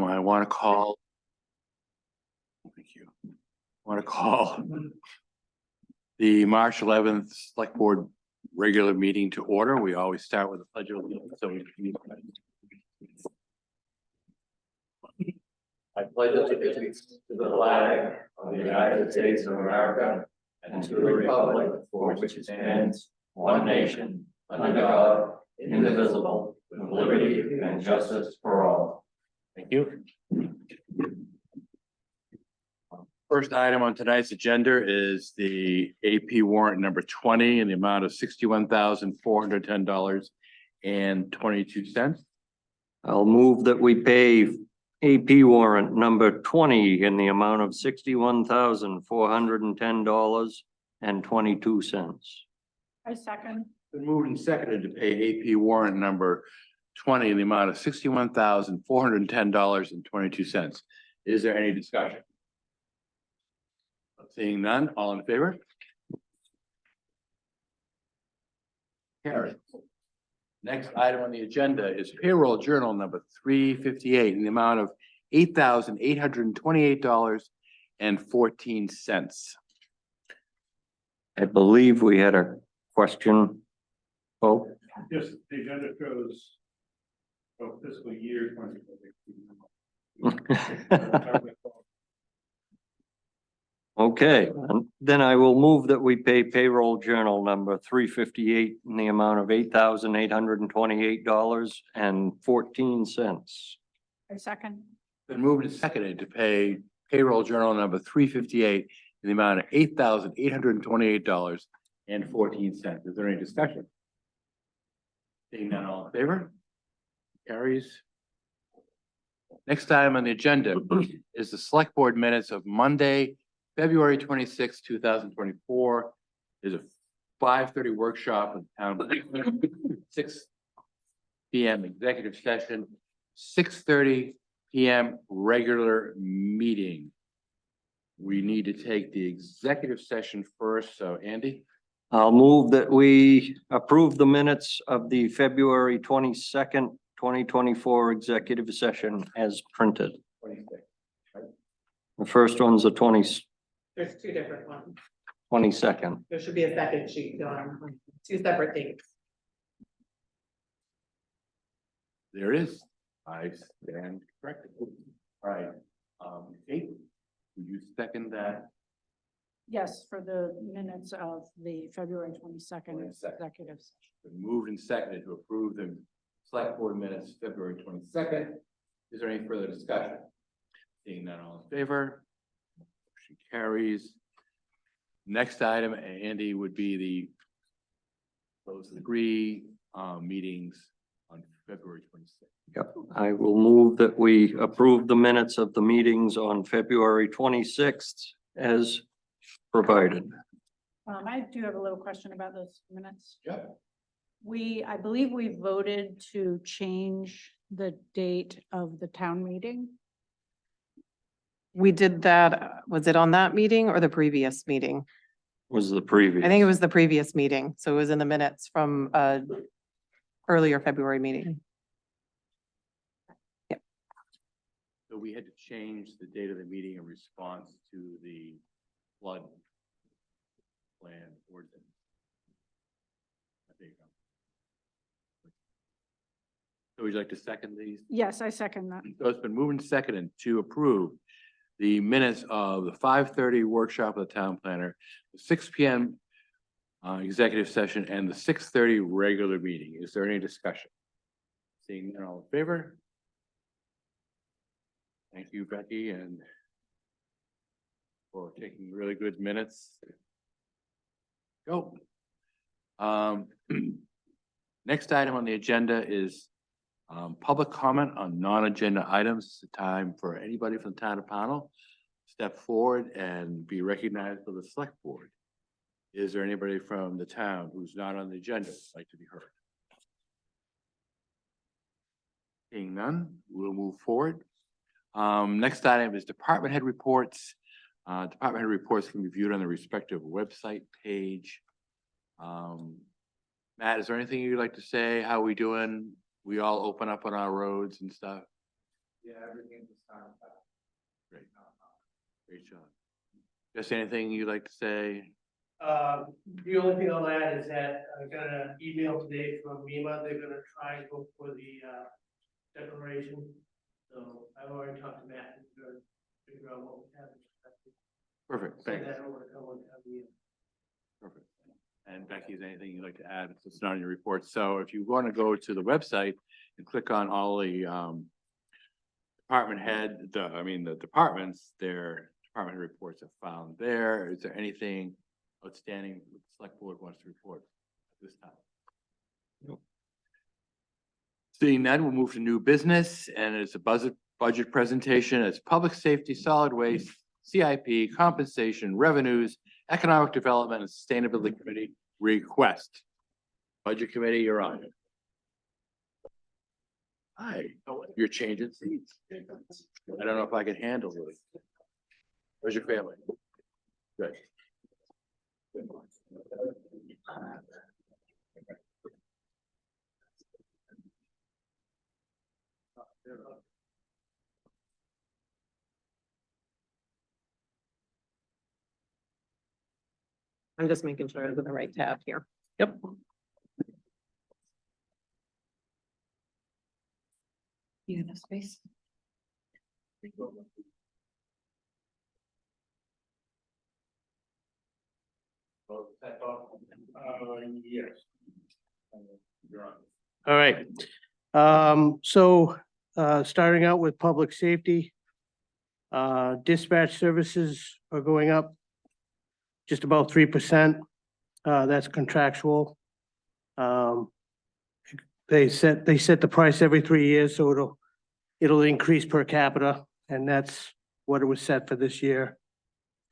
I want to call. Thank you. I want to call the March 11th Select Board regular meeting to order. We always start with a pledge of allegiance. So I pledge allegiance to the flag of the United States of America and to the republic for which it stands, one nation, under God, indivisible, with liberty and justice for all. Thank you. First item on tonight's agenda is the AP warrant number 20 in the amount of $61,410.22. I'll move that we pay AP warrant number 20 in the amount of $61,410.22. I second. Been moved and seconded to pay AP warrant number 20 in the amount of $61,410.22. Is there any discussion? Seeing none, all in favor? Carried. Next item on the agenda is payroll journal number 358 in the amount of $8,828.14. I believe we had a question. Oh, Yes, the agenda shows fiscal year 2020. okay, and then I will move that we pay payroll journal number 358 in the amount of $8,828.14. I second. Been moved and seconded to pay payroll journal number 358 in the amount of $8,828.14. Is there any discussion? Seeing none, all in favor? Carries. Next item on the agenda is the select board minutes of Monday, February 26, 2024. There's a 5:30 workshop in town. 6 p.m. executive session, 6:30 p.m. regular meeting. We need to take the executive session first. So Andy? I'll move that we approve the minutes of the February 22nd, 2024 executive session as printed. 26. The first one's the There's two different ones. 22nd. There should be a second sheet going, two separate things. There it is. I stand corrected. All right. Kate, would you second that? Yes, for the minutes of the February 22nd 22nd. executive session. Been moved and seconded to approve the select board minutes February 22nd. Is there any further discussion? Seeing none, all in favor? Motion carries. Next item, Andy, would be the those three meetings on February 26th. Yep, I will move that we approve the minutes of the meetings on February 26th as provided. I do have a little question about those minutes. Yep. I believe we voted to change the date of the town meeting. We did that, was it on that meeting or the previous meeting? Was the previous. I think it was the previous meeting, so it was in the minutes from earlier February meeting. So we had to change the date of the meeting in response to the flood plan ordinance. There you go. So would you like to second these? Yes, I second that. So it's been moved and seconded to approve the minutes of the 5:30 workshop of the town planner, the 6 p.m. Executive session, and the 6:30 regular meeting. Is there any discussion? Seeing none, all in favor? Thank you, Becky, and for taking really good minutes. Go. Next item on the agenda is public comment on non-agenda items. It's the time for anybody from the town of Pownell step forward and be recognized for the select board. Is there anybody from the town who's not on the agenda who'd like to be heard? Seeing none, we'll move forward. Next item is department head reports. Department head reports can be viewed on the respective website page. Matt, is there anything you'd like to say? How we doing? We all open up on our roads and stuff? Great. Great job. Just anything you'd like to say? The only thing I'll add is that I got an email today from MEMA, they're gonna try and go for the, declaration. So I've already talked to Matt, and we're gonna figure out what we have. Perfect, Send thanks. that over to someone to have the. Perfect. And Becky, is anything you'd like to add? It's not in your report. So if you want to go to the website and click on all the department head, the departments, their department reports are found there. Is there anything outstanding the select board wants to report at this time? Nope. Seeing none, we'll move to new business, and it's a budget presentation. It's public safety, solid waste, CIP, compensation, revenues, economic development and sustainability committee request. Budget committee, you're on. Hi, you're changing seats. I don't know if I can handle it. Where's your family? Good. I'm just making sure I'm in the right tab here. Yep. You have space? Yes. All right. Starting out with public safety. Dispatch services are going up just about 3%. That's contractual. They set the price every 3 years, so it'll increase per capita, and that's what it was set for this year,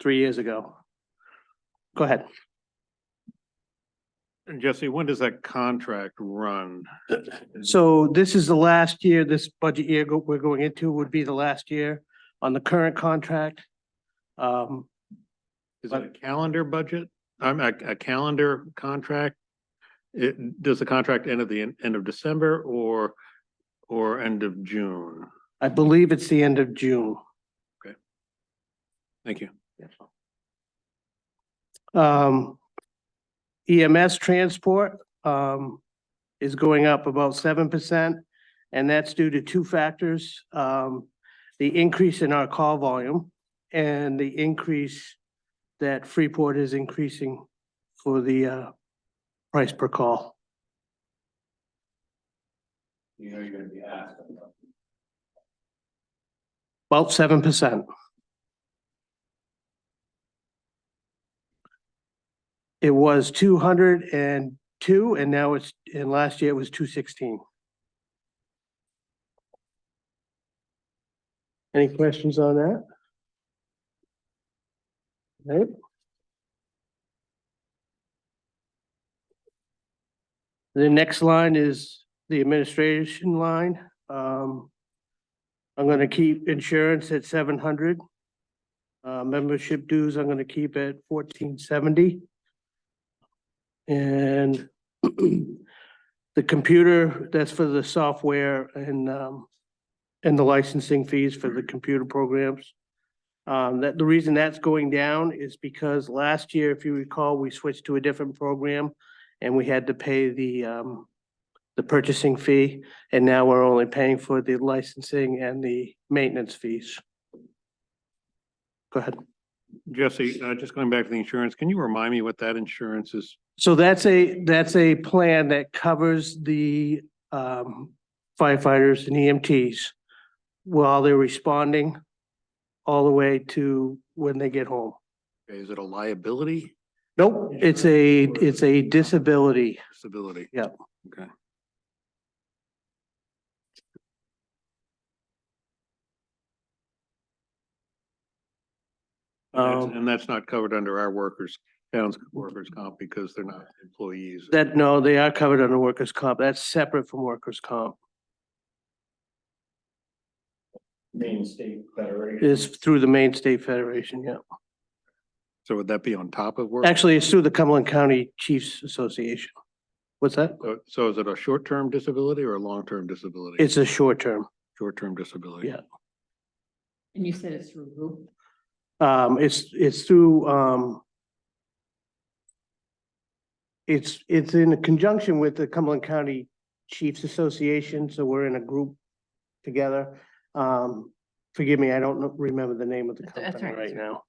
3 years ago. Go ahead. And Jesse, when does that contract run? So this is the last year, this budget year we're going into would be the last year on the current contract. Is it a calendar budget? I'm a calendar contract? Does the contract end at the end of December or end of June? I believe it's the end of June. Thank you. EMS transport, is going up about 7%, and that's due to two factors. The increase in our call volume and the increase that Freeport is increasing for the, price per call. You know, you're gonna be asked. About 7%. It was 202 and now and last year it was 216. Any questions on that? Right. The next line is the administration line. I'm gonna keep insurance at 700. Membership dues, I'm gonna keep at 1470. And the computer, that's for the software and the licensing fees for the computer programs. The reason that's going down is because last year, if you recall, we switched to a different program and we had to pay the purchasing fee, and now we're only paying for the licensing and the maintenance fees. Go ahead. Jesse, just going back to the insurance, can you remind me what that insurance is? So that's a plan that covers the firefighters and EMTs while they're responding all the way to when they get home. Is it a liability? Nope, it's a disability. Disability? Yep. Okay. And that's not covered under our town's workers' comp because they're not employees. No, they are covered under workers' comp. That's separate from workers' comp. Maine State Federation. Is through the Maine State Federation, yeah. So would that be on top of work? Actually, it's through the Cumberland County Chiefs Association. What's that? So is it a short-term disability or a long-term disability? It's a short term. short-term disability. Yeah. And you said it's through who? It's through, it's in conjunction with the Cumberland County Chiefs Association, so we're in a group together. Forgive me, I don't remember the name of the That's company right, right now.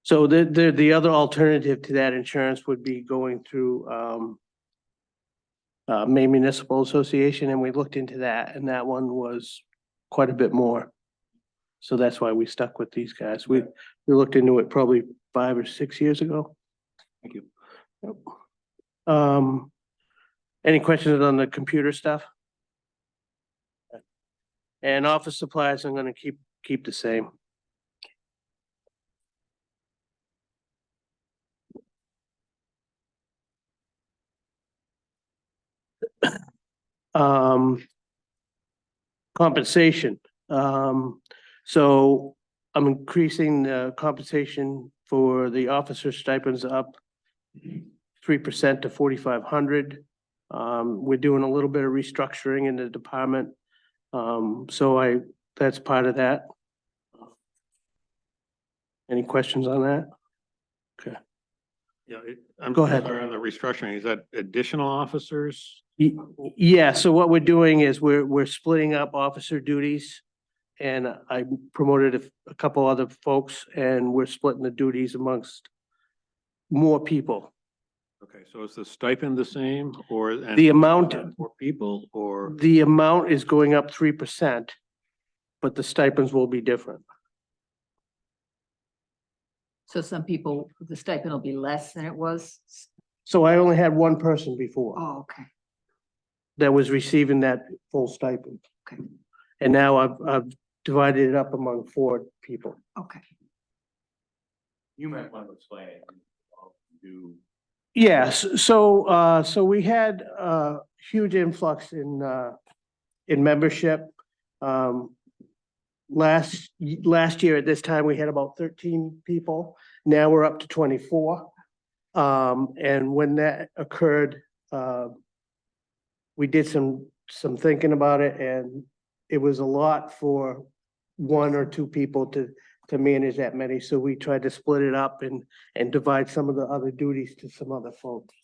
So the other alternative to that insurance would be going through, Maine Municipal Association, and we looked into that, and that one was quite a bit more. So that's why we stuck with these guys. We looked into it probably 5 or 6 years ago. Thank you. Yep. Any questions on the computer stuff? And office supplies, I'm gonna keep the same. Um, compensation, so I'm increasing the compensation for the officer stipends up 3% to 4,500. We're doing a little bit of restructuring in the department. That's part of that. Any questions on that? Okay. Yeah, I'm Go ahead. sorry, on the restructuring, is that additional officers? Yeah, so what we're doing is we're splitting up officer duties. And I promoted a couple other folks, and we're splitting the duties amongst more people. Okay, so is the stipend the same or? and The amount, For people or? the amount is going up 3%, but the stipends will be different. So some people, the stipend will be less than it was? So I only had one person before Oh, okay. that was receiving that full stipend. Okay. And now I've divided it up among 4 people. Okay. You might want to explain it. Do Yes, so we had a huge influx in membership. Last year at this time, we had about 13 people. Now we're up to 24. And when that occurred, we did some thinking about it, and it was a lot for 1 or 2 people to manage that many. So we tried to split it up and divide some of the other duties to some other folks.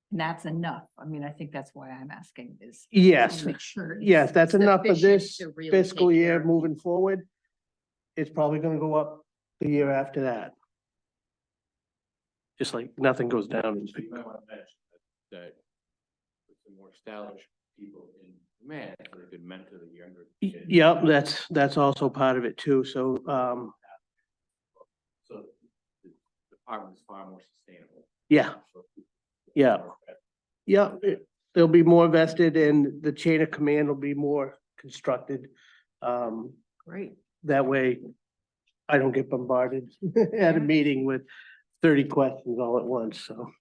And that's enough. I mean, I think that's why I'm asking is. Yes, to make sure it's yes, that's enough for sufficient this to really fiscal take year care of moving forward. It's probably gonna go up the year after that. Just like nothing goes down. So you might want to mention that with some more established people in command, so they could mentor the younger. kids. Yep, that's also part of it too, so, So the department is far more sustainable. yeah, yeah. Yeah, they'll be more vested and the chain of command will be more constructed. Great. That way I don't get bombarded at a meeting with 30 questions all at once, so.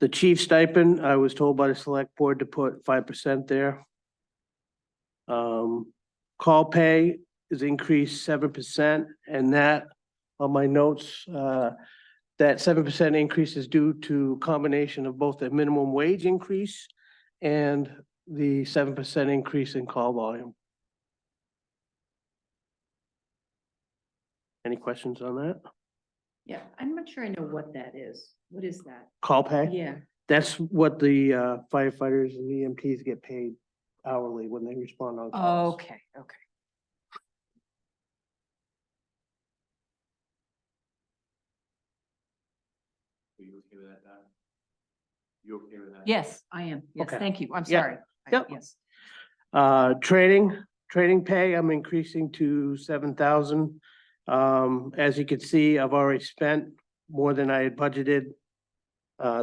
The chief stipend, I was told by the select board to put 5% there. Call pay is increased 7%, and that, on my notes, that 7% increase is due to combination of both the minimum wage increase and the 7% increase in call volume. Any questions on that? Yeah, I'm not sure I know what that is. What is that? Call pay? Yeah. That's what the firefighters and EMTs get paid hourly when they respond on calls. Okay, okay. Are you okay with that, Don? You okay with that? Yes, I am. Yes, Okay. thank you. I'm Yeah. sorry. Yep. Yes. Training pay, I'm increasing to 7,000. As you can see, I've already spent more than I had budgeted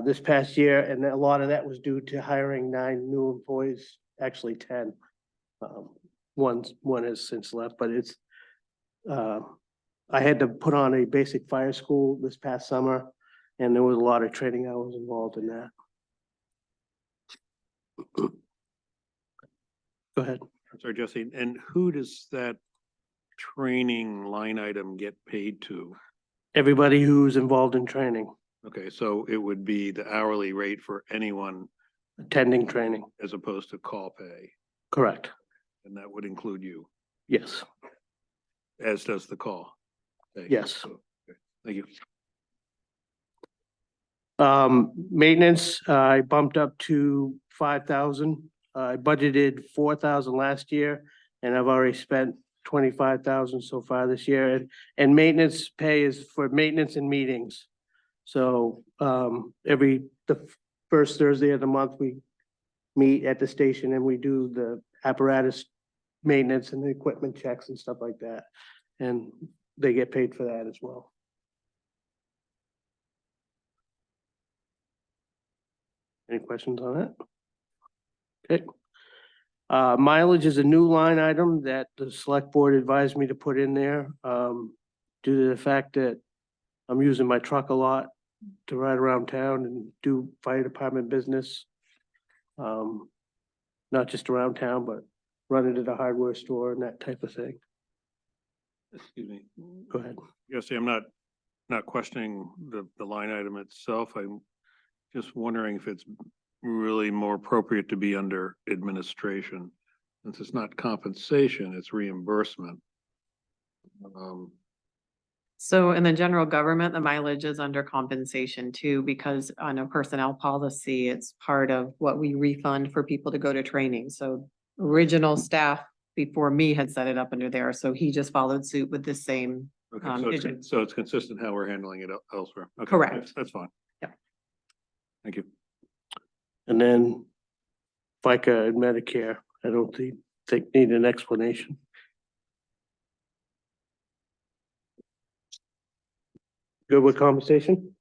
this past year, and a lot of that was due to hiring 9 new employees, actually 10. One has since left, but it's I had to put on a basic fire school this past summer, and there was a lot of training hours involved in that. Go ahead. I'm sorry, Jesse, and who does that training line item get paid to? Everybody who's involved in training. Okay, so it would be the hourly rate for anyone attending training. as opposed to call pay, Correct. and that would include you, Yes, as does the call. pay. yes. Okay, thank you. Maintenance, I bumped up to 5,000. I budgeted 4,000 last year and I've already spent 25,000 so far this year. And maintenance pay is for maintenance and meetings. So, the first Thursday of the month, we meet at the station and we do the apparatus maintenance and the equipment checks and stuff like that. And they get paid for that as well. Any questions on that? Okay. Mileage is a new line item that the select board advised me to put in there, due to the fact that I'm using my truck a lot to ride around town and do fire department business. Not just around town, but running to the hardware store and that type of thing. Excuse me. Go ahead. Yes, I'm not questioning the line item itself. I'm just wondering if it's really more appropriate to be under administration. Since it's not compensation, it's reimbursement. So in the general government, the mileage is under compensation too, because on a personnel policy, it's part of what we refund for people to go to training. So original staff before me had set it up under there, so he just followed suit with the same. Okay, It- so it's consistent how we're handling it elsewhere. Okay, Correct. That's fine. Yep. Thank you. And then FICA and Medicare, I don't think need an explanation. Good with conversation?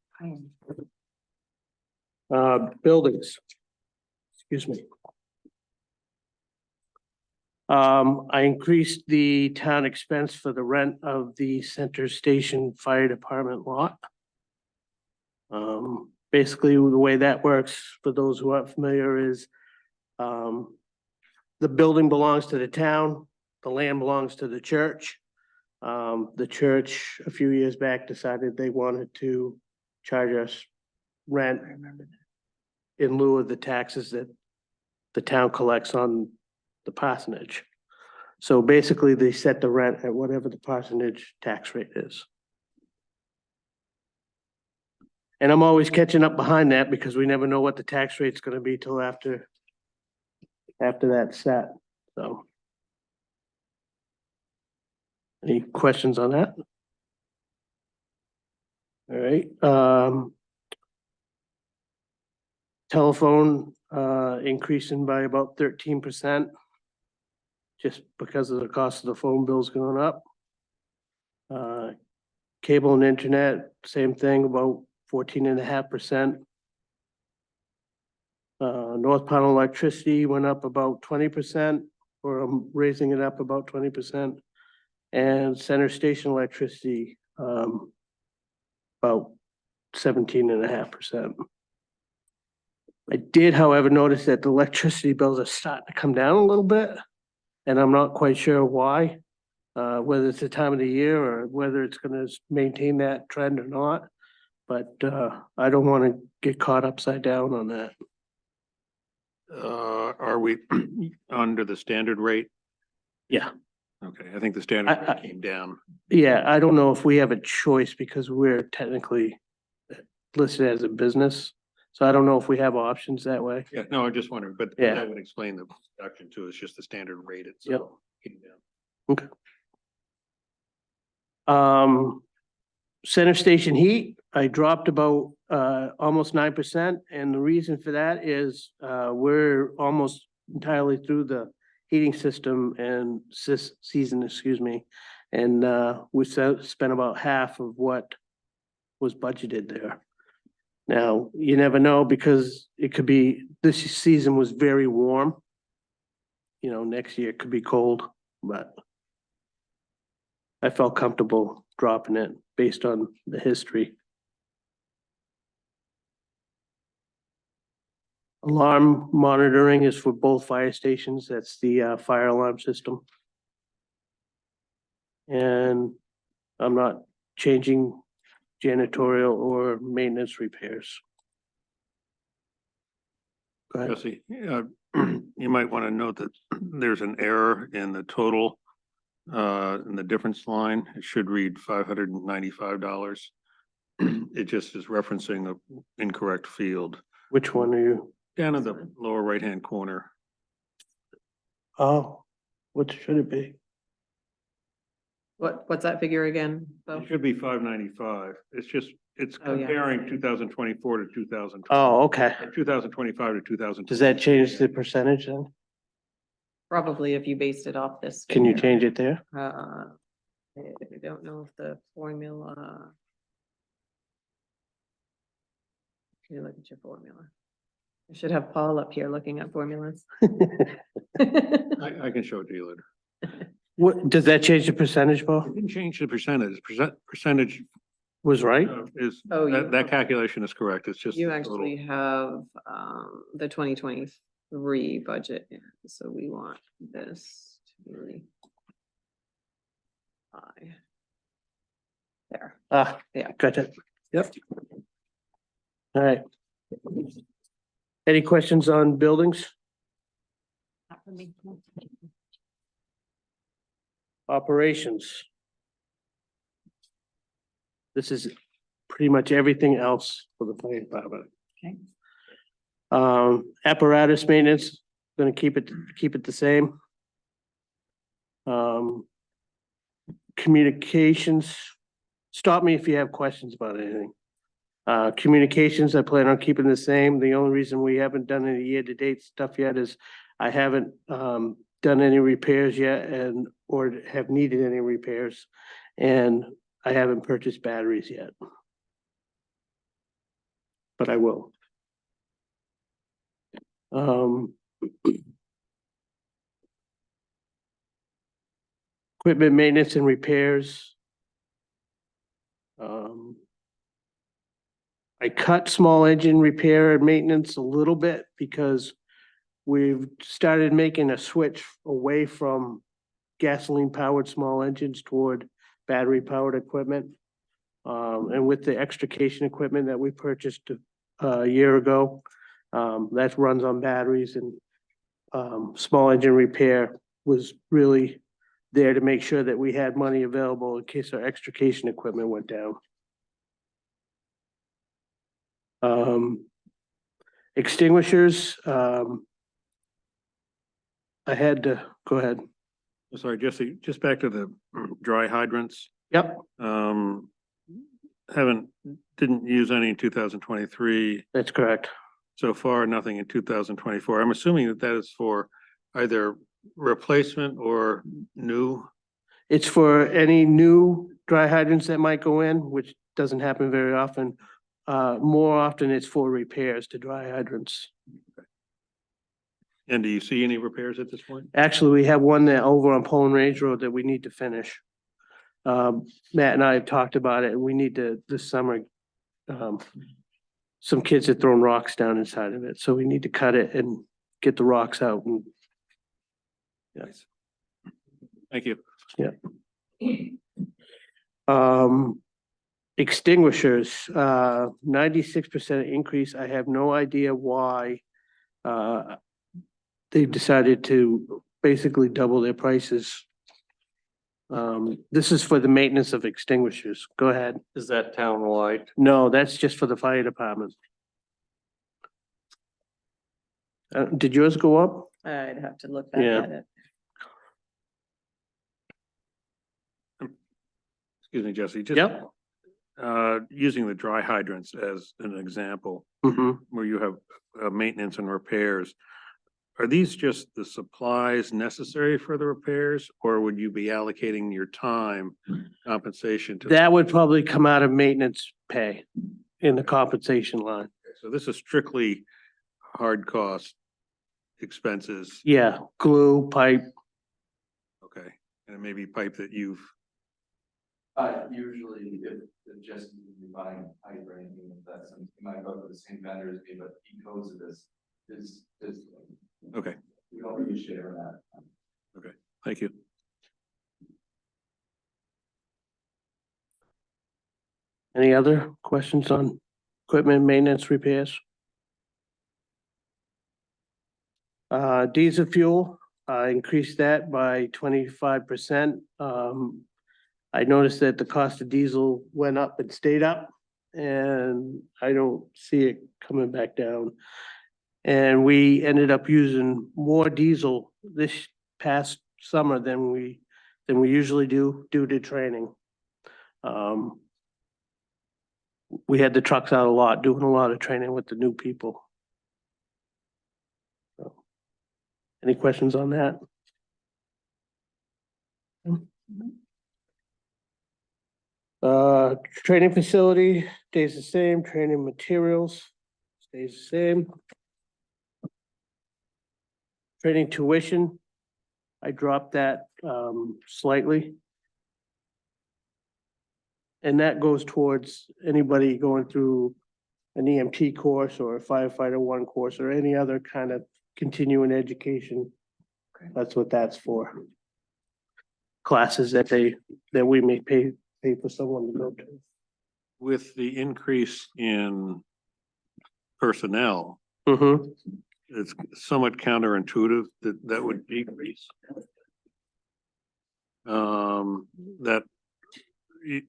Buildings. Excuse me. I increased the town expense for the rent of the Center Station Fire Department lot. Basically, the way that works, for those who aren't familiar, is the building belongs to the town, the land belongs to the church. The church, a few years back, decided they wanted to charge us rent in lieu of the taxes that the town collects on the parsonage. So basically, they set the rent at whatever the parsonage tax rate is. And I'm always catching up behind that because we never know what the tax rate's gonna be till after that's set, so. Any questions on that? All right, telephone, increasing by about 13%. Just because of the cost of the phone bills going up. Cable and internet, same thing, about 14.5%. North Pownell electricity went up about 20%, or I'm raising it up about 20%. And Center Station electricity, about 17.5%. I did, however, notice that the electricity bills are starting to come down a little bit. And I'm not quite sure why, whether it's the time of the year or whether it's gonna maintain that trend or not. But, I don't wanna get caught upside down on that. Are we under the standard rate? Yeah. Okay, I think the standard I- rate came down. Yeah, I don't know if we have a choice because we're technically listed as a business. So I don't know if we have options that way. Yeah, no, I just wondered, but Yeah. that would explain the reduction too. It's just the standard rate itself. Came down. Center Station heat, I dropped about, almost 9%. And the reason for that is, we're almost entirely through the heating system and season, excuse me. And, we spent about half of what was budgeted there. Now, you never know because it could be, this season was very warm. You know, next year it could be cold, but I felt comfortable dropping it based on the history. Alarm monitoring is for both fire stations. That's the fire alarm system. And I'm not changing janitorial or maintenance repairs. Go ahead. Jesse, you might want to note that there's an error in the total, in the difference line. It should read $595. It just is referencing the incorrect field. Which one are you? Down in the lower right-hand corner. Oh, what should it be? What's that figure again? Bo? It should be 595. It's just, it's Oh, yeah. comparing 2024 to 2000. Oh, okay. 2025 to 2000. Does that change the percentage then? Probably if you based it off this. Can you figure. change it there? I don't know if the formula. You look at your formula. I should have Paul up here looking at formulas. I can show it to you later. What, does that change the percentage, Bo? It didn't change the percentage. Percentage Was right? is, Oh, you- that calculation is correct. It's just. You the actually have, the 2023 budget, in, so we want this to be high. There, Ah, Yeah. gotcha. Yep. All right. Any questions on buildings, Not for me, no. operations? This is pretty much everything else for the fire department. Okay. Apparatus maintenance, gonna keep it the same. Communications, stop me if you have questions about anything. Communications, I plan on keeping the same. The only reason we haven't done any year-to-date stuff yet is I haven't done any repairs yet and or have needed any repairs. And I haven't purchased batteries yet. But I will. Equipment maintenance and repairs. I cut small engine repair and maintenance a little bit because we've started making a switch away from gasoline powered small engines toward battery powered equipment. And with the extrication equipment that we purchased a year ago, that runs on batteries and small engine repair was really there to make sure that we had money available in case our extrication equipment went down. Extinguishers, I had to, go ahead. Sorry, Jesse, just back to the dry hydrants. Yep, Didn't use any in 2023. that's correct. So far, nothing in 2024. I'm assuming that that is for either replacement or new. It's for any new dry hydrants that might go in, which doesn't happen very often. More often it's for repairs to dry hydrants. And do you see any repairs at this point? Actually, we have one that over on Poland Range Road that we need to finish. Matt and I have talked about it and we need to, this summer, some kids had thrown rocks down inside of it, so we need to cut it and get the rocks out and. Yes. Thank you. Extinguishers, 96% increase. I have no idea why. They've decided to basically double their prices. This is for the maintenance of extinguishers. Go ahead. Is that townwide? No, that's just for the fire department. Did yours go up? I'd have to look back Yeah. at it. Excuse me, Jesse, just Yep. using the dry hydrants as an example, Mhm. where you have maintenance and repairs. Are these just the supplies necessary for the repairs, or would you be allocating your time compensation to? That would probably come out of maintenance pay in the compensation line. So this is strictly hard cost expenses, Yeah, glue, pipe. okay, and it may be pipe that you've, Usually if just buying pipe or anything of that, sense, you might go to the same vendor as me, but he codes it as is. okay, We don't really share that. thank you. Any other questions on equipment maintenance repairs? Diesel fuel, increased that by 25%. I noticed that the cost of diesel went up and stayed up, and I don't see it coming back down. And we ended up using more diesel this past summer than we usually do due to training. We had the trucks out a lot, doing a lot of training with the new people. So, any questions on that? Training facility stays the same, training materials stays the same. Training tuition, I dropped that slightly. And that goes towards anybody going through an EMT course or a firefighter one course or any other kind of continuing education. That's what that's for. Classes that we may pay for someone to go to. With the increase in personnel, Mm-hmm. it's somewhat counterintuitive that would decrease. That, you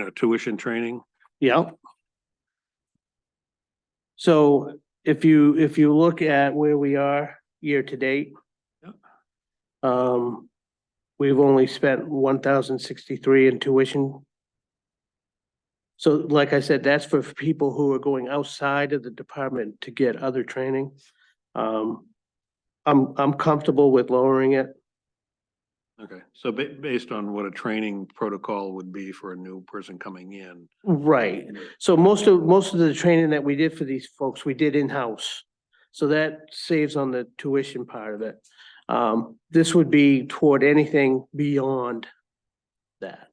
know, tuition training. Yeah. So if you look at where we are year to date. Yep. We've only spent 1,063 in tuition. So like I said, that's for people who are going outside of the department to get other training. I'm comfortable with lowering it. Okay, so based on what a training protocol would be for a new person coming in. Right, so most of the training that we did for these folks, we did in-house. So that saves on the tuition part of it. This would be toward anything beyond that,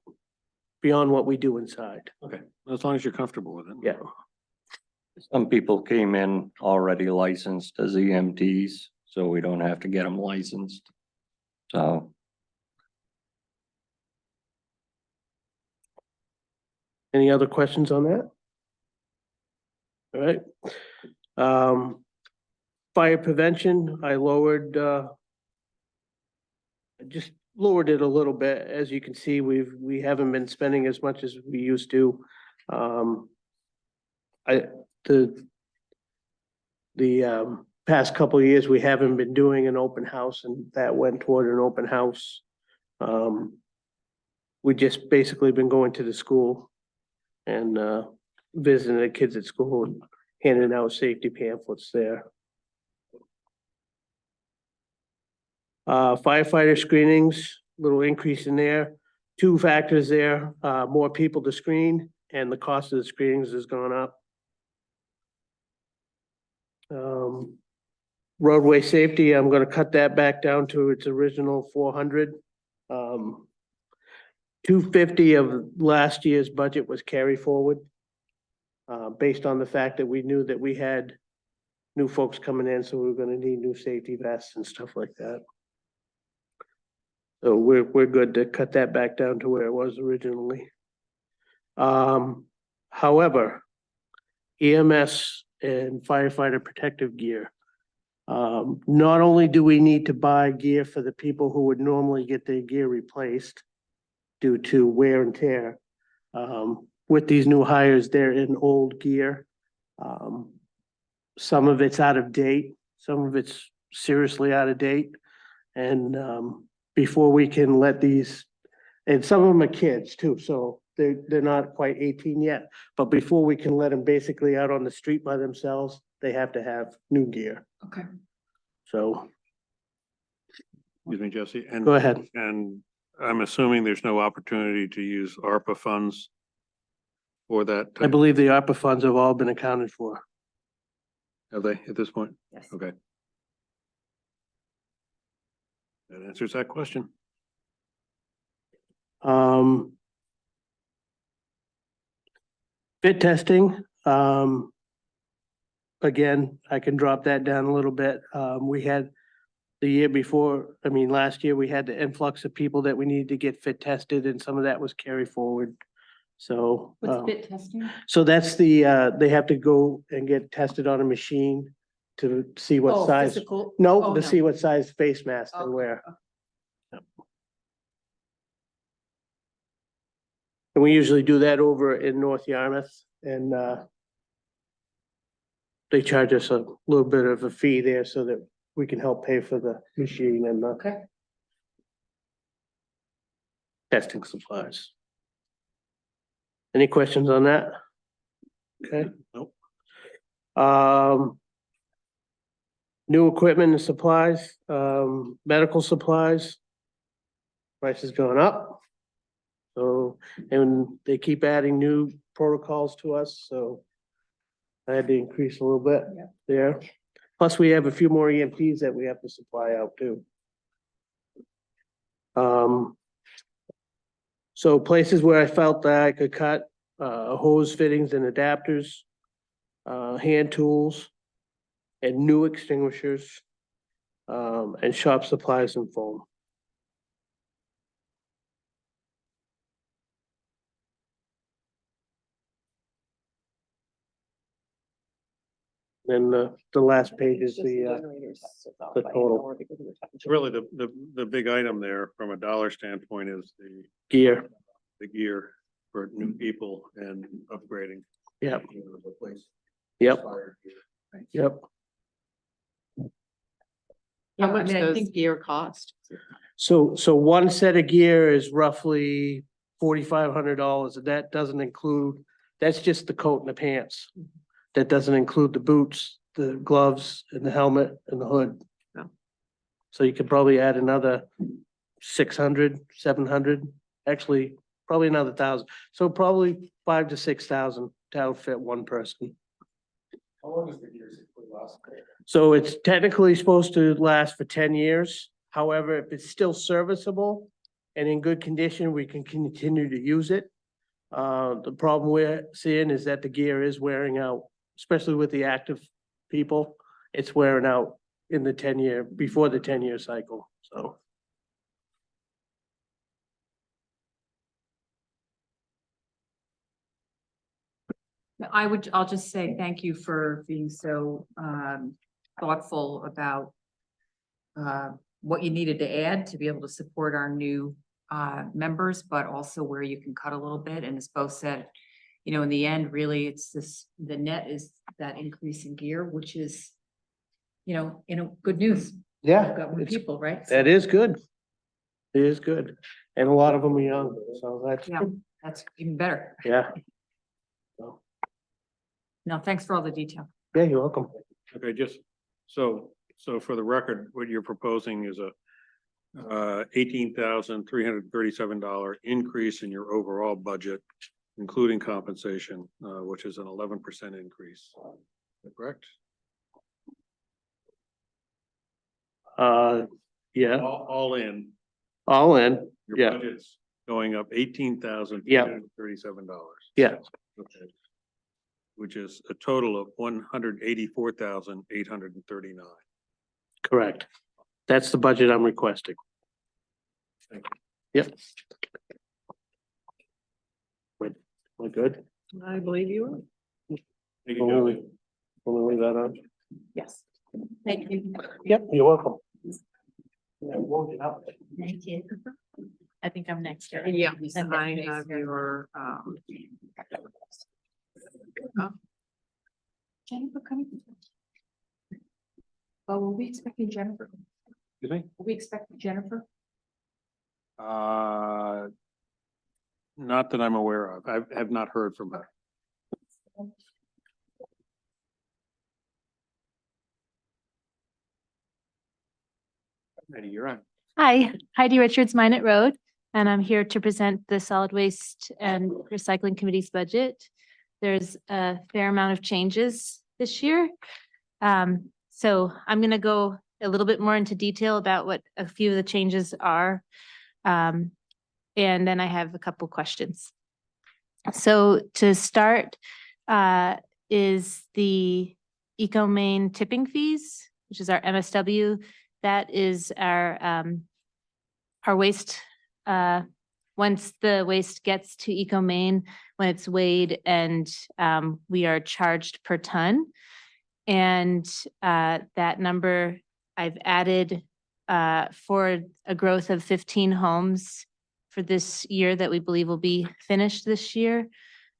beyond what we do inside. Okay, as long as you're comfortable with it. Yeah. Some people came in already licensed as EMTs, so we don't have to get them licensed. So. Any other questions on that? All right. Fire prevention, I lowered, I just lowered it a little bit. As you can see, we haven't been spending as much as we used to. The past couple of years, we haven't been doing an open house, and that went toward an open house. We just basically been going to the school and visiting the kids at school and handing out safety pamphlets there. Firefighter screenings, little increase in there. Two factors there, more people to screen and the cost of the screenings has gone up. Roadway safety, I'm gonna cut that back down to its original 400. 250 of last year's budget was carry forward. Based on the fact that we knew that we had new folks coming in, so we were gonna need new safety vests and stuff like that. So we're good to cut that back down to where it was originally. However, EMS and firefighter protective gear. Not only do we need to buy gear for the people who would normally get their gear replaced due to wear and tear. With these new hires, they're in old gear. Some of it's out of date, some of it's seriously out of date. And before we can let these, and some of them are kids too, so they're not quite 18 yet. But before we can let them basically out on the street by themselves, they have to have new gear. Okay. So Excuse me, Jesse, and. go ahead. And I'm assuming there's no opportunity to use ARPA funds for that. I believe the ARPA funds have all been accounted for. Have they at this point? Yes. Okay. That answers that question. Fit testing, again, I can drop that down a little bit. We had the year before, last year, we had the influx of people that we needed to get fit tested and some of that was carry forward. So, What's fit testing? so that's they have to go and get tested on a machine to see what Oh, size. physical? No, Oh, to no. see what size face mask they Okay, wear. And we usually do that over in North Yarmouth and, they charge us a little bit of a fee there so that we can help pay for the machine and the Okay. testing supplies. Any questions on that? Okay. Nope. New equipment and supplies, medical supplies. Price is going up. So, and they keep adding new protocols to us, so I had to increase a little bit Yeah. there. Plus, we have a few more EMPs that we have to supply out too. So places where I felt that I could cut, hose fittings and adapters, hand tools, and new extinguishers, and shop supplies and foam. Then the last page is the total Really, the big item there from a dollar standpoint is gear. the gear for new people and upgrading. Yep, You know, replace yep, expired gear. yep. How I much mean, I does think- gear cost? So one set of gear is roughly $4,500, and that doesn't include, that's just the coat and the pants. That doesn't include the boots, the gloves, and the helmet and the hood. No. So you could probably add another 600, 700, actually, probably another 1,000. So probably 5,000 to 6,000 to outfit one person. How long does the gear typically last? So it's technically supposed to last for 10 years. However, if it's still serviceable and in good condition, we can continue to use it. The problem we're seeing is that the gear is wearing out, especially with the active people. It's wearing out in the 10-year, before the 10-year cycle, so. I'll just say thank you for being so thoughtful about what you needed to add to be able to support our new members, but also where you can cut a little bit. And as both said, you know, in the end, really, it's this, the net is that increase in gear, which is, you know, good news. Yeah, We've got more it's- people, right? that is good. It is good. And a lot of them are young, so that's, Yeah, that's even better. yeah. No, thanks for all the detail. Yeah, you're welcome. Okay, just, so for the record, what you're proposing is a $18,337 increase in your overall budget, including compensation, which is an 11% increase. Is that correct? Yeah, All in, all in, your yeah, budget's going up $18,337. yeah, Okay. Which is a total of $184,839. correct. That's the budget I'm requesting. Thank Yep. We're good? I believe you. Thank you, Joe. Wanna leave that on? Yes. Thank you. Yep, you're welcome. Yeah, we'll get out. Thank you. I think I'm next. Yeah, and I have your, Jennifer coming? Oh, will we expecting Jennifer? Excuse me? Will we expect Jennifer? Not that I'm aware of. I have not heard from her. Ready, you're on. Hi, Heidi Richards, Minot Road, and I'm here to present the Solid Waste and Recycling Committee's budget. There's a fair amount of changes this year. So I'm gonna go a little bit more into detail about what a few of the changes are. And then I have a couple questions. So to start, is the EcoMaine tipping fees, which is our MSW. That is our waste, one once the waste gets to EcoMaine, when it's weighed and we are charged per ton. And that number I've added for a growth of 15 homes for this year that we believe will be finished this year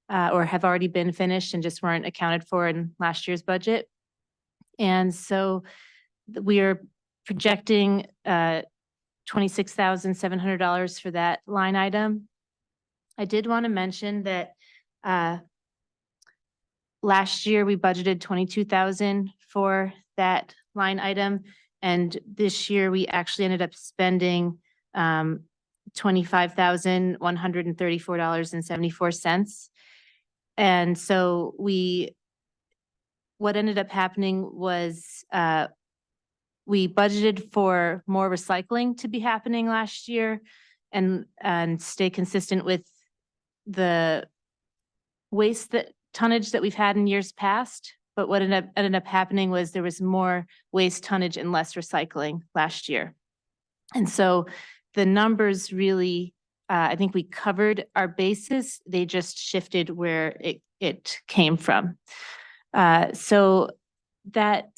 or have already been finished and just weren't accounted for in last year's budget. And so we are projecting $26,700 for that line item. I did want to mention that last year we budgeted 22,000 for that line item. And this year we actually ended up spending $25,134.74. And so what ended up happening was we budgeted for more recycling to be happening last year and stay consistent with the waste tonnage that we've had in years past. But what ended up happening was there was more waste tonnage and less recycling last year. And so the numbers really, I think we covered our bases. They just shifted where it came from. So that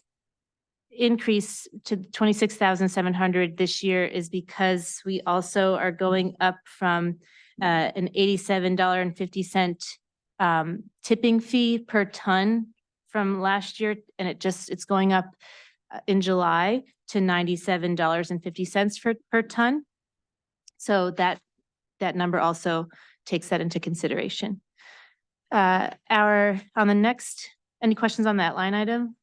increase to 26,700 this year is because we also are going up from an $87.50 tipping fee per ton from last year, and it's going up in July to $97.50 per ton. So that number also takes that into consideration. On the next, any questions on that line item?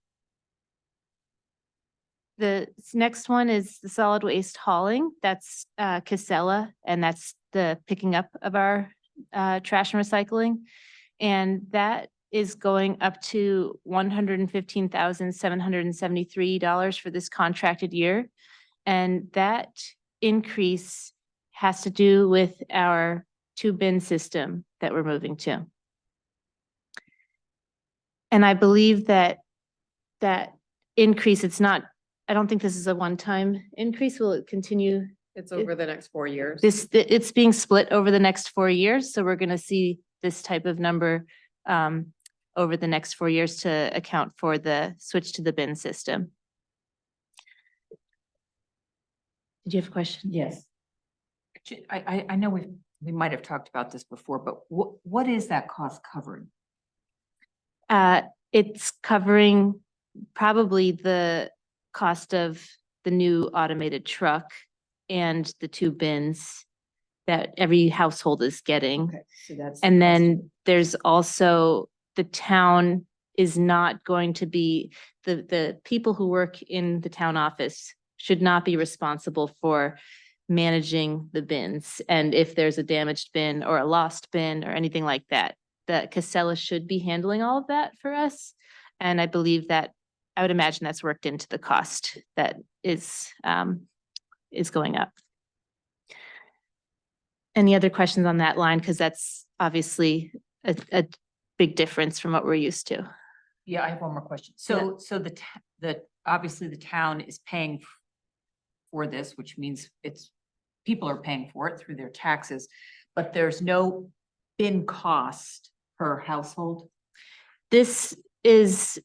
The next one is the solid waste hauling. That's Casella, and that's the picking up of our trash and recycling. And that is going up to $115,773 for this contracted year. And that increase has to do with our 2-bin system that we're moving to. And I believe that increase, I don't think this is a one-time increase. Will it continue? It's over the next 4 years. It's being split over the next 4 years. So we're going to see this type of number over the next 4 years to account for the switch to the bin system. Did you have a question? Yes. I know we might have talked about this before, but what is that cost covering? It's covering probably the cost of the new automated truck and the 2 bins that every household is getting. Okay, so that's. And then there's also, the town is not going to be, the people who work in the town office should not be responsible for managing the bins. And if there's a damaged bin or a lost bin or anything like that, the Casella should be handling all of that for us. And I believe that, I would imagine that's worked into the cost that is going up. Any other questions on that line? Because that's obviously a big difference from what we're used to. Yeah, I have one more question. So obviously the town is paying for this, which means people are paying for it through their taxes, but there's no bin cost per household. This is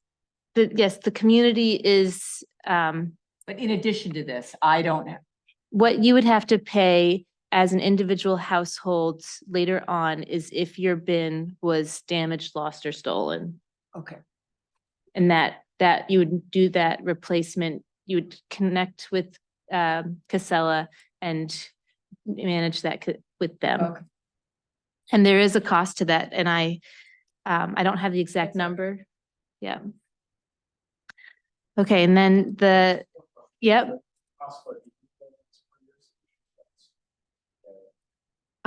yes, the community is, But in addition to this, I don't have. what you would have to pay as an individual household later on is if your bin was damaged, lost, or stolen. Okay. And that you would do that replacement, you would connect with Casella and manage that with them. Okay. And there is a cost to that, and I don't have the exact number. Yeah. Okay, and then yep.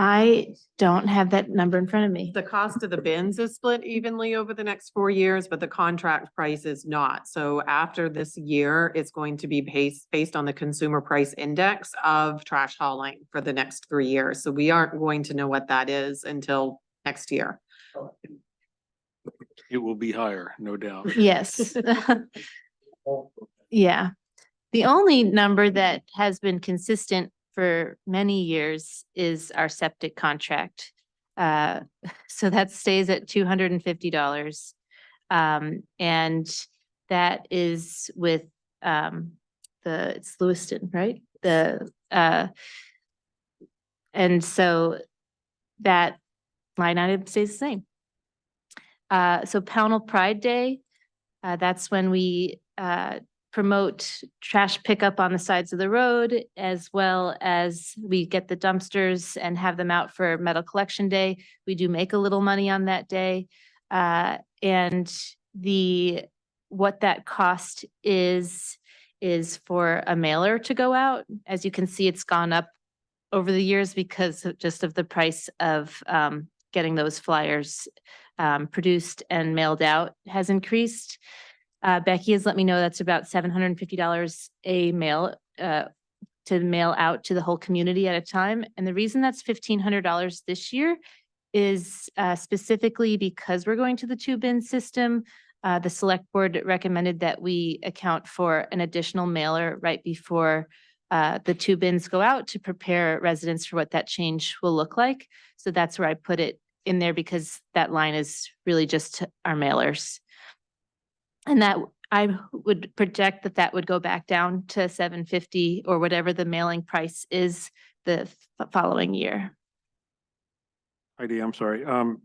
I don't have that number in front of me. The cost of the bins is split evenly over the next 4 years, but the contract price is not. So after this year, it's going to be based on the consumer price index of trash hauling for the next 3 years. So we aren't going to know what that is until next year. It will be higher, no doubt. Yes. Yeah. The only number that has been consistent for many years is our septic contract. So that stays at $250. And that is with, it's Lewiston, right? And so that line item stays the same. So Pownell Pride Day, that's when we, promote trash pickup on the sides of the road, as well as we get the dumpsters and have them out for metal collection day. We do make a little money on that day. And what that cost is for a mailer to go out. As you can see, it's gone up over the years because of the price of getting those flyers produced and mailed out has increased. Becky has let me know that's about $750 a mail to mail out to the whole community at a time. And the reason that's $1,500 this year is specifically because we're going to the 2-bin system. The select board recommended that we account for an additional mailer right before the 2 bins go out to prepare residents for what that change will look like. So that's where I put it in there, because that line is really just our mailers. And that I would project that would go back down to $750 or whatever the mailing price is the following year. Heidi, I'm sorry. I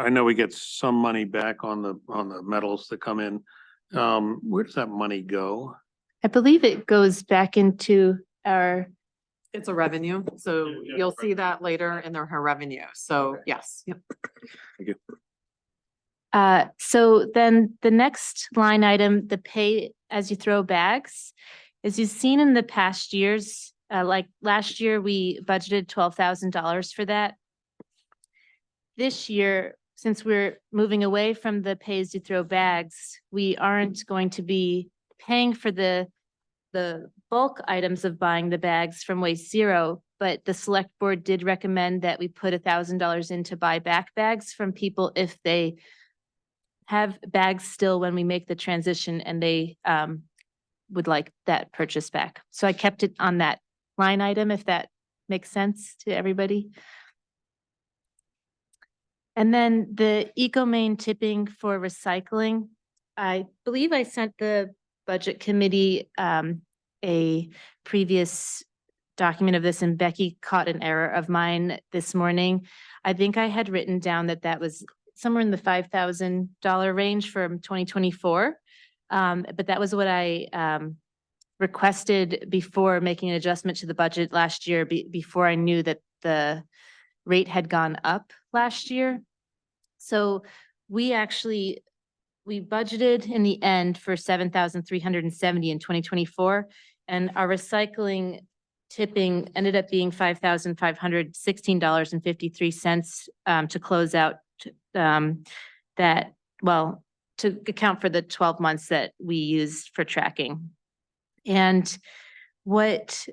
know we get some money back on the metals that come in. Where does that money go? I believe it goes back into our, It's a revenue, so you'll see that later in her revenue. So yes, yep. Thank you. so then the next line item, the pay as you throw bags, as you've seen in the past years, like last year, we budgeted $12,000 for that. This year, since we're moving away from the pay as you throw bags, we aren't going to be paying for the bulk items of buying the bags from Waste Zero, but the select board did recommend that we put $1,000 in to buy back bags from people if they have bags still when we make the transition and they would like that purchase back. So I kept it on that line item, if that makes sense to everybody. And then the EcoMaine tipping for recycling. I believe I sent the budget committee a previous document of this, and Becky caught an error of mine this morning. I think I had written down that was somewhere in the $5,000 range from 2024. But that was what I requested before making an adjustment to the budget last year, before I knew that the rate had gone up last year. So we budgeted in the end for $7,370 in 2024, and our recycling tipping ended up being $5,516.53 to close out to account for the 12 months that we used for tracking. And what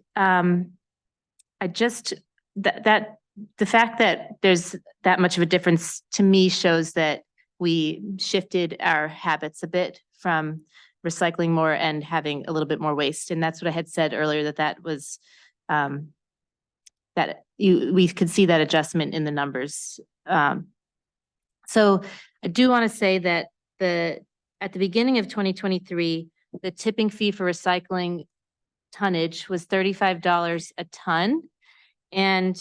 the fact that there's that much of a difference to me shows that we shifted our habits a bit from recycling more and having a little bit more waste. And that's what I had said earlier, that was we could see that adjustment in the numbers. So I do want to say that at the beginning of 2023, the tipping fee for recycling tonnage was $35 a ton. And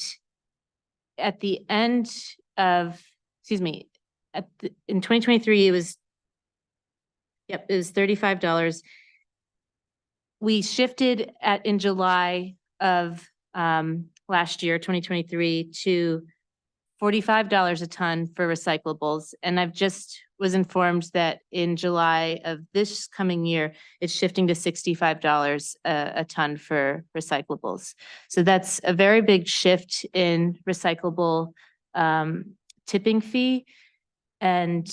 at the end of, in 2023, it was $35. We shifted in July of last year, 2023, to $45 a ton for recyclables. And I've just was informed that in July of this coming year, it's shifting to $65 a ton for recyclables. So that's a very big shift in recyclable tipping fee. And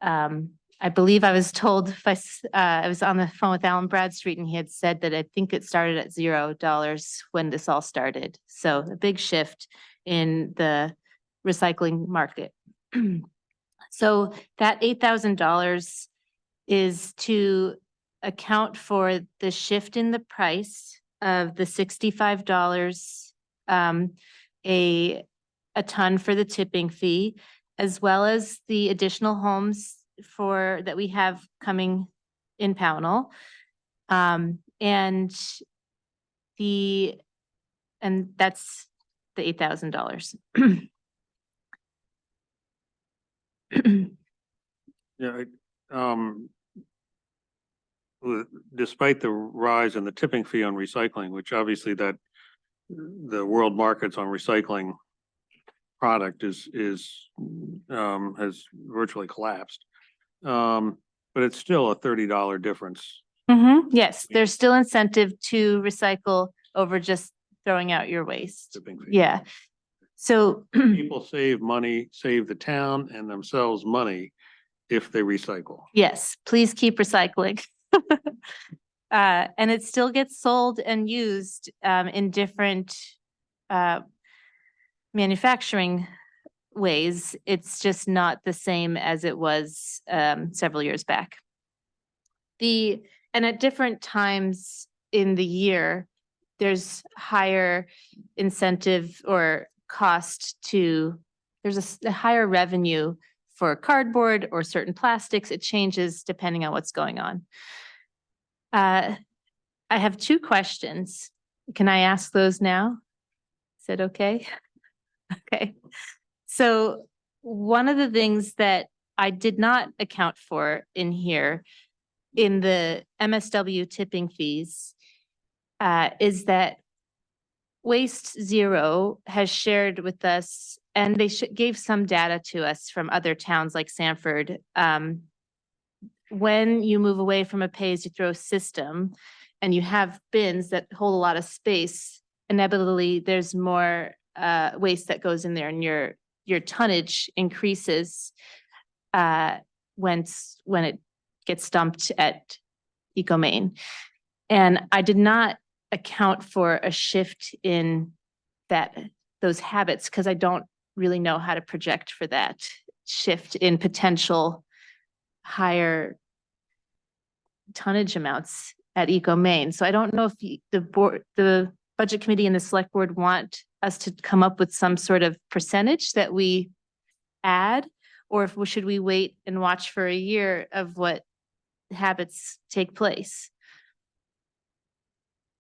I believe I was told, I was on the phone with Alan Bradstreet, and he had said that I think it started at $0 when this all started. So a big shift in the recycling market. So that $8,000 is to account for the shift in the price of the $65, a ton for the tipping fee, as well as the additional homes that we have coming in Pownell. And that's the $8,000. Yeah, despite the rise in the tipping fee on recycling, which obviously that the world markets on recycling product has virtually collapsed. But it's still a $30 difference. Yes, there's still incentive to recycle over just throwing out your waste. Tipping fee. Yeah. So People save money, save the town and themselves money if they recycle. yes, please keep recycling. And it still gets sold and used in different manufacturing ways. It's just not the same as it was several years back. And at different times in the year, there's higher incentive or cost there's a higher revenue for cardboard or certain plastics. It changes depending on what's going on. I have two questions. Can I ask those now? Is that okay? Okay. So one of the things that I did not account for in here in the MSW tipping fees is that Waste Zero has shared with us, and they gave some data to us from other towns like Sanford. When you move away from a pay-as-you-throw system and you have bins that hold a lot of space, inevitably there's more waste that goes in there, and your tonnage increases when it gets dumped at EcoMaine. And I did not account for a shift in those habits because I don't really know how to project for that shift in potential higher tonnage amounts at EcoMaine. So I don't know if the budget committee and the select board want us to come up with some sort of percentage that we add, or should we wait and watch for a year of what habits take place?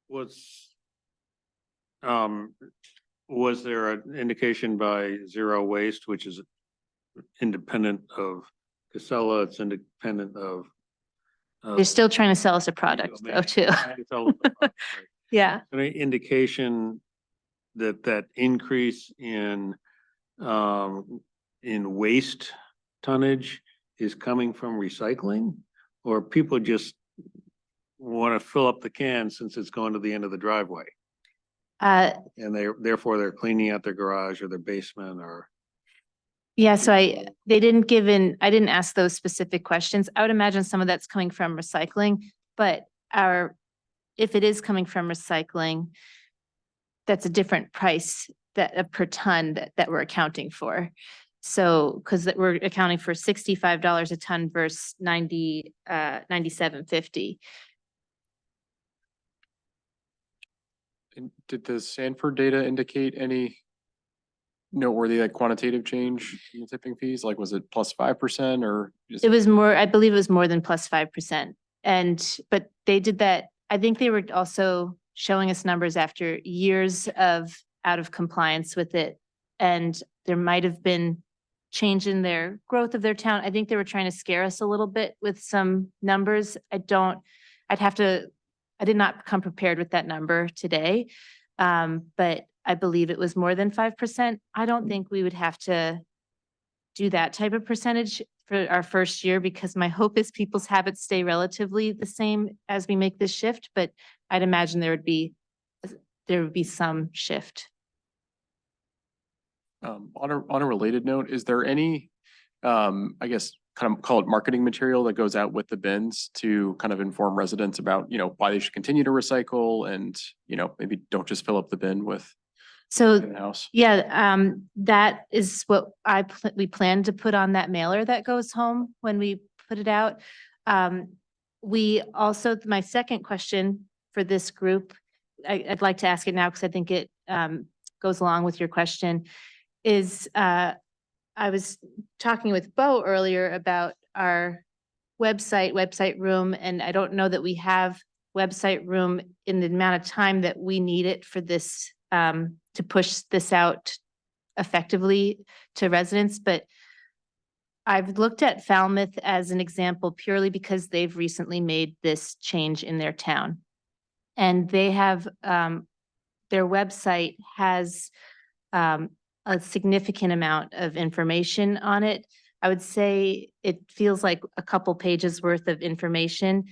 Was there an indication by Zero Waste, which is independent of Casella, it's independent of They're still trying to sell us a product though, too. Yeah. Any indication that increase in waste tonnage is coming from recycling, or people just want to fill up the can since it's going to the end of the driveway? And therefore they're cleaning out their garage or their basement or. Yeah, so I didn't ask those specific questions. I would imagine some of that's coming from recycling, but if it is coming from recycling, that's a different price per ton that we're accounting for. So, because we're accounting for $65 a ton versus $97.50. And did the Sanford data indicate any noteworthy quantitative change in the tipping fees? Like, was it plus 5% or just? It was more, I believe it was more than plus 5%. But they did that. I think they were also showing us numbers after years of out of compliance with it. And there might have been change in their growth of their town. I think they were trying to scare us a little bit with some numbers. I did not come prepared with that number today. But I believe it was more than 5%. I don't think we would have to do that type of percentage for our first year, because my hope is people's habits stay relatively the same as we make this shift, but I'd imagine there would be some shift. On a related note, is there any, I guess, kind of call it marketing material that goes out with the bins to kind of inform residents about, why they should continue to recycle and, maybe don't just fill up the bin with in-house? Yeah, that is what we plan to put on that mailer that goes home when we put it out. We also, my second question for this group I'd like to ask it now because I think it goes along with your question, is I was talking with Bo earlier about our website room, and I don't know that we have website room in the amount of time that we need it for this, to push this out effectively to residents, but I've looked at Falmouth as an example purely because they've recently made this change in their town. And they have, their website has a significant amount of information on it. I would say it feels like a couple pages worth of information.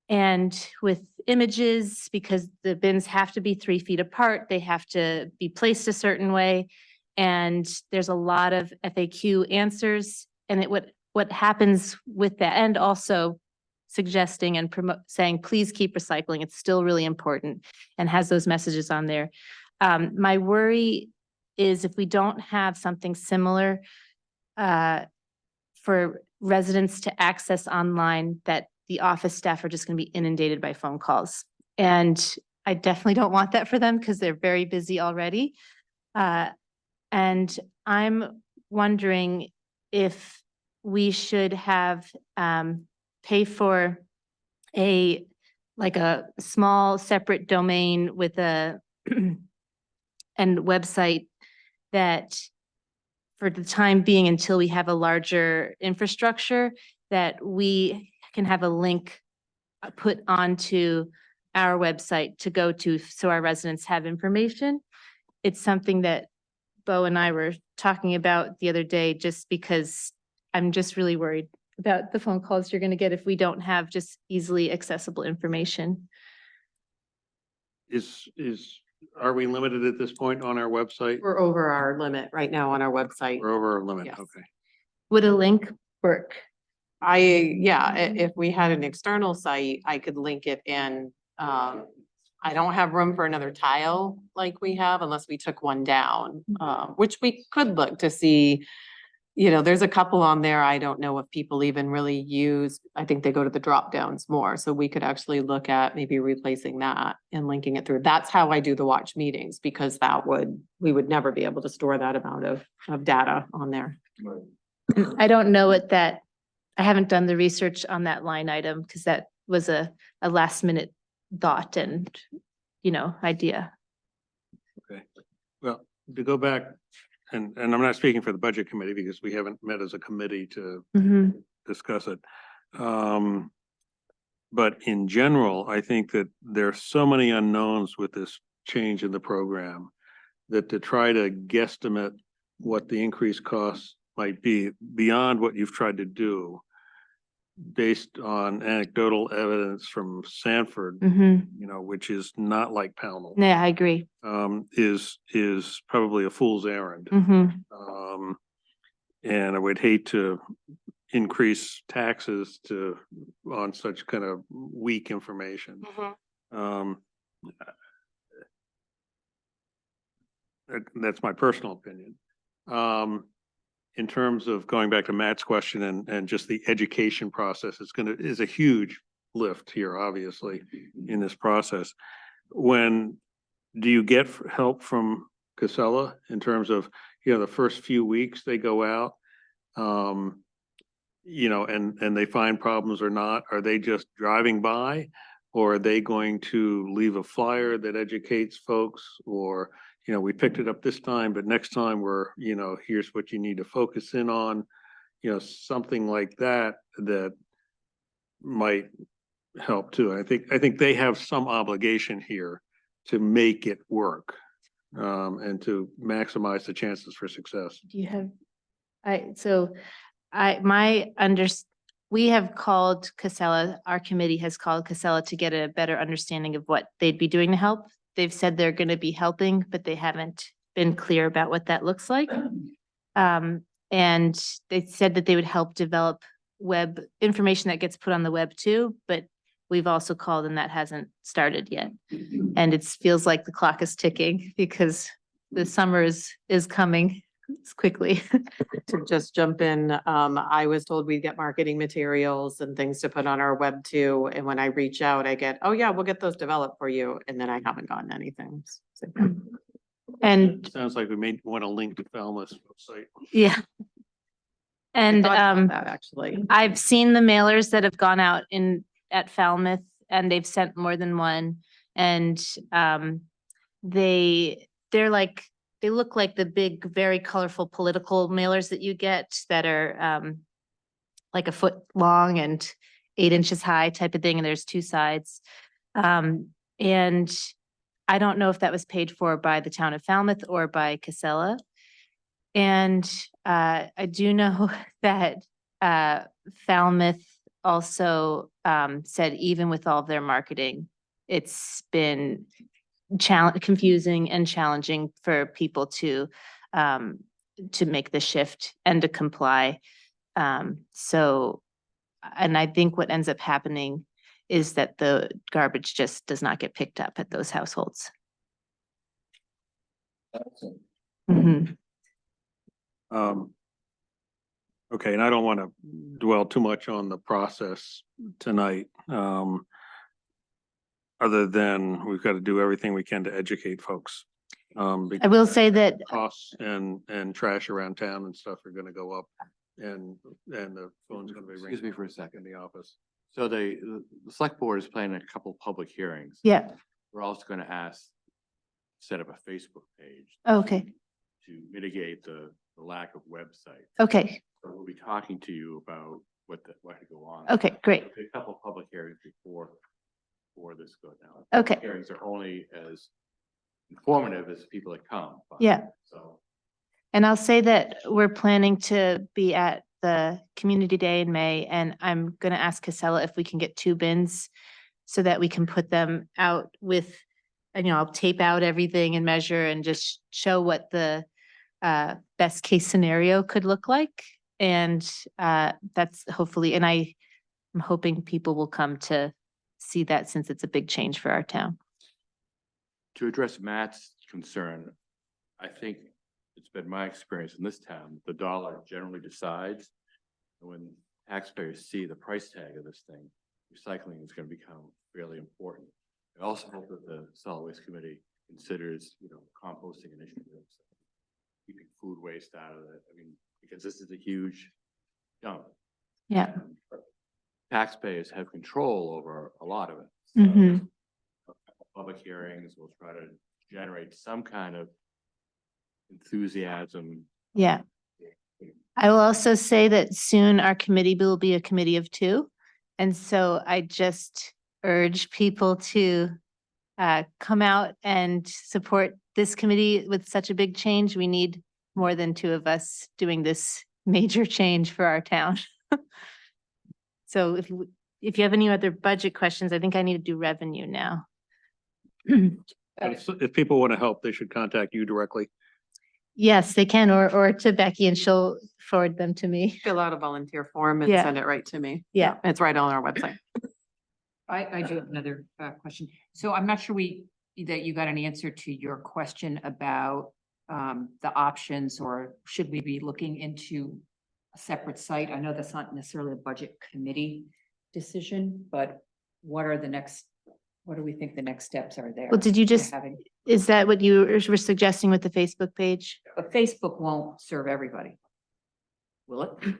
And with images, because the bins have to be 3 feet apart, they have to be placed a certain way. And there's a lot of FAQ answers, and what happens with that, and also suggesting and saying, please keep recycling. It's still really important, and has those messages on there. My worry is if we don't have something similar for residents to access online, that the office staff are just going to be inundated by phone calls. And I definitely don't want that for them because they're very busy already. And I'm wondering if we should have pay for a small separate domain with a and website that for the time being, until we have a larger infrastructure, that we can have a link put onto our website to go to so our residents have information. It's something that Bo and I were talking about the other day, just because I'm just really worried about the phone calls you're going to get if we don't have just easily accessible information. Are we limited at this point on our website? We're over our limit right now on our website. We're over our limit, Yes. okay. Would a link work? If we had an external site, I could link it in. I don't have room for another tile like we have unless we took one down, which we could look to see. There's a couple on there. I don't know if people even really use, I think they go to the drop downs more. So we could actually look at maybe replacing that and linking it through. That's how I do the watch meetings, because we would never be able to store that amount of data on there. I don't know I haven't done the research on that line item because that was a last minute thought and, idea. Okay, well, to go back, and I'm not speaking for the budget committee because we haven't met as a committee to discuss it. But in general, I think that there are so many unknowns with this change in the program that to try to guesstimate what the increased costs might be beyond what you've tried to do based on anecdotal evidence from Sanford, which is not like Pownell, Yeah, I agree. is probably a fool's errand. And I would hate to increase taxes on such kind of weak information. That's my personal opinion. In terms of going back to Matt's question and just the education process, is a huge lift here, obviously, in this process. When do you get help from Casella in terms of, the first few weeks they go out, and they find problems or not? Are they just driving by, or are they going to leave a flyer that educates folks? Or, we picked it up this time, but next time here's what you need to focus in on, something like that might help too. I think they have some obligation here to make it work, and to maximize the chances for success. Do you have, we have called Casella, our committee has called Casella to get a better understanding of what they'd be doing to help. They've said they're going to be helping, but they haven't been clear about what that looks like. And they said that they would help develop web information that gets put on the web too, but we've also called and that hasn't started yet. And it feels like the clock is ticking because the summer is coming quickly. To just jump in, I was told we'd get marketing materials and things to put on our web too. And when I reach out, I get, oh yeah, we'll get those developed for you. And then I haven't gotten anything. So, And, Sounds like we may want to link to Falmouth's website. yeah. I And, thought about that, actually. I've seen the mailers that have gone out at Falmouth and they've sent more than one. And they're like, they look like the big, very colorful political mailers that you get that are like a foot long and 8 inches high type of thing. And there's 2 sides. And I don't know if that was paid for by the town of Falmouth or by Casella. And I do know that Falmouth also said even with all of their marketing, it's been confusing and challenging for people to make the shift and to comply. So, and I think what ends up happening is that the garbage just does not get picked up at those households. Mhm. Okay, and I don't want to dwell too much on the process tonight. Other than we've got to do everything we can to educate folks. I will say that Costs and trash around town and stuff are gonna go up and the phone's gonna be ringing. Excuse me for a second. In the office. So the select board is planning a couple public hearings. yeah, We're also gonna set up a Facebook page. okay, To mitigate the lack of website. okay, So we'll be talking to you about what to go on. okay, great, A couple of public hearings before this goes down. Okay. Public hearings are only as informative as people that come. Yeah. So. And I'll say that we're planning to be at the Community Day in May, and I'm gonna ask Casella if we can get 2 bins so that we can put them out with, and I'll tape out everything and measure and just show what the best case scenario could look like. And that's hopefully, and I'm hoping people will come to see that since it's a big change for our town. To address Matt's concern, I think it's been my experience in this town, the dollar generally decides. When taxpayers see the price tag of this thing, recycling is going to become fairly important. I also hope that the solid waste committee considers, composting initiatives, keeping food waste out of it. I mean, because this is a huge dump. Yeah. Taxpayers have control over a lot of it. Mhm. Public hearings will try to generate some kind of enthusiasm. Yeah. I will also say that soon our committee will be a committee of 2. And so I just urge people to come out and support this committee with such a big change. We need more than 2 of us doing this major change for our town. So if you have any other budget questions, I think I need to do revenue now. If people want to help, they should contact you directly. Yes, they can, or to Becky and she'll forward them to me. Fill out a volunteer form and Yeah. send it right to me. Yeah. It's right on our website. I do have another question. So I'm not sure that you got an answer to your question about the options, or should we be looking into a separate site? I know that's not necessarily a budget committee decision, but what do we think the next steps are there? Well, did you for just, having- is that what you were suggesting with the Facebook page? But Facebook won't serve everybody. Will it?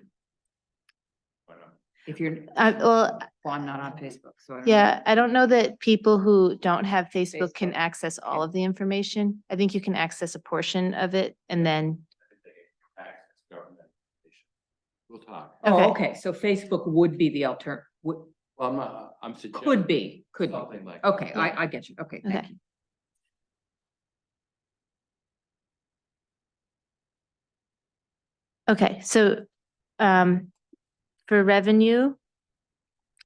If you're, Well, well, I'm not on Facebook, so I don't know. yeah, I don't know that people who don't have Facebook can Facebook. access all of the information. I think you can access a portion of it and then, Access government. We'll talk. Okay. Oh, okay, so Facebook would be the Well, I'm suggesting. could be. Something like. Okay, I get you. Okay, thank Okay. you. okay, so for revenue,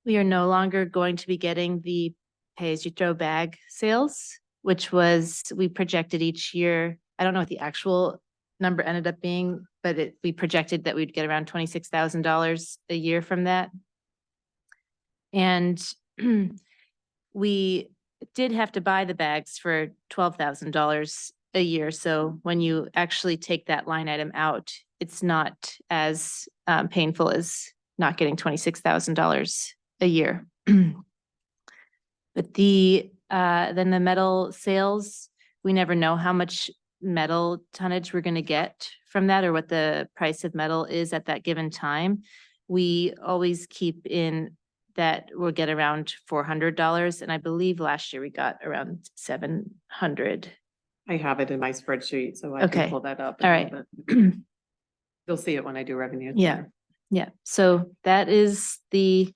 we are no longer going to be getting the pay-as-you-throw bag sales, which was, we projected each year. I don't know what the actual number ended up being, but we projected that we'd get around $26,000 a year from that. And we did have to buy the bags for $12,000 a year. So when you actually take that line item out, it's not as painful as not getting $26,000 a year. But then the metal sales, we never know how much metal tonnage we're gonna get from that or what the price of metal is at that given time. We always keep in that we'll get around $400, and I believe last year we got around 700. I have it in my spreadsheet, so I Okay. can pull that up. in All a right. little bit. You'll see it when I do revenue. Yeah, yeah. So that is the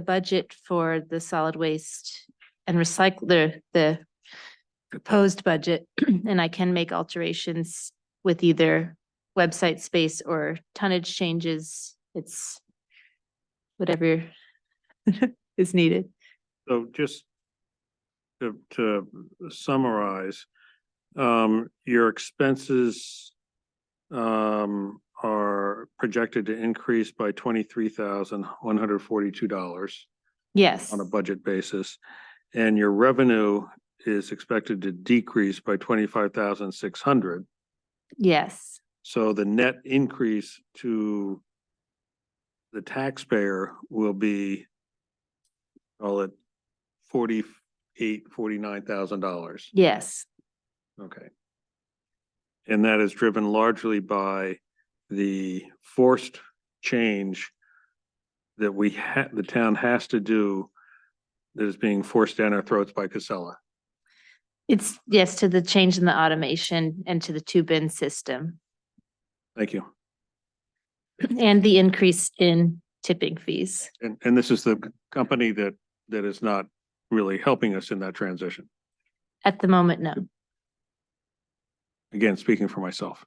budget for the solid waste and recycle, the proposed budget. And I can make alterations with either website space or tonnage changes. It's whatever is needed. So just to summarize, your expenses are projected to increase by $23,142 Yes, on a budget basis. And your revenue is expected to decrease by 25,600. yes, So the net increase to the taxpayer will be, call it $49,000. yes, Okay. And that is driven largely by the forced change that the town has to do that is being forced down our throats by Casella. it's, yes, to the change in the automation and to the two bin system Thank you. and the increase in tipping fees. And this is the company that is not really helping us in that transition. At the moment, no. Again, speaking for myself.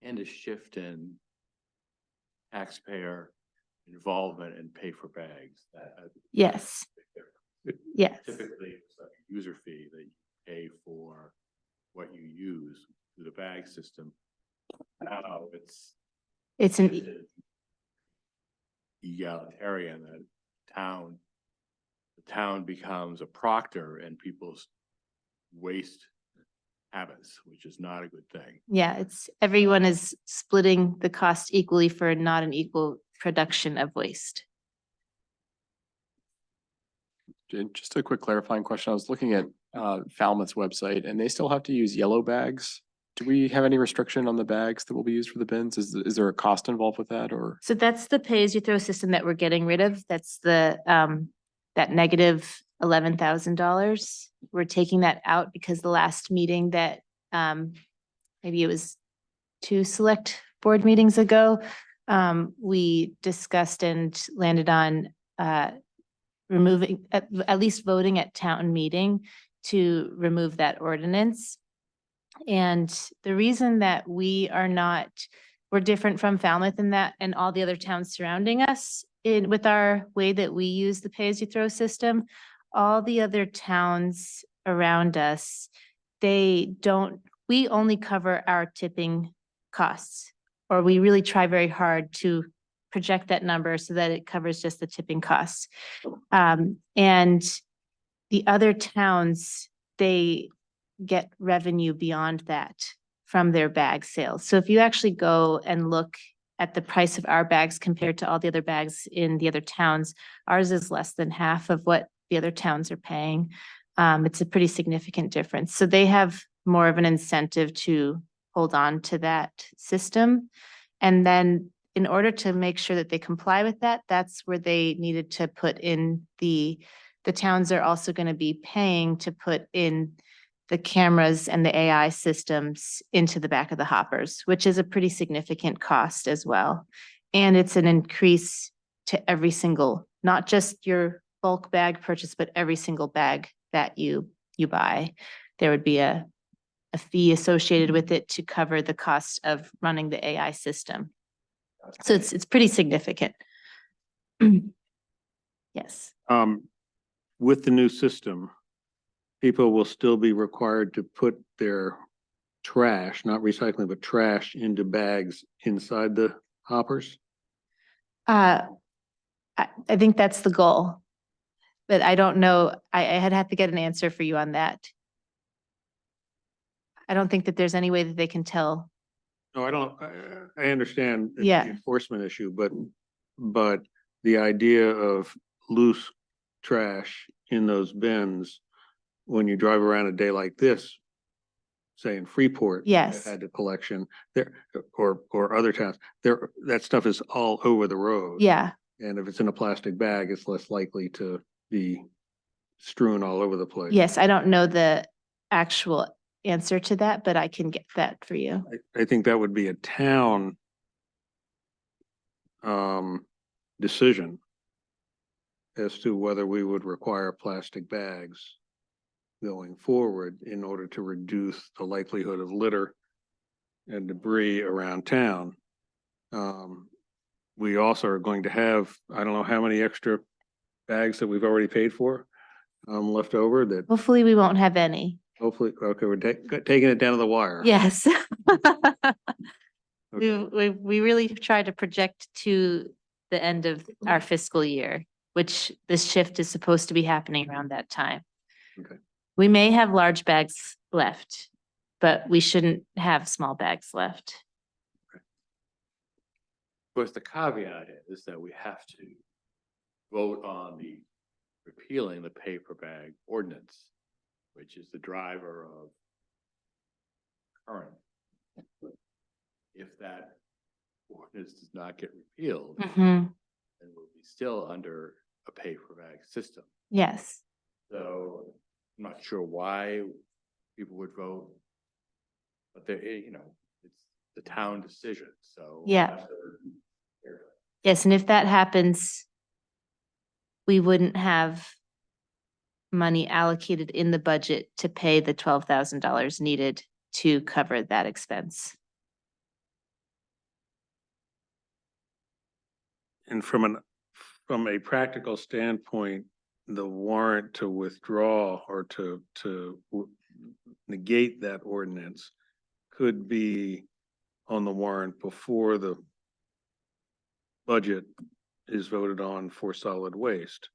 And a shift in taxpayer involvement and pay for bags. Yes, yes, Typically, it's like a user fee that you pay for what you use through the bag system. Now it's it's an, egalitarian, that the town becomes a proctor in people's waste habits, which is not a good thing. yeah, it's, everyone is splitting the cost equally for not an equal production of waste. Just a quick clarifying question. I was looking at Falmouth's website and they still have to use yellow bags. Do we have any restriction on the bags that will be used for the bins? Is there a cost involved with that or? So that's the pay-as-you-throw system that we're getting rid of. That's the, that negative $11,000. We're taking that out because the last meeting that, maybe it was 2 select board meetings ago, we discussed and landed on, removing, at least voting at town meeting to remove that ordinance. And the reason that we're different from Falmouth in that and all the other towns surrounding us with our way that we use the pay-as-you-throw system, all the other towns around us, we only cover our tipping costs, or we really try very hard to project that number so that it covers just the tipping costs. And the other towns, they get revenue beyond that from their bag sales. So if you actually go and look at the price of our bags compared to all the other bags in the other towns, ours is less than half of what the other towns are paying. It's a pretty significant difference. So they have more of an incentive to hold on to that system. And then in order to make sure that they comply with that, that's where they needed to put in the towns are also going to be paying to put in the cameras and the AI systems into the back of the hoppers, which is a pretty significant cost as well. And it's an increase to every single, not just your bulk bag purchase, but every single bag that you buy. There would be a fee associated with it to cover the cost of running the AI system. So it's pretty significant. Yes. With the new system, people will still be required to put their trash, not recycling, but trash into bags inside the hoppers? I think that's the goal, but I don't know. I'd have to get an answer for you on that. I don't think that there's any way that they can tell. No, I understand. it's Yeah. the Enforcement issue, but the idea of loose trash in those bins, when you drive around a day like this, say in Freeport. that Yes. Had the collection there, or other towns, that stuff is all over the road. Yeah, And if it's in a plastic bag, it's less likely to be strewn all over the place. yes, I don't know the actual answer to that, but I can get that for you. I think that would be a town decision as to whether we would require plastic bags going forward in order to reduce the likelihood of litter and debris around town. We also are going to have, I don't know how many extra bags that we've already paid for left over that Hopefully, we won't have any. hopefully, okay, we're taking it down to the wire. Yes. We really try to project to the end of our fiscal year, which this shift is supposed to be happening around that time. Okay. We may have large bags left, but we shouldn't have small bags left. Of course, the caveat is that we have to vote on the repealing the paper bag ordinance, which is the driver of current. If that ordinance does not get repealed, Mhm. then we'll be still under a paper bag system. Yes. So I'm not sure why people would vote. But there, it's the town decision, so. we'll Yeah. have to- Yes, and if that happens, we wouldn't have money allocated in the budget to pay the $12,000 needed to cover that expense. And from a practical standpoint, the warrant to withdraw or to negate that ordinance could be on the warrant before the budget is voted on for solid waste.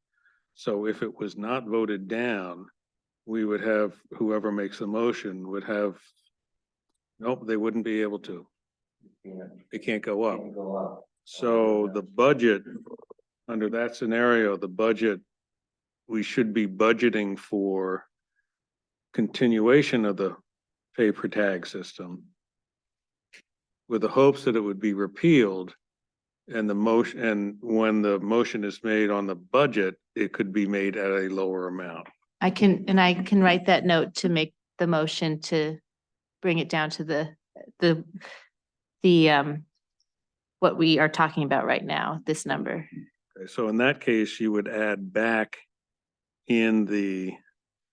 So if it was not voted down, we would have, whoever makes the motion would have, nope, they wouldn't be able to. It can't go up. So the budget, under that scenario, the budget, we should be budgeting for continuation of the paper tag system with the hopes that it would be repealed. And and when the motion is made on the budget, it could be made at a lower amount. I can write that note to make the motion to bring it down to the what we are talking about right now, this number. Okay, so in that case, you would add back in the,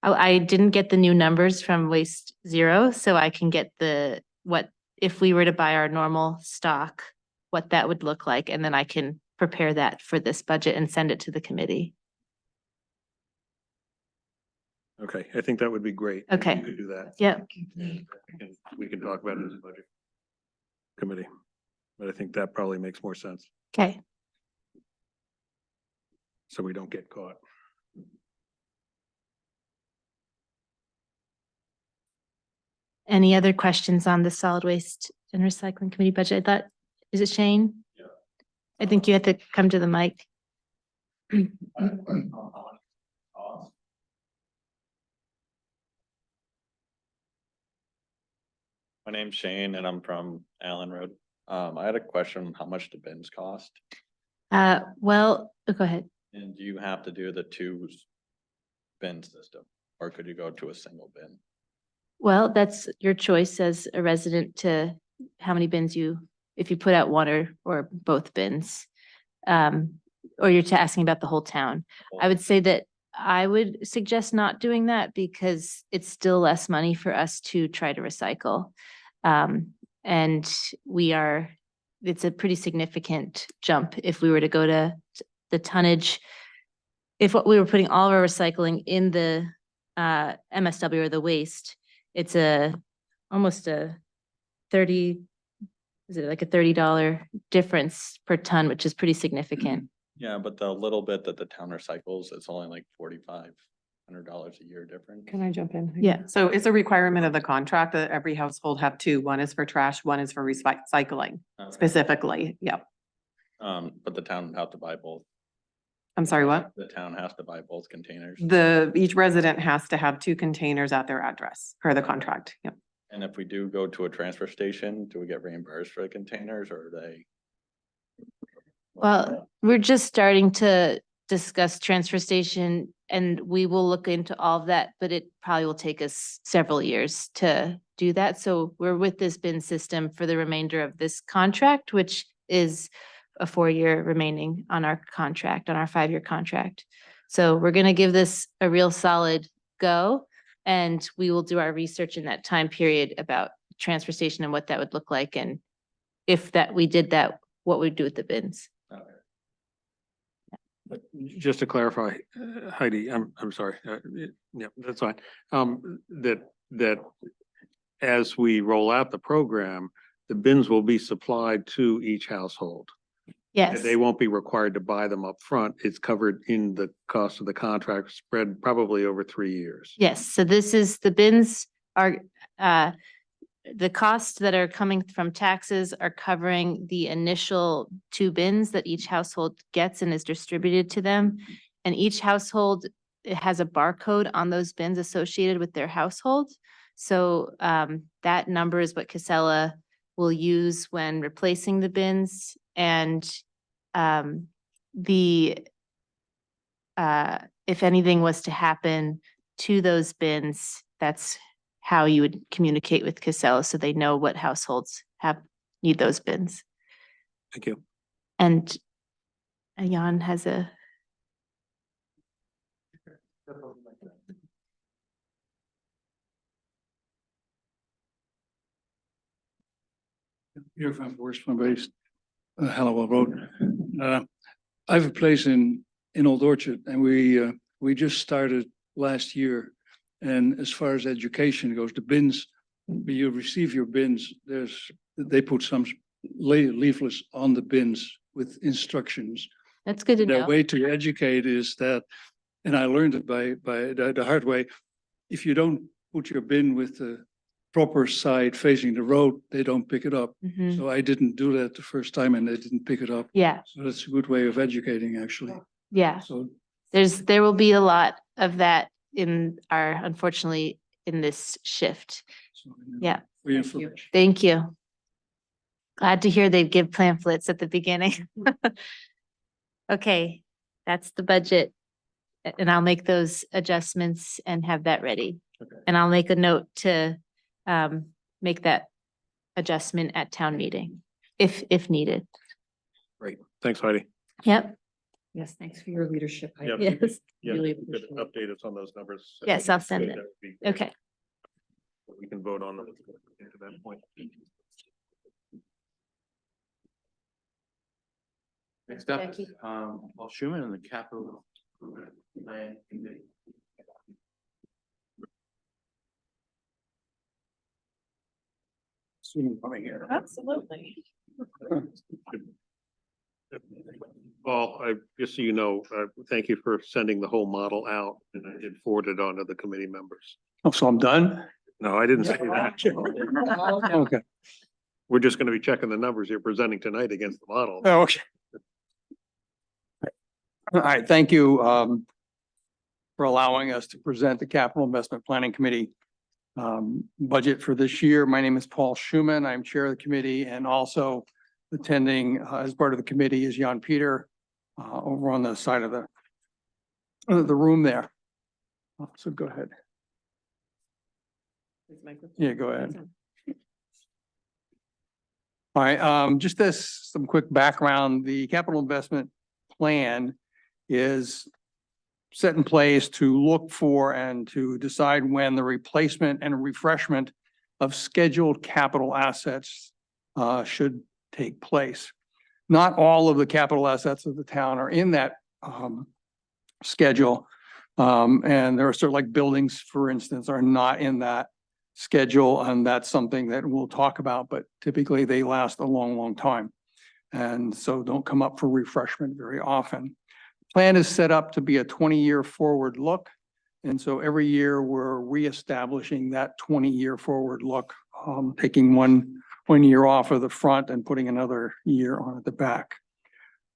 I didn't get the new numbers from Waste Zero, so I can get what, if we were to buy our normal stock, what that would look like, and then I can prepare that for this budget and send it to the committee. okay, I think that would be great. if Okay. You could do that. Yep. We can talk about it as a budget committee, but I think that probably makes more sense, Okay. so we don't get caught. Any other questions on the solid waste and recycling committee budget? I thought, is it Shane? Yeah. I think you have to come to the mic. My name's Shane and I'm from Allen Road. I had a question, how much do bins cost? Well, go ahead. And do you have to do the two bin system, or could you go to a single bin? Well, that's your choice as a resident to how many bins if you put out one or both bins. Or you're asking about the whole town. I would say that I would suggest not doing that because it's still less money for us to try to recycle. And it's a pretty significant jump if we were to go to the tonnage. If what we were putting all of our recycling in the MSW or the waste, it's almost a $30 difference per ton, which is pretty significant. Yeah, but the little bit that the town recycles, it's only like 4,500 $100 a year difference. Can I jump in? Yeah. So it's a requirement of the contract that every household have two. One is for trash, one is for recycling Okay. specifically. Yep. But the town have to buy both. I'm sorry, what? The town has to buy both containers. Each resident has to have two containers at their address per the contract. Yep. And if we do go to a transfer station, do we get reimbursed for the containers or are they? Well, we're just starting to discuss transfer station and we will look into all of that, but it probably will take us several years to do that. So we're with this bin system for the remainder of this contract, which is a 4-year remaining on our contract, on our 5-year contract. So we're gonna give this a real solid go. And we will do our research in that time period about transfer station and what that would look like. And if that, we did that, what we'd do with the bins. Just to clarify, Heidi, I'm sorry, yeah, that's fine. That as we roll out the program, the bins will be supplied to each household. Yes. They won't be required to buy them up front. It's covered in the cost of the contract, spread probably over 3 years. Yes, so this is, the bins are, the costs that are coming from taxes are covering the initial 2 bins that each household gets and is distributed to them. And each household, it has a barcode on those bins associated with their household. So that number is what Casella will use when replacing the bins. And if anything was to happen to those bins, that's how you would communicate with Casella, so they know what households need those bins. Thank you. And Jan has a. Here from Worst from Based, Hallowell Road. I have a place in Old Orchard and we just started last year. And as far as education goes, the bins, when you receive your bins, they put some leaflets on the bins with instructions. That's good to The know. way to educate is that, and I learned it by the hard way, if you don't put your bin with the proper side facing the road, they don't pick it up. Mhm. So I didn't do that the first time and they didn't pick it up. Yeah, So that's a good way of educating, actually. yeah. So There will be a lot of that unfortunately, in this shift. Yeah. for your information. Thank you. Glad to hear they give pamphlets at the beginning. Okay, that's the budget. And I'll make those adjustments and have that ready. Okay. And I'll make a note to make that adjustment at town meeting, if needed. Great. Thanks, Heidi. Yep, Yes, thanks for your leadership. Yep. yes, Yeah, Really you could appreciate it. update us on those numbers. I Yes, think I'll it's send good. it. That would be great. okay. We can vote on them to that point. Next up, Thank you. Paul Schuman and the Capital Plan Committee. Absolutely. Paul, just so you know, thank you for sending the whole model out and I did forward it on to the committee members. Oh, so I'm done? No, I didn't say that. Okay. We're just gonna be checking the numbers you're presenting tonight against the model. Oh, okay. All right, thank you for allowing us to present the Capital Investment Planning Committee budget for this year. My name is Paul Schuman. I'm Chair of the committee and also attending as part of the committee is Jan Peter over on the side of the room there. So go ahead. Yeah, go ahead. All right, just some quick background. The capital investment plan is set in place to look for and to decide when the replacement and refreshment of scheduled capital assets should take place. Not all of the capital assets of the town are in that schedule. And there are sort of like buildings, for instance, are not in that schedule. And that's something that we'll talk about, but typically they last a long, long time. And so don't come up for refreshment very often. Plan is set up to be a 20-year forward look. And so every year we're reestablishing that 20-year forward look, taking one year off of the front and putting another year on at the back.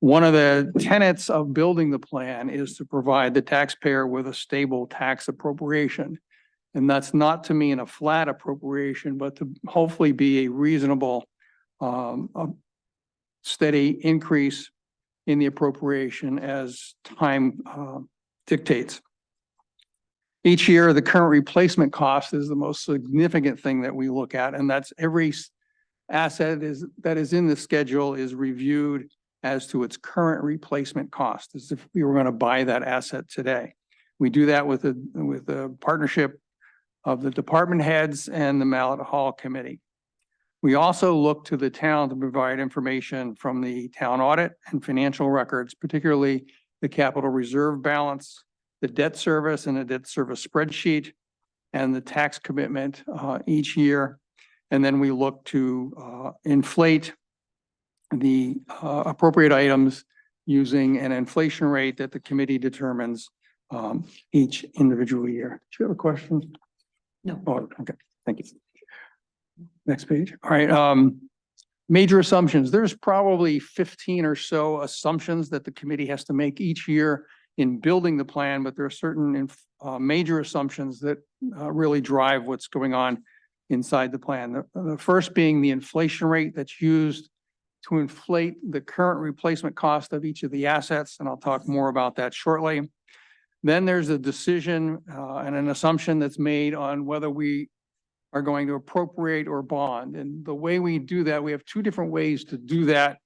One of the tenets of building the plan is to provide the taxpayer with a stable tax appropriation. And that's not to mean a flat appropriation, but to hopefully be a reasonable, a steady increase in the appropriation as time dictates. Each year, the current replacement cost is the most significant thing that we look at, and that's every asset that is in the schedule is reviewed as to its current replacement cost, as if we were going to buy that asset today. We do that with the partnership of the department heads and the Mallet Hall Committee. We also look to the town to provide information from the town audit and financial records, particularly the capital reserve balance, the debt service and the debt service spreadsheet, and the tax commitment each year. And then we look to inflate the appropriate items using an inflation rate that the committee determines each individual year. Do you have a question? No. Oh, okay, thank you. Next page. All right. Major assumptions. There's probably 15 or so assumptions that the committee has to make each year in building the plan, but there are certain major assumptions that really drive what's going on inside the plan. The first being the inflation rate that's used to inflate the current replacement cost of each of the assets, and I'll talk more about that shortly. Then there's a decision and an assumption that's made on whether we are going to appropriate or bond. And the way we do that, we have two different ways to do that.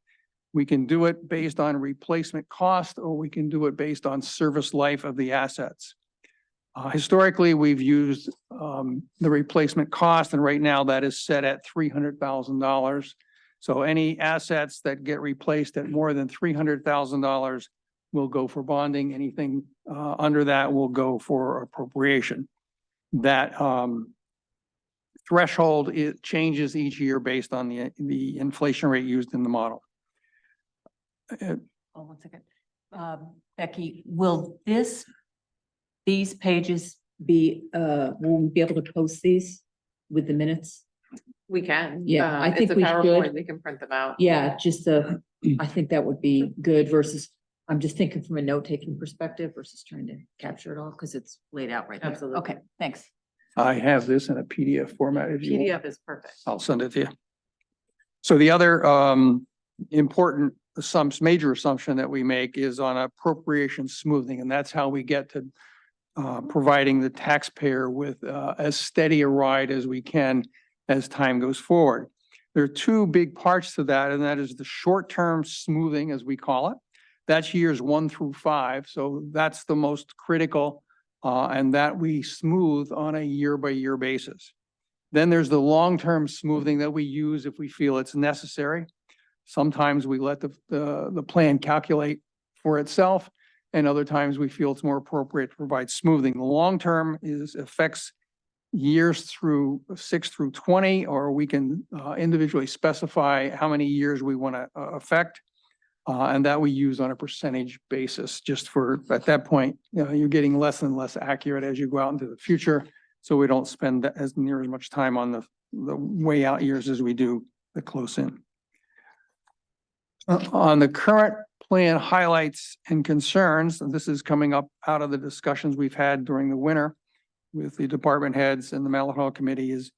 We can do it based on replacement cost, or we can do it based on service life of the assets. Historically, we've used the replacement cost, and right now that is set at $300,000. So any assets that get replaced at more than $300,000 will go for bonding. Anything under that will go for appropriation. That threshold, it changes each year based on the inflation rate used in the model. Oh, 1 second. Becky, will these pages be, will we be able to post these with the minutes? We can. Yeah, I It's think a we PowerPoint, should. We can print them out. Yeah, just I think that would be good versus, I'm just thinking from a note-taking perspective versus trying to capture it all because it's laid out right there. Absolutely. Okay, thanks. I have this in a PDF format if you want. PDF is perfect. I'll send it to you. So the other important major assumption that we make is on appropriation smoothing, and that's how we get to providing the taxpayer with as steady a ride as we can as time goes forward. There are two big parts to that, and that is the short-term smoothing, as we call it. That's years 1 through 5. So that's the most critical, and that we smooth on a year-by-year basis. Then there's the long-term smoothing that we use if we feel it's necessary. Sometimes we let the plan calculate for itself, and other times we feel it's more appropriate to provide smoothing. The long-term affects years through 6 through 20, or we can individually specify how many years we want to affect. And that we use on a percentage basis, just for, at that point, you're getting less and less accurate as you go out into the future. So we don't spend as much time on the way out years as we do the close in. On the current plan highlights and concerns, and this is coming up out of the discussions we've had during the winter with the department heads and the Mallet Hall Committee, is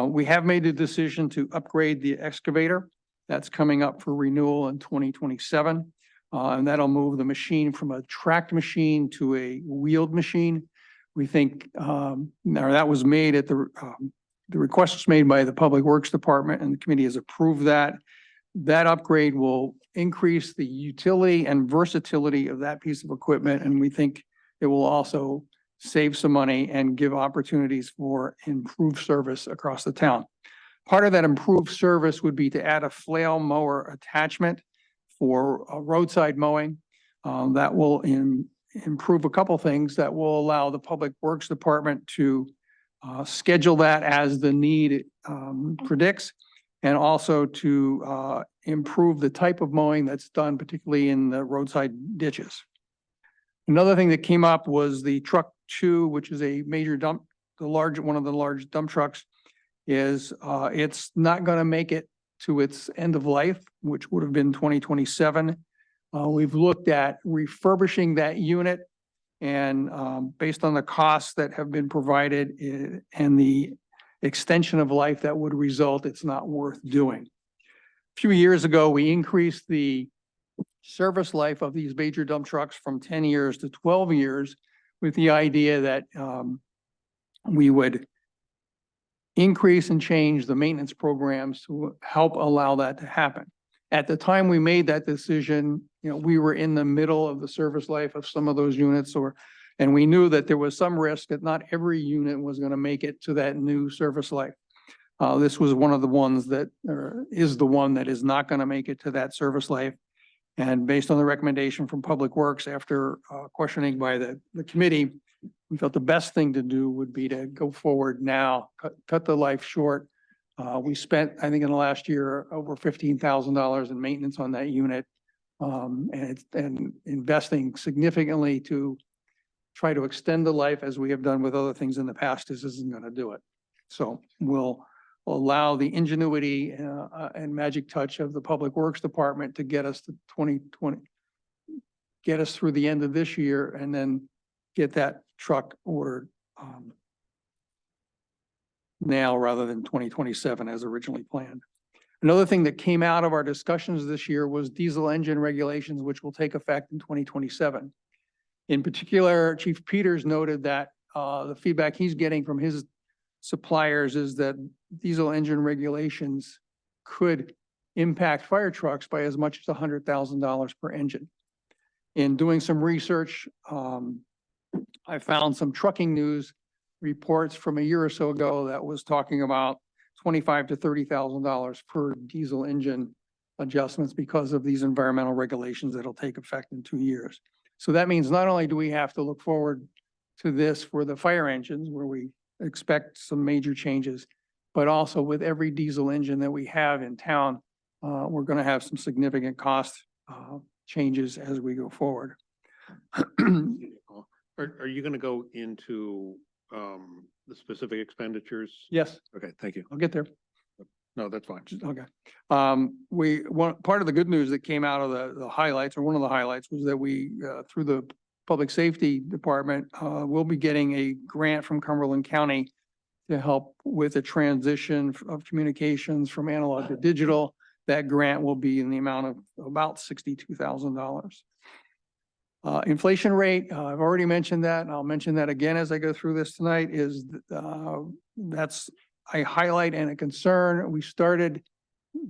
we have made the decision to upgrade the excavator. That's coming up for renewal in 2027. And that'll move the machine from a tracked machine to a wheeled machine. We think, that was made at the request was made by the Public Works Department, and the committee has approved that. That upgrade will increase the utility and versatility of that piece of equipment, and we think it will also save some money and give opportunities for improved service across the town. Part of that improved service would be to add a flail mower attachment for roadside mowing. That will improve a couple things. That will allow the Public Works Department to schedule that as the need predicts, and also to improve the type of mowing that's done, particularly in the roadside ditches. Another thing that came up was the truck two, which is a major dump, one of the large dump trucks is, it's not gonna make it to its end of life, which would have been 2027. We've looked at refurbishing that unit and, based on the costs that have been provided, and the extension of life that would result, it's not worth doing. A few years ago, we increased the service life of these major dump trucks from 10 years to 12 years with the idea that we would increase and change the maintenance programs to help allow that to happen. At the time we made that decision, we were in the middle of the service life of some of those units, and we knew that there was some risk that not every unit was going to make it to that new service life. This was one of the ones that, or is the one that is not going to make it to that service life. And based on the recommendation from Public Works, after questioning by the committee, we felt the best thing to do would be to go forward now, cut the life short. We spent, I think in the last year, over $15,000 in maintenance on that unit. And investing significantly to try to extend the life as we have done with other things in the past. This isn't going to do it. So we'll allow the ingenuity and magic touch of the Public Works Department to get us to 2020, get us through the end of this year, and then get that truck ordered now rather than 2027 as originally planned. Another thing that came out of our discussions this year was diesel engine regulations, which will take effect in 2027. In particular, Chief Peters noted that the feedback he's getting from his suppliers is that diesel engine regulations could impact fire trucks by as much as $100,000 per engine. In doing some research, I found some trucking news reports from a year or so ago that was talking about $25,000 to $30,000 per diesel engine adjustments because of these environmental regulations that'll take effect in 2 years. So that means not only do we have to look forward to this for the fire engines where we expect some major changes, but also with every diesel engine that we have in town, we're going to have some significant cost changes as we go forward. Are you going to go into the specific expenditures? Yes, Okay, thank you. I'll get there. No, that's fine. Okay. Part of the good news that came out of the highlights, or one of the highlights, was that we, through the Public Safety Department, we'll be getting a grant from Cumberland County to help with the transition of communications from analog to digital. That grant will be in the amount of about $62,000. Inflation rate, I've already mentioned that, and I'll mention that again as I go through this tonight, is that's a highlight and a concern. We started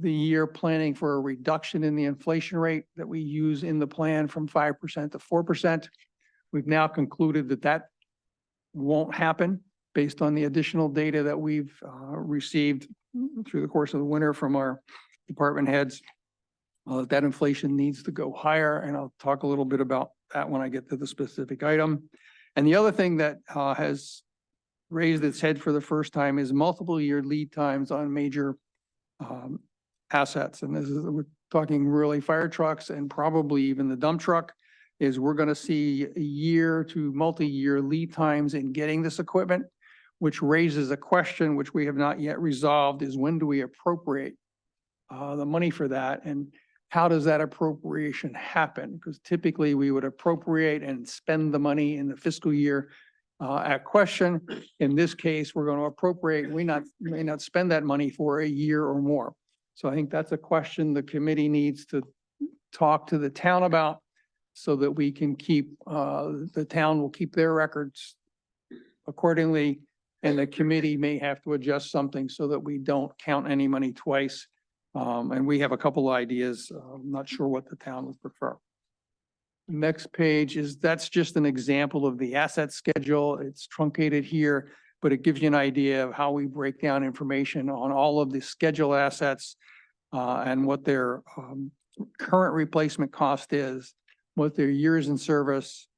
the year planning for a reduction in the inflation rate that we use in the plan from 5% to 4%. We've now concluded that that won't happen based on the additional data that we've received through the course of the winter from our department heads. That inflation needs to go higher, and I'll talk a little bit about that when I get to the specific item. And the other thing that has raised its head for the first time is multiple year lead times on major assets. And this is, we're talking really fire trucks and probably even the dump truck, is we're going to see a year to multi-year lead times in getting this equipment, which raises a question which we have not yet resolved, is when do we appropriate the money for that? And how does that appropriation happen? Because typically we would appropriate and spend the money in the fiscal year at question. In this case, we're going to appropriate, we may not spend that money for a year or more. So I think that's a question the committee needs to talk to the town about so that we can keep, the town will keep their records accordingly. And the committee may have to adjust something so that we don't count any money twice. And we have a couple of ideas. I'm not sure what the town would prefer. Next page is, that's just an example of the asset schedule. It's truncated here, but it gives you an idea of how we break down information on all of the schedule assets and what their current replacement cost is, what their years in service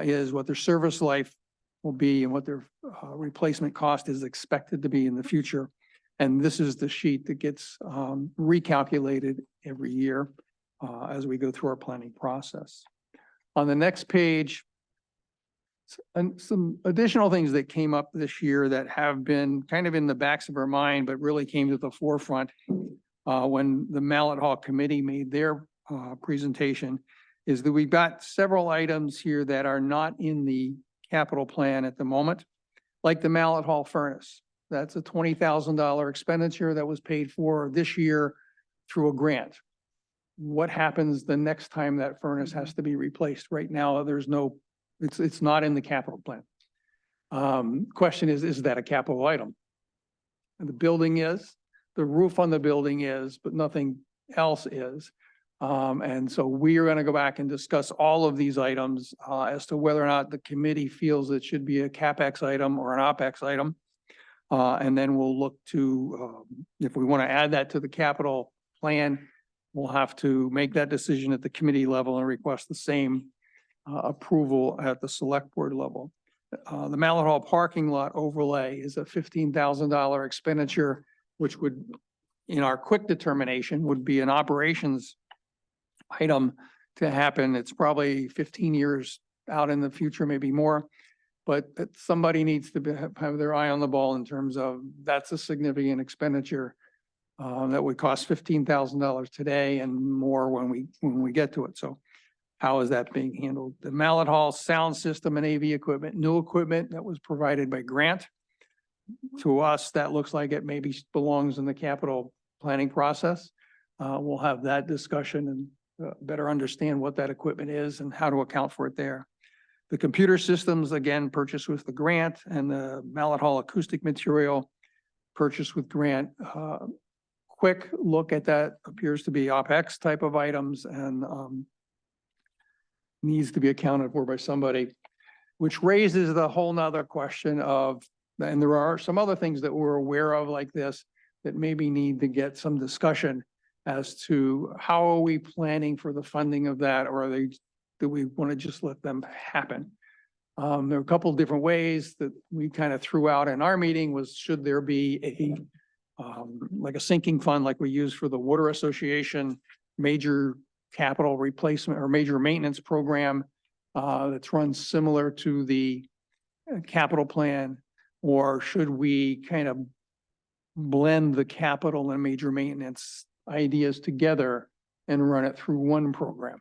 is, what their service life will be, and what their replacement cost is expected to be in the future. And this is the sheet that gets recalculated every year as we go through our planning process. On the next page, and some additional things that came up this year that have been kind of in the backs of our mind, but really came to the forefront when the Mallet Hall Committee made their presentation, is that we've got several items here that are not in the capital plan at the moment, like the Mallet Hall furnace. That's a $20,000 expenditure that was paid for this year through a grant. What happens the next time that furnace has to be replaced? Right now, there's no, it's not in the capital plan. Question is that a capital item? And the building is, the roof on the building is, but nothing else is. And so we are going to go back and discuss all of these items as to whether or not the committee feels it should be a CapEx item or an OpEx item. And then we'll look to, if we want to add that to the capital plan, we'll have to make that decision at the committee level and request the same approval at the select board level. The Mallet Hall parking lot overlay is a $15,000 expenditure, which would, in our quick determination, would be an operations item to happen. It's probably 15 years out in the future, maybe more. But that somebody needs to have their eye on the ball in terms of that's a significant expenditure that would cost $15,000 today and more when we get to it. So how is that being handled? The Mallet Hall sound system and AV equipment, new equipment that was provided by grant. To us, that looks like it maybe belongs in the capital planning process. We'll have that discussion and better understand what that equipment is and how to account for it there. The computer systems, again, purchased with the grant, and the Mallet Hall acoustic material purchased with grant. Quick look at that appears to be OpEx type of items and needs to be accounted for by somebody, which raises the whole nother question of, and there are some other things that we're aware of like this that maybe need to get some discussion as to how are we planning for the funding of that, or do we want to just let them happen? There are a couple of different ways that we kind of threw out in our meeting was, should there be a like a sinking fund like we use for the Water Association major capital replacement or major maintenance program that's run similar to the capital plan, or should we kind of blend the capital and major maintenance ideas together and run it through one program?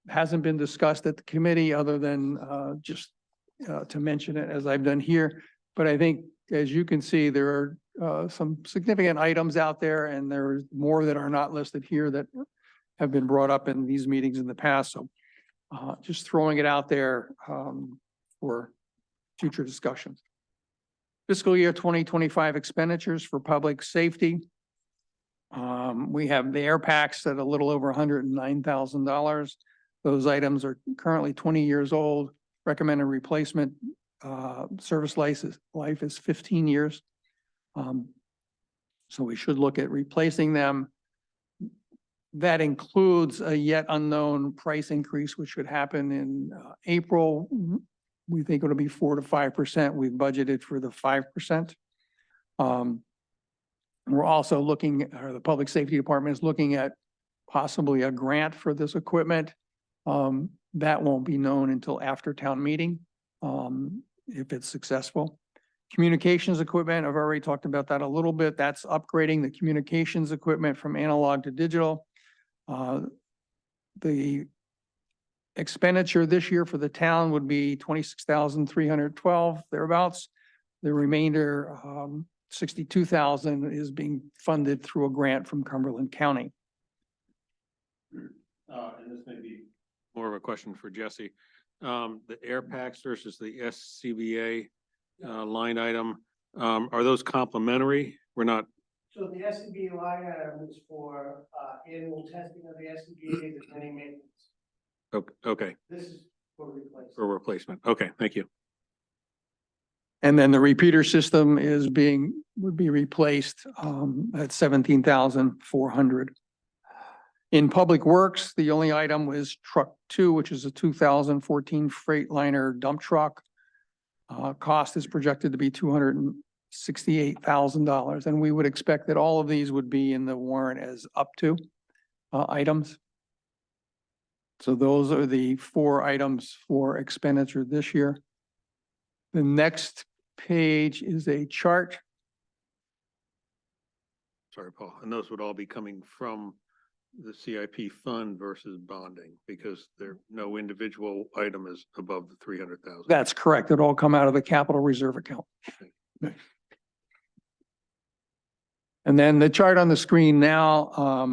Hasn't been discussed at the committee other than just to mention it as I've done here. But I think, as you can see, there are some significant items out there, and there's more that are not listed here that have been brought up in these meetings in the past. So just throwing it out there for future discussions. Fiscal year 2025 expenditures for public safety. We have the air packs at a little over $109,000. Those items are currently 20 years old. Recommended replacement service life is 15 years. So we should look at replacing them. That includes a yet unknown price increase, which should happen in April. We think it'll be 4 to 5%. We've budgeted for the 5%. We're also looking, or the Public Safety Department is looking at possibly a grant for this equipment. That won't be known until after town meeting, if it's successful. Communications equipment, I've already talked about that a little bit. That's upgrading the communications equipment from analog to digital. The expenditure this year for the town would be $26,312 thereabouts. The remainder, $62,000 is being funded through a grant from Cumberland County. And this may be more of a question for Jesse. The air packs versus the SCBA line item, are those complementary? We're not. So the SCBA line item is for annual testing of the SCBA and any maintenance. Okay, This is for replacement. for replacement. Okay, thank you. And then the repeater system would be replaced at 17,400. In Public Works, the only item was truck 2, which is a 2014 Freightliner dump truck. Cost is projected to be $268,000, and we would expect that all of these would be in the warrant as up to items. So those are the 4 items for expenditure this year. The next page is a chart. Sorry, Paul, and those would all be coming from the CIP fund versus bonding, because there, no individual item is above the 300,000. That's correct. It all come out of the capital reserve account. And then the chart on the screen now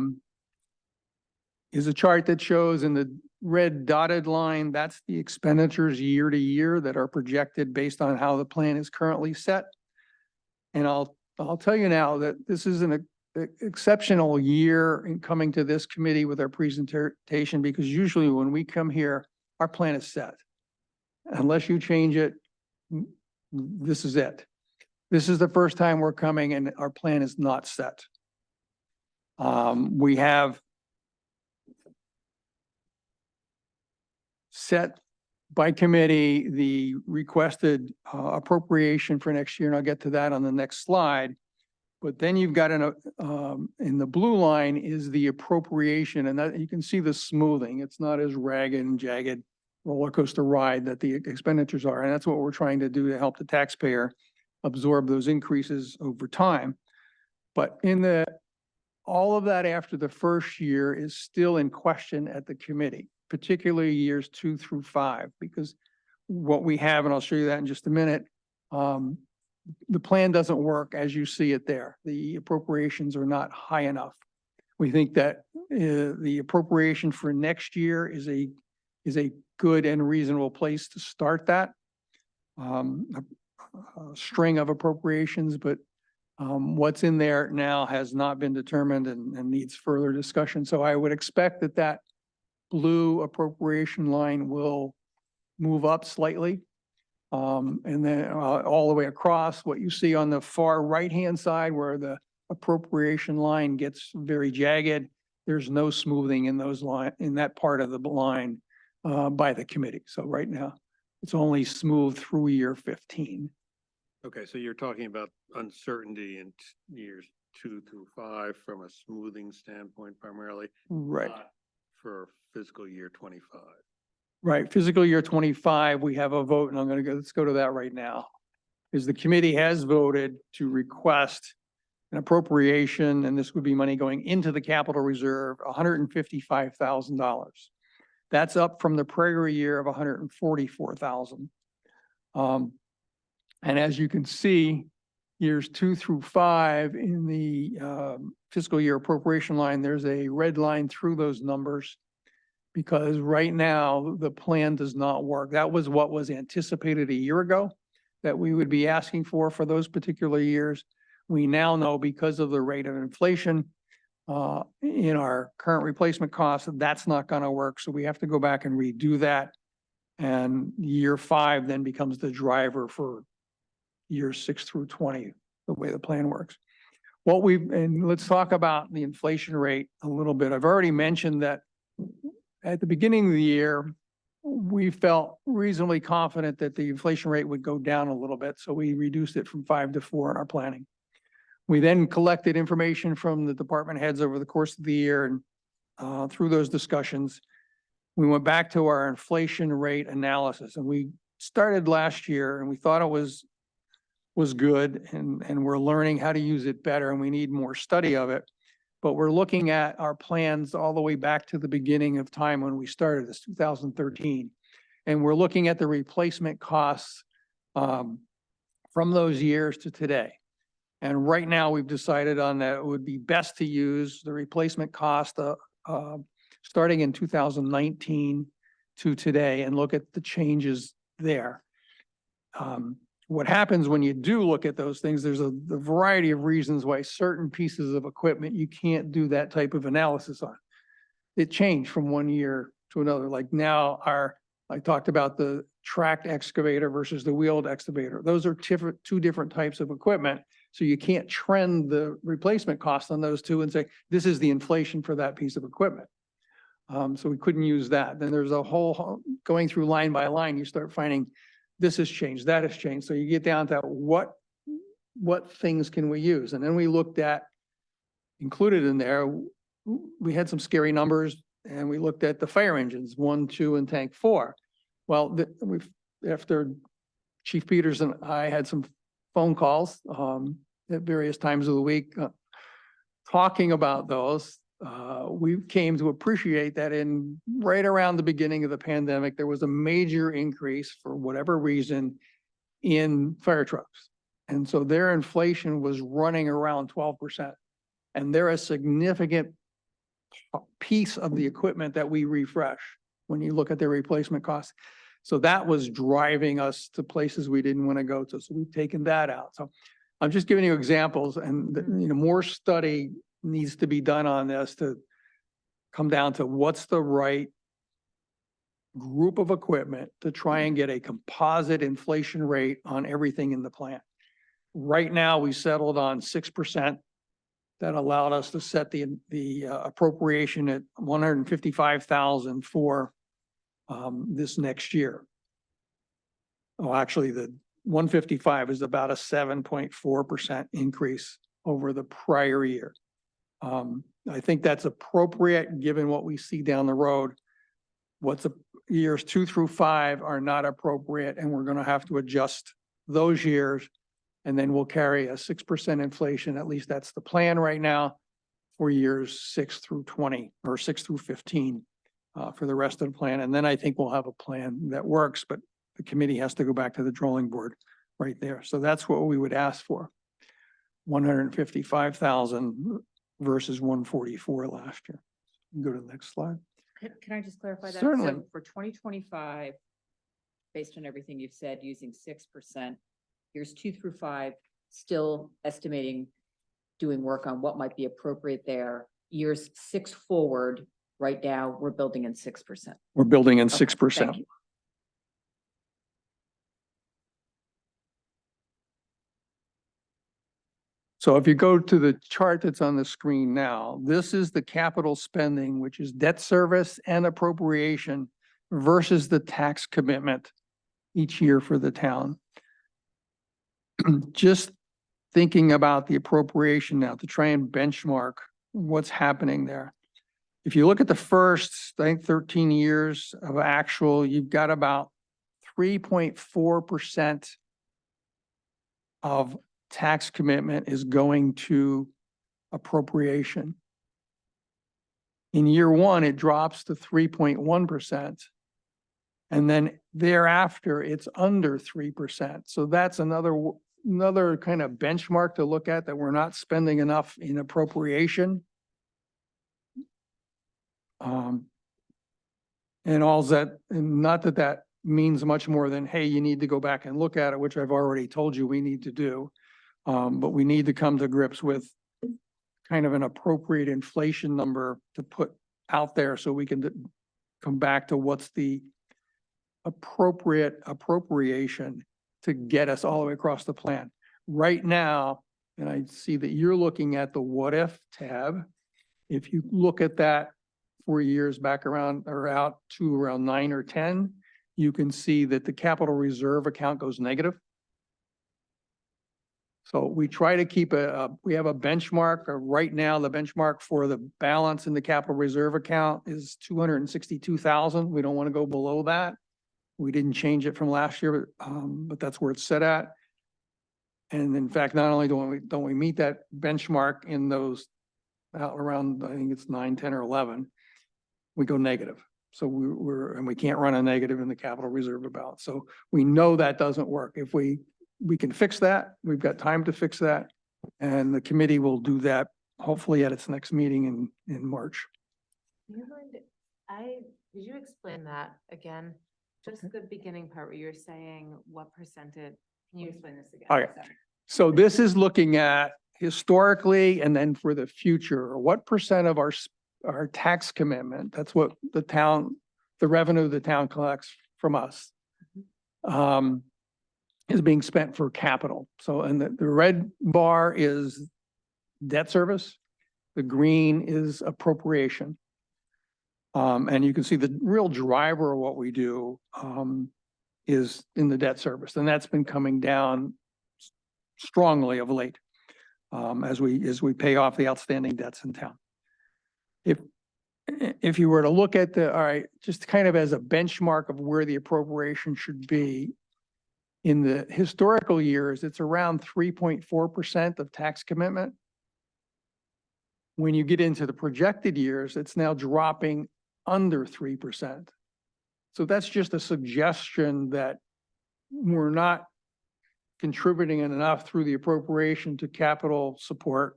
is a chart that shows in the red dotted line, that's the expenditures year to year that are projected based on how the plan is currently set. And I'll tell you now that this is an exceptional year in coming to this committee with our presentation, because usually when we come here, our plan is set. Unless you change it, this is it. This is the first time we're coming and our plan is not set. We have set by committee the requested appropriation for next year, and I'll get to that on the next slide. But then you've got in the blue line is the appropriation, and that you can see the smoothing. It's not as ragged and jagged roller coaster ride that the expenditures are. And that's what we're trying to do to help the taxpayer absorb those increases over time. But all of that after the first year is still in question at the committee, particularly years 2 through 5, because what we have, and I'll show you that in just a minute, the plan doesn't work as you see it there. The appropriations are not high enough. We think that the appropriation for next year is a good and reasonable place to start that. A string of appropriations, but what's in there now has not been determined and needs further discussion. So I would expect that blue appropriation line will move up slightly. And then all the way across, what you see on the far right-hand side where the appropriation line gets very jagged, there's no smoothing in that part of the line by the committee. So right now, it's only smooth through year 15. Okay, so you're talking about uncertainty in years 2 through 5 from a smoothing standpoint primarily. Right. Not for fiscal year 25. Right, fiscal year 25, we have a vote, and let's go to that right now. Is the committee has voted to request an appropriation, and this would be money going into the capital reserve, $155,000. That's up from the prior year of $144,000. And as you can see, years 2 through 5 in the fiscal year appropriation line, there's a red line through those numbers, because right now the plan does not work. That was what was anticipated a year ago that we would be asking for those particular years. We now know, because of the rate of inflation in our current replacement costs, that's not going to work. So we have to go back and redo that. And year 5 then becomes the driver for years 6 through 20, the way the plan works. And let's talk about the inflation rate a little bit. I've already mentioned that at the beginning of the year, we felt reasonably confident that the inflation rate would go down a little bit. So we reduced it from 5 to 4 in our planning. We then collected information from the department heads over the course of the year, and through those discussions, we went back to our inflation rate analysis. And we started last year and we thought it was good, and we're learning how to use it better, and we need more study of it. But we're looking at our plans all the way back to the beginning of time when we started this, 2013. And we're looking at the replacement costs from those years to today. And right now we've decided on that it would be best to use the replacement cost starting in 2019 to today and look at the changes there. What happens when you do look at those things, there's a variety of reasons why certain pieces of equipment you can't do that type of analysis on. It changed from one year to another. Like now I talked about the tracked excavator versus the wheeled excavator. Those are two different types of equipment. So you can't trend the replacement cost on those two and say, this is the inflation for that piece of equipment. So we couldn't use that. Then there's a whole, going through line by line, you start finding this has changed, that has changed. So you get down to what things can we use? And then we looked at, included in there, we had some scary numbers and we looked at the fire engines, 1, 2, and tank 4. Well, after Chief Peters and I had some phone calls, at various times of the week, talking about those, we came to appreciate that right around the beginning of the pandemic, there was a major increase for whatever reason in fire trucks. And so their inflation was running around 12%. And they're a significant piece of the equipment that we refresh when you look at their replacement costs. So that was driving us to places we didn't want to go to. So we've taken that out. So I'm just giving you examples, and more study needs to be done on this to come down to what's the right group of equipment to try and get a composite inflation rate on everything in the plant. Right now, we settled on 6%. That allowed us to set the appropriation at 155,000 for this next year. Oh, actually, the 155 is about a 7.4% increase over the prior year. I think that's appropriate given what we see down the road. Years 2 through 5 are not appropriate, and we're going to have to adjust those years. And then we'll carry a 6% inflation. At least that's the plan right now for years 6 through 20 or 6 through 15 for the rest of the plan. And then I think we'll have a plan that works, but the committee has to go back to the drawing board right there. So that's what we would ask for. 155,000 versus 144 last year. Go to the next slide. Can I just clarify that? Certainly. So for 2025, based on everything you've said, using 6%, years 2 through 5, still estimating, doing work on what might be appropriate there. Years 6 forward, right now, we're building in 6%. We're building in Okay, 6%. thank you. So if you go to the chart that's on the screen now, this is the capital spending, which is debt service and appropriation versus the tax commitment each year for the town. Just thinking about the appropriation now to try and benchmark what's happening there. If you look at the first, I think 13 years of actual, you've got about 3.4% of tax commitment is going to appropriation. In year 1, it drops to 3.1%. And then thereafter, it's under 3%. So that's another kind of benchmark to look at, that we're not spending enough in appropriation. And all that, and not that that means much more than, hey, you need to go back and look at it, which I've already told you we need to do. But we need to come to grips with kind of an appropriate inflation number to put out there so we can come back to what's the appropriate appropriation to get us all the way across the plan. Right now, and I see that you're looking at the what if tab. If you look at that 4 years back around or out to around 9 or 10, you can see that the capital reserve account goes negative. So we try to keep we have a benchmark. Right now, the benchmark for the balance in the capital reserve account is 262,000. We don't want to go below that. We didn't change it from last year, but that's where it's set at. And in fact, not only don't we meet that benchmark in those out around, I think it's 9, 10, or 11, we go negative. So and we can't run a negative in the capital reserve about. So we know that doesn't work. If we can fix that, we've got time to fix that. And the committee will do that hopefully at its next meeting in March. Do you mind, did you explain that again? Just the beginning part where you're saying what percentage, can you explain this again? Okay. Sorry. So this is looking at historically and then for the future, what percent of our tax commitment, that's what the revenue the town collects from us, is being spent for capital. So, and the red bar is debt service. The green is appropriation. And you can see the real driver of what we do is in the debt service, and that's been coming down strongly of late as we pay off the outstanding debts in town. if you were to look at all right, just kind of as a benchmark of where the appropriation should be. In the historical years, it's around 3.4% of tax commitment. When you get into the projected years, it's now dropping under 3%. So that's just a suggestion that we're not contributing enough through the appropriation to capital support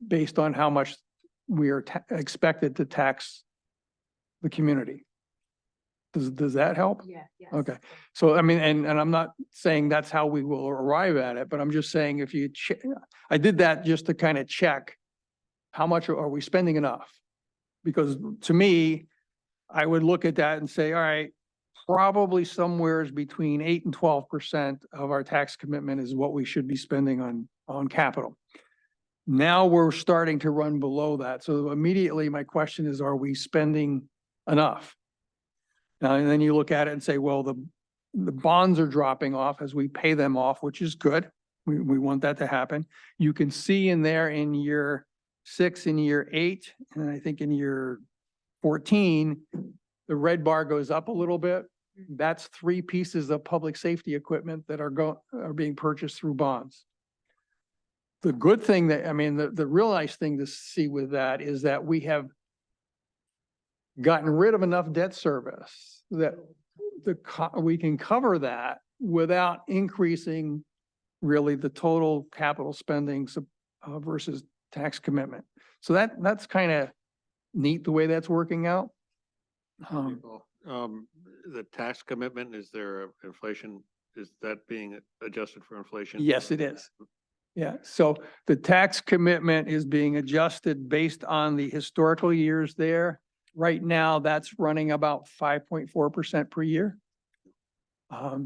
based on how much we are expected to tax the community. Does that help? Yeah, yes. Okay, so I mean, and I'm not saying that's how we will arrive at it, but I'm just saying if you, I did that just to kind of check how much are we spending enough? Because to me, I would look at that and say, all right, probably somewhere between 8 and 12% of our tax commitment is what we should be spending on capital. Now we're starting to run below that. So immediately my question is, are we spending enough? And then you look at it and say, well, the bonds are dropping off as we pay them off, which is good. We want that to happen. You can see in there in year 6, in year 8, and I think in year 14, the red bar goes up a little bit. That's 3 pieces of public safety equipment that are being purchased through bonds. The good thing that, I mean, the real nice thing to see with that is that we have gotten rid of enough debt service that we can cover that without increasing really the total capital spending versus tax commitment. So that's kind of neat the way that's working out. The tax commitment, is there a inflation? Is that being adjusted for inflation? Yes, it is. Yeah, so the tax commitment is being adjusted based on the historical years there. Right now, that's running about 5.4% per year.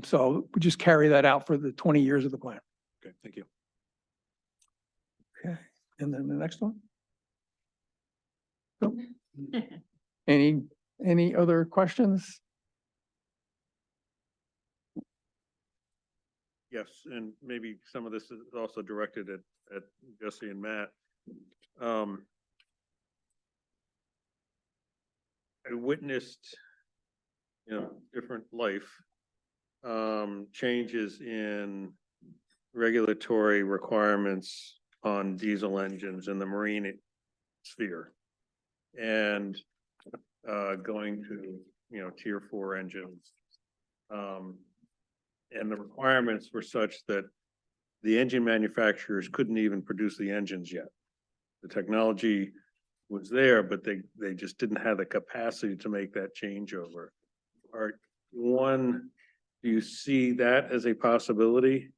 So we just carry that out for the 20 years of the plan. Okay, thank you. Okay, and then the next one. So, any other questions? Yes, and maybe some of this is also directed at Jesse and Matt. I witnessed, different life, changes in regulatory requirements on diesel engines in the marine sphere. And, going to, tier 4 engines. And the requirements were such that the engine manufacturers couldn't even produce the engines yet. The technology was there, but they just didn't have the capacity to make that changeover. Do you see that as a possibility?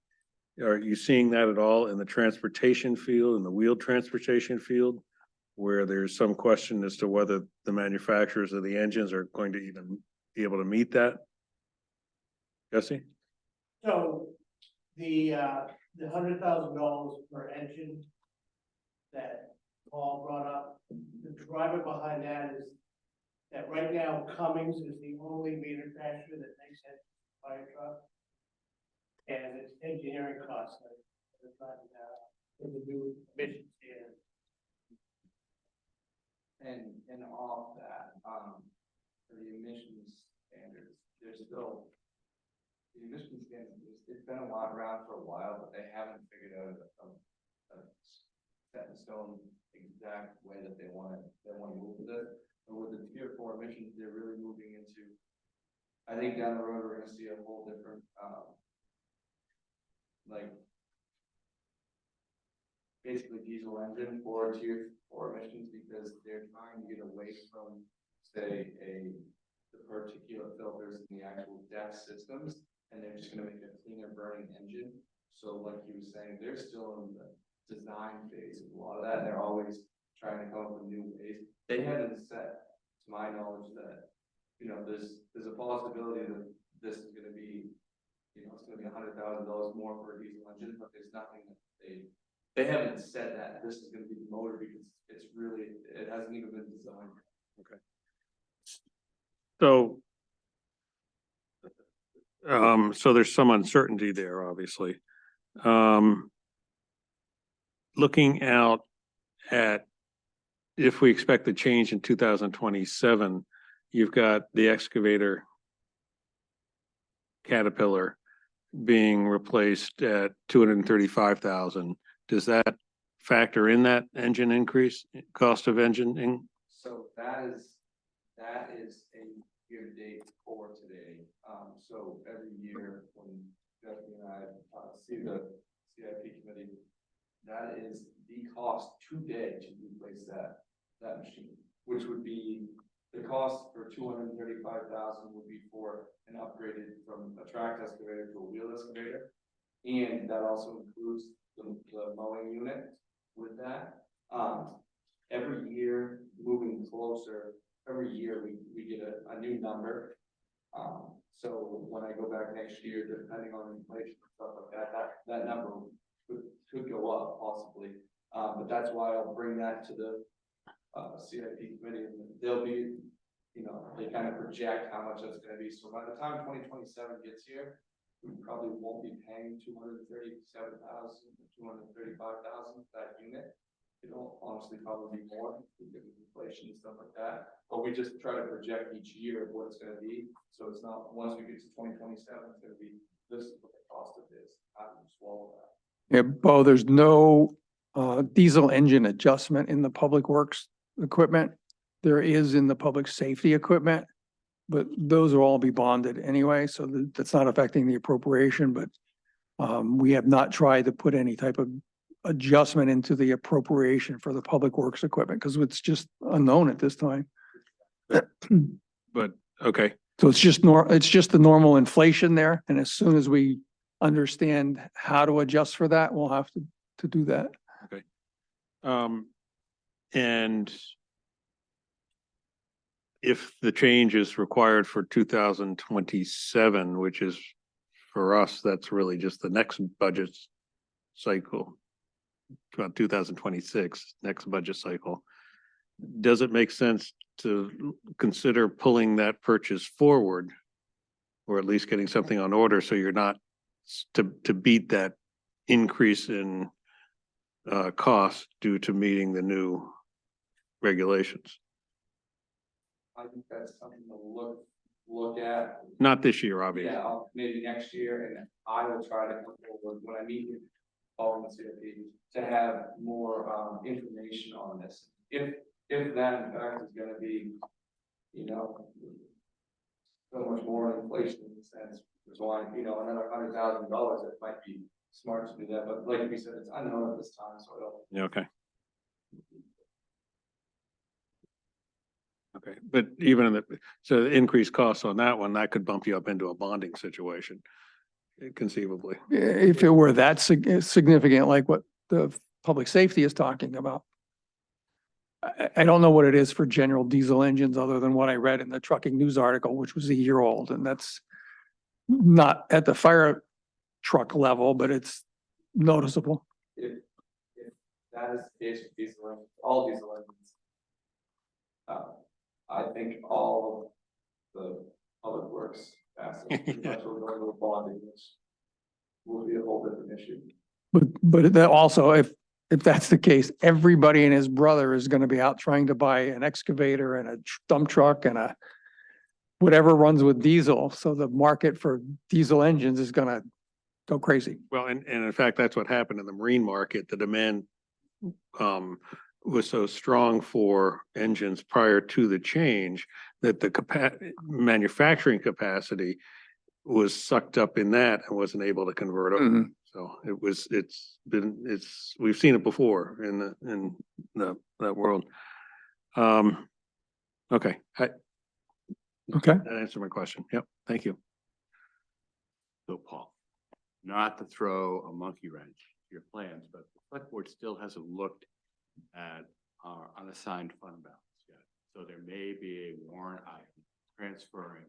Are you seeing that at all in the transportation field, in the wheeled transportation field, where there's some question as to whether the manufacturers of the engines are going to even be able to meet that? Jesse? So the $100,000 per engine that Paul brought up, the driver behind that is that right now Cummins is the only manufacturer that makes that fire truck. And it's engineering costs that they're driving out in the new emission standard. And all of that, for the emissions standards, there's still, the emissions standards, it's been around for a while, but they haven't figured out a set in stone exact way that they want to move with it. But with the tier 4 emissions, they're really moving into, I think down the road, we're going to see a whole different, basically diesel engine for tier 4 emissions, because they're trying to get away from, say, the particulate filters in the actual DEF systems, and they're just going to make a cleaner burning engine. So like he was saying, they're still in the design phase of a lot of that, and they're always trying to come up with new ways. They haven't set, to my knowledge, that, there's a possibility that this is going to be, it's going to be $100,000 more for a diesel engine, but there's nothing that they haven't said that this is going to be the motor, because it hasn't even been designed. Okay. So, so there's some uncertainty there, obviously. Looking out at, if we expect the change in 2027, you've got the excavator Caterpillar being replaced at 235,000. Does that factor in that engine increase, cost of engine? So that is a year to date for today. So every year when Jeffrey and I see the CIP committee, that is the cost today to replace that machine, which would be the cost for 235,000 would be for an upgraded from a tracked excavator to a wheel excavator. And that also includes the mowing unit with that. Every year, moving closer, every year we get a new number. So when I go back next year, depending on inflation and stuff like that, that number could go up possibly. But that's why I'll bring that to the CIP committee, and they'll be, they kind of project how much that's gonna be. So by the time 2027 gets here, we probably won't be paying 237,000, 235,000 for that unit. It'll honestly probably be more because of inflation and stuff like that. But we just try to project each year what it's gonna be. So it's not, once we get to 2027, it's gonna be, this is what the cost of this. I can swallow that. Yeah, Bo, there's no diesel engine adjustment in the public works equipment. There is in the public safety equipment, but those will all be bonded anyway, so that's not affecting the appropriation, but we have not tried to put any type of adjustment into the appropriation for the public works equipment because it's just unknown at this time. But, okay, So it's just the normal inflation there, and as soon as we understand how to adjust for that, we'll have to do that. and if the change is required for 2027, which is for us, that's really just the next budget cycle. About 2026, next budget cycle. Does it make sense to consider pulling that purchase forward? Or at least getting something on order so you're not to beat that increase in cost due to meeting the new regulations? I think that's something to look at. Not this year, obviously. Yeah, maybe next year, and I will try to come forward when I meet with all in the CIP to have more information on this. If that in fact is gonna be, so much more inflation in the sense, there's why, another $100,000, it might be smart to do that, but like we said, it's unknown at this time, so I don't. Yeah, okay. Okay, but even in so the increased costs on that one, that could bump you up into a bonding situation, conceivably. If it were that significant, like what the public safety is talking about. I don't know what it is for general diesel engines, other than what I read in the trucking news article, which was a year old, and that's not at the fire truck level, but it's noticeable. If that is the case with diesel engines, all diesel engines, I think all of the public works assets, pretty much will go to a bonding, which will be a whole different issue. But that also, if that's the case, everybody and his brother is gonna be out trying to buy an excavator and a dump truck and a whatever runs with diesel. So the market for diesel engines is gonna go crazy. Well, and in fact, that's what happened in the marine market. The demand was so strong for engines prior to the change that the manufacturing capacity was sucked up in that and wasn't able to convert over. Mhm. So we've seen it before in that world. Okay, Okay. that answered my question. Yep, thank you. So Paul, not to throw a monkey wrench to your plans, but the select board still hasn't looked at our unassigned fund balance yet. So there may be a warrant item transferring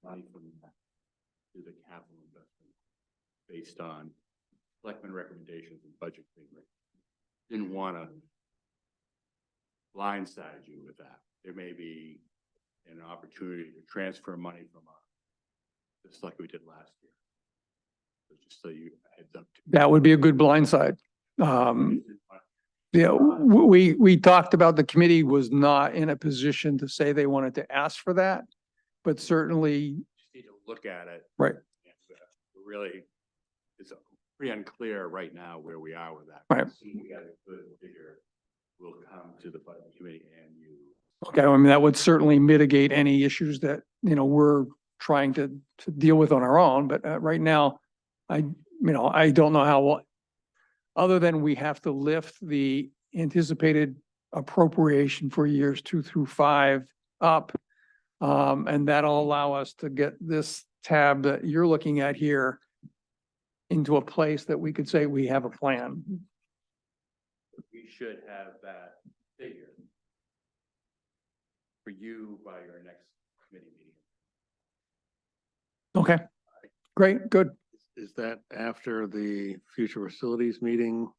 money from that to the capital investment based on selectmen recommendations and budget thing. Didn't want to blindside you with that. There may be an opportunity to transfer money from just like we did last year. So just so you heads up. That would be a good blindside. Yeah, we talked about the committee was not in a position to say they wanted to ask for that, but certainly, Just need to look at it. right, And, really, it's pretty unclear right now where we are with that. Right. As soon as we got a good figure, we'll come to the budget committee and you. okay, I mean, that would certainly mitigate any issues that, we're trying to deal with on our own, but right now, I don't know how, other than we have to lift the anticipated appropriation for years 2 through 5 up. And that'll allow us to get this tab that you're looking at here into a place that we could say we have a plan. We should have that figure for you by your next committee meeting. Okay, great, good. Is that after the future facilities meeting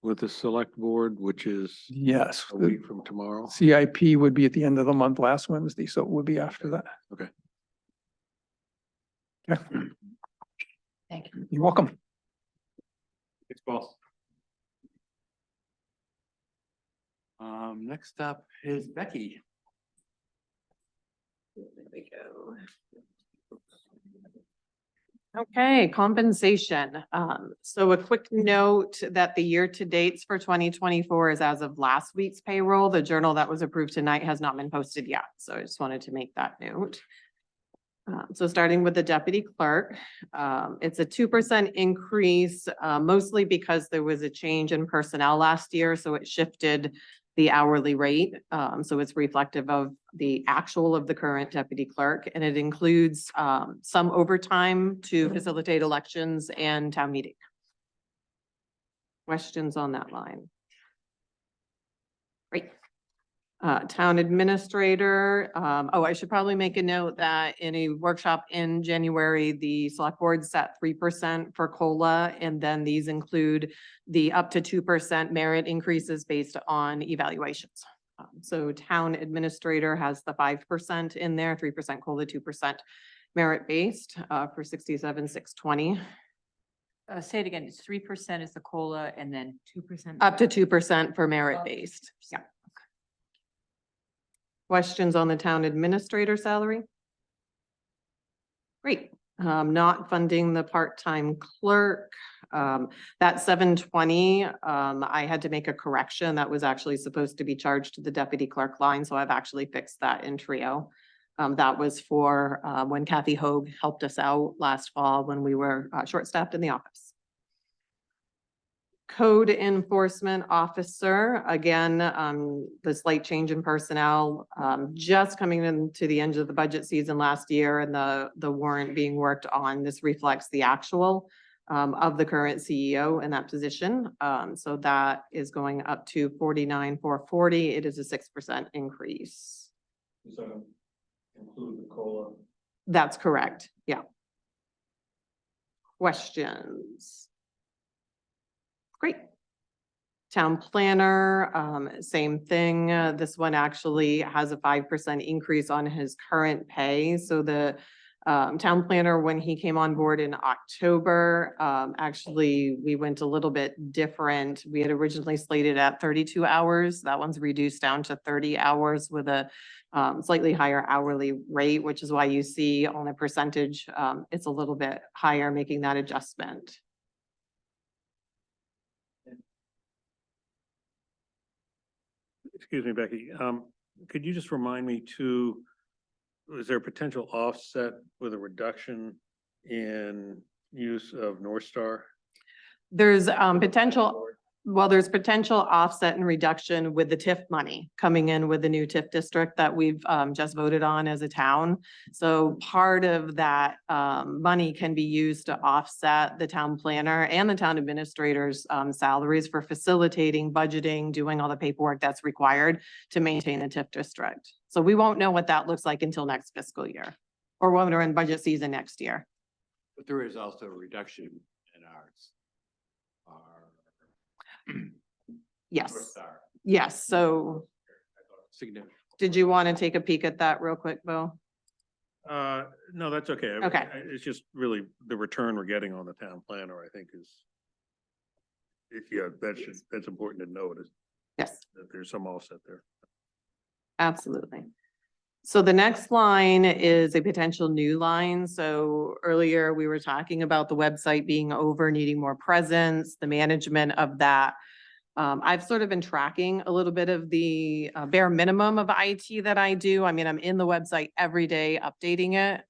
with the select board, which is Yes. a week from tomorrow? CIP would be at the end of the month, last Wednesday, so it would be after that. Okay. Okay, Thank you. you're welcome. Thanks, boss. Next up is Becky. There we go. Okay, compensation. So a quick note that the year to dates for 2024 is as of last week's payroll. The journal that was approved tonight has not been posted yet. So I just wanted to make that note. So starting with the deputy clerk, it's a 2% increase, mostly because there was a change in personnel last year, so it shifted the hourly rate. So it's reflective of the actual of the current deputy clerk, and it includes some overtime to facilitate elections and town meeting. Questions on that line? Great. Town administrator, I should probably make a note that in a workshop in January, the select board set 3% for COLA, and then these include the up to 2% merit increases based on evaluations. So town administrator has the 5% in there, 3% COLA, 2% merit based, for 67,620. Say it again, it's 3% is the COLA and then 2%. Up to 2% for merit based, yeah. Questions on the town administrator salary? Great. Not funding the part-time clerk. That 720, I had to make a correction. That was actually supposed to be charged to the deputy clerk line, so I've actually fixed that in Trio. That was for when Kathy Hoag helped us out last fall when we were short-staffed in the office. Code enforcement officer, again, the slight change in personnel, just coming into the end of the budget season last year and the warrant being worked on. This reflects the actual of the current CEO in that position. So that is going up to 49,440. It is a 6% increase. So include the COLA. That's correct. Yeah. Questions? Great. Town planner, same thing. This one actually has a 5% increase on his current pay. So the town planner, when he came on board in October, actually, we went a little bit different. We had originally slated at 32 hours. That one's reduced down to 30 hours with a slightly higher hourly rate, which is why you see on a percentage, it's a little bit higher, making that adjustment. Excuse me, Becky, could you just remind me too, is there a potential offset with a reduction in use of North Star? There's potential, there's potential offset and reduction with the TIF money coming in with the new TIF district that we've just voted on as a town. So part of that money can be used to offset the town planner and the town administrator's salaries for facilitating, budgeting, doing all the paperwork that's required to maintain the TIF district. So we won't know what that looks like until next fiscal year or when we're in budget season next year. But there is also a reduction in ours. Yes, North Star. yes. So Significant. did you want to take a peek at that real quick, Bo? No, that's okay. Okay. It's just really the return we're getting on the town planner, I think is Yeah, that's important to notice Yes. that there's some offset there. Absolutely. So the next line is a potential new line. So earlier we were talking about the website being over, needing more presence, the management of that. I've sort of been tracking a little bit of the bare minimum of IT that I do. I mean, I'm in the website every day updating it.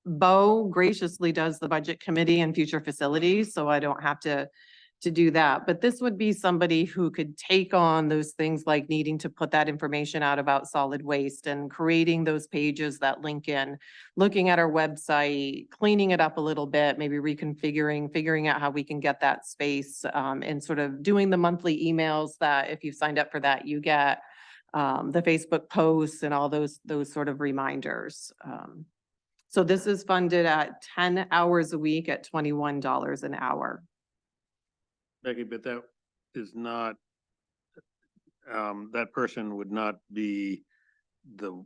Bo graciously does the budget committee and future facilities, so I don't have to do that. But this would be somebody who could take on those things like needing to put that information out about solid waste and creating those pages that link in, looking at our website, cleaning it up a little bit, maybe reconfiguring, figuring out how we can get that space, and sort of doing the monthly emails that if you've signed up for that, you get, the Facebook posts and all those sort of reminders. So this is funded at 10 hours a week at $21 an hour. Becky, but that is not, that person would not be the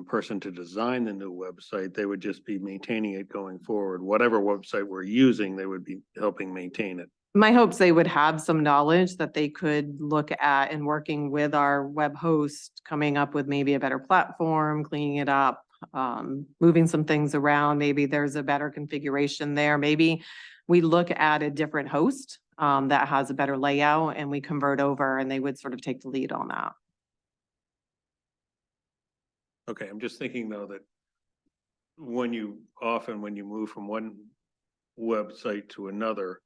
person to design the new website. They would just be maintaining it going forward. Whatever website we're using, they would be helping maintain it. My hopes they would have some knowledge that they could look at and working with our web host, coming up with maybe a better platform, cleaning it up, moving some things around. Maybe there's a better configuration there. Maybe we look at a different host that has a better layout and we convert over and they would sort of take the lead on that. Okay, I'm just thinking though that when you move from one website to another,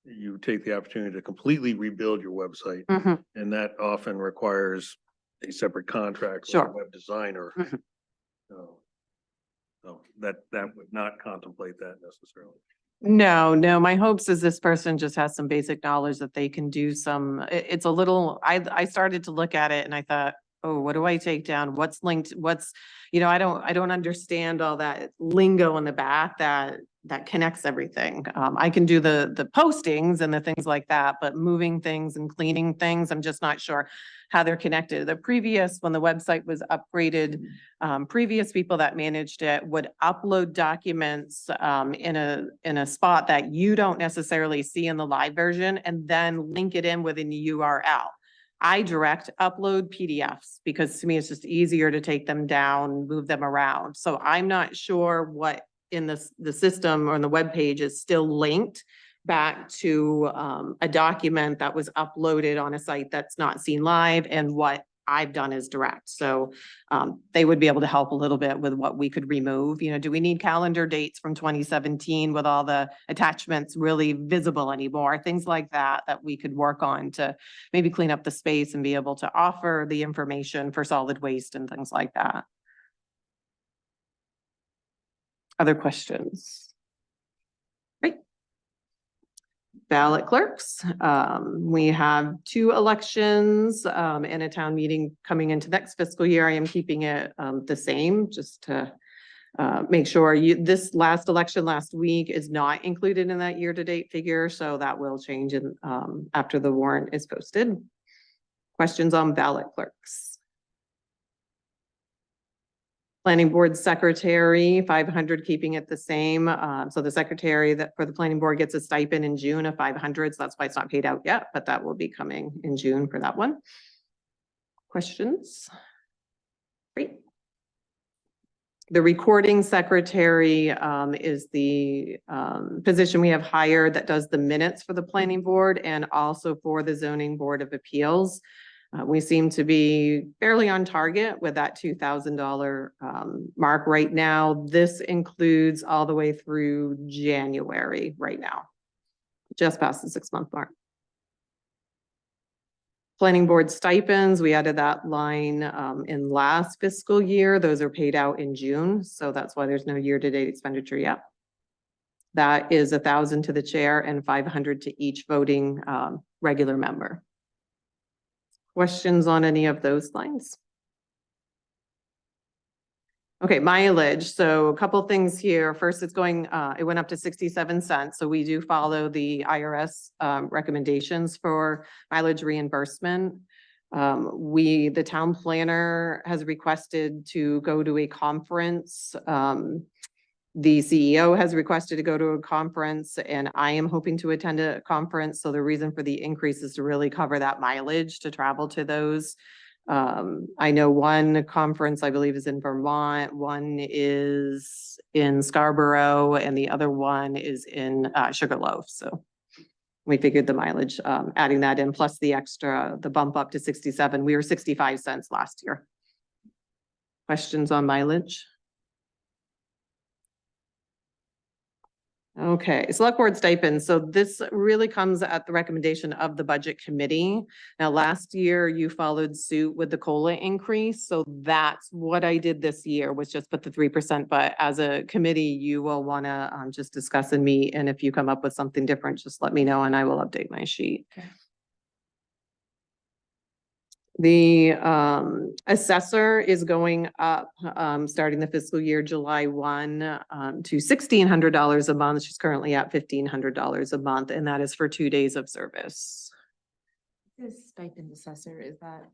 you take the opportunity to completely rebuild your website. Mhm. And that often requires a separate contract with Sure. a web designer. Mhm. So that would not contemplate that necessarily. No, my hopes is this person just has some basic knowledge that they can do some, it's a little, I started to look at it and I thought, oh, what do I take down? What's linked? What's, I don't understand all that lingo in the back that connects everything. I can do the postings and the things like that, but moving things and cleaning things, I'm just not sure how they're connected. When the website was upgraded, previous people that managed it would upload documents in a spot that you don't necessarily see in the live version and then link it in within the URL. I direct upload PDFs because to me, it's just easier to take them down, move them around. So I'm not sure what in the system or on the web page is still linked back to a document that was uploaded on a site that's not seen live and what I've done is direct. So they would be able to help a little bit with what we could remove. Do we need calendar dates from 2017 with all the attachments really visible anymore? Things like that we could work on to maybe clean up the space and be able to offer the information for solid waste and things like that. Other questions? Great. Ballot clerks. We have 2 elections and a town meeting coming into next fiscal year. I am keeping it the same just to make sure this last election last week is not included in that year-to-date figure. So that will change after the warrant is posted. Questions on ballot clerks? Planning board secretary, 500, keeping it the same. So the secretary for the planning board gets a stipend in June of 500. So that's why it's not paid out yet, but that will be coming in June for that one. Questions? Great. The recording secretary is the position we have hired that does the minutes for the planning board and also for the zoning board of appeals. We seem to be fairly on target with that $2,000 mark right now. This includes all the way through January right now, just past the 6-month mark. Planning board stipends, we added that line in last fiscal year. Those are paid out in June, so that's why there's no year-to-date expenditure yet. That is 1,000 to the chair and 500 to each voting regular member. Questions on any of those lines? Okay, mileage. So a couple things here. First, it went up to 67 cents. So we do follow the IRS recommendations for mileage reimbursement. The town planner has requested to go to a conference The CEO has requested to go to a conference and I am hoping to attend a conference. So the reason for the increase is to really cover that mileage to travel to those. I know one conference, I believe, is in Vermont, one is in Scarborough, and the other one is in Sugarloaf. So we figured the mileage, adding that in, plus the extra, the bump up to 67. We were 65 cents last year. Questions on mileage? Okay, select board stipend. So this really comes at the recommendation of the budget committee. Now, last year you followed suit with the COLA increase. So that's what I did this year, was just put the 3%. But as a committee, you will want to just discuss and meet. And if you come up with something different, just let me know and I will update my sheet. Okay. The assessor is going up, starting the fiscal year July 1 to $1,600 a month. She's currently at $1,500 a month, and that is for 2 days of service. This stipend assessor, is that,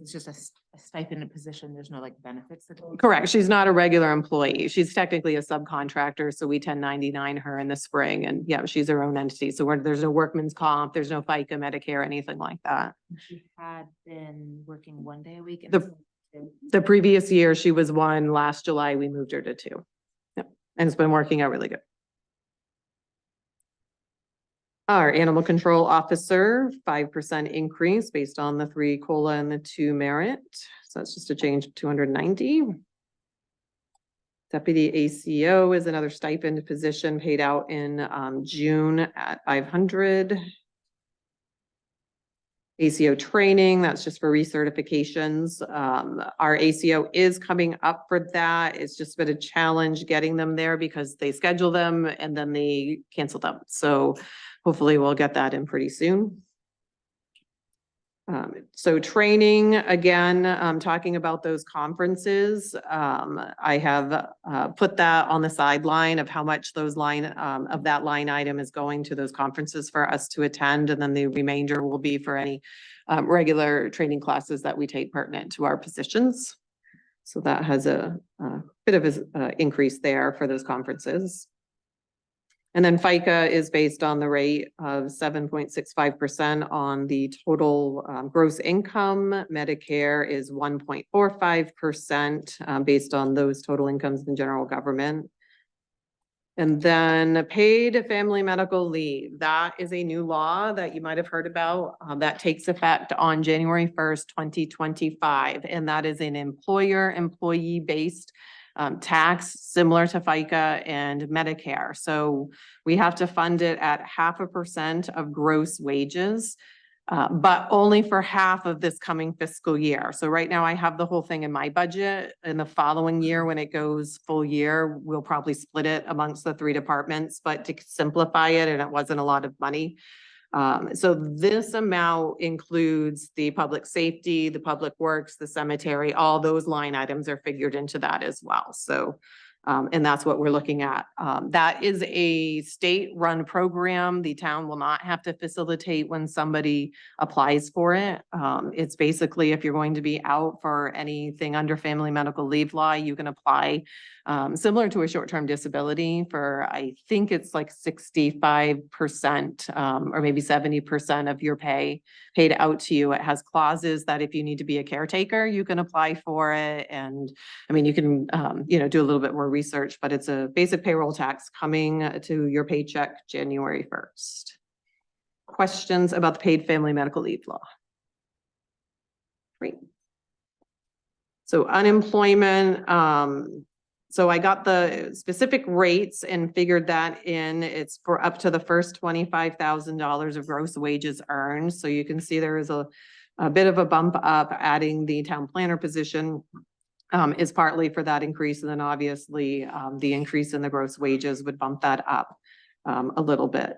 it's just a stipend position, there's no like benefits that go? Correct. She's not a regular employee. She's technically a subcontractor, so we 1099 her in the spring, and yeah, she's her own entity. So there's no workman's comp, there's no FICA, Medicare, anything like that. She had been working 1 day a week. and The- this is 2. The previous year, she was 1. Last July, we moved her to 2. Yep. And it's been working out really good. Our animal control officer, 5% increase based on the 3 COLA and the 2 merit. So that's just a change of 290. Deputy ACO is another stipend position paid out in June at 500. ACO training, that's just for recertifications. Our ACO is coming up for that. It's just been a challenge getting them there because they schedule them and then they cancel them. So hopefully we'll get that in pretty soon. So training, again, talking about those conferences, I have put that on the sideline of how much those of that line item is going to those conferences for us to attend. And then the remainder will be for any regular training classes that we take pertinent to our positions. So that has a bit of an increase there for those conferences. And then FICA is based on the rate of 7.65% on the total gross income. Medicare is 1.45% based on those total incomes in general government. And then paid family medical leave. That is a new law that you might have heard about that takes effect on January 1st, 2025. And that is an employer-employee based tax similar to FICA and Medicare. So we have to fund it at 0.5% of gross wages, but only for half of this coming fiscal year. So right now I have the whole thing in my budget. In the following year, when it goes full year, we'll probably split it amongst the 3 departments, but to simplify it, and it wasn't a lot of money. So this amount includes the public safety, the public works, the cemetery, all those line items are figured into that as well. So, and that's what we're looking at. That is a state-run program. The town will not have to facilitate when somebody applies for it. It's basically if you're going to be out for anything under family medical leave law, you can apply similar to a short-term disability for, I think it's like 65% or maybe 70% of your pay paid out to you. It has clauses that if you need to be a caretaker, you can apply for it. And I mean, you can, do a little bit more research, but it's a basic payroll tax coming to your paycheck January 1st. Questions about the paid family medical leave law? Great. So unemployment, so I got the specific rates and figured that in. It's for up to the first $25,000 of gross wages earned. So you can see there is a bit of a bump up. Adding the town planner position is partly for that increase. And then obviously the increase in the gross wages would bump that up a little bit.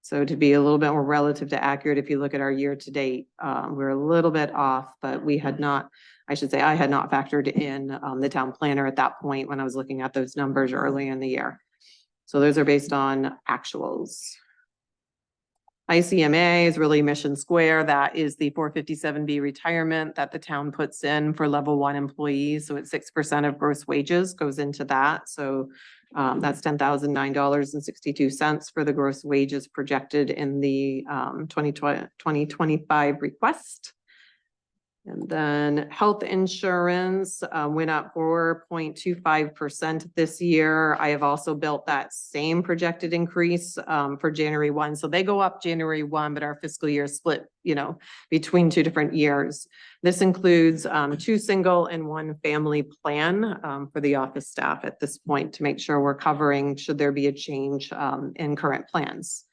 So to be a little bit more relative to accurate, if you look at our year to date, we're a little bit off, but we had not, I should say, I had not factored in the town planner at that point when I was looking at those numbers early in the year. So those are based on actuals. ICMA is really Mission Square. That is the 457B retirement that the town puts in for level 1 employees. So it's 6% of gross wages goes into that. So that's $10,009.62 for the gross wages projected in the 2025 request. And then health insurance went up 4.25% this year. I have also built that same projected increase for January 1. So they go up January 1, but our fiscal year is split, between 2 different years. This includes 2 single and 1 family plan for the office staff at this point to make sure we're covering should there be a change in current plans.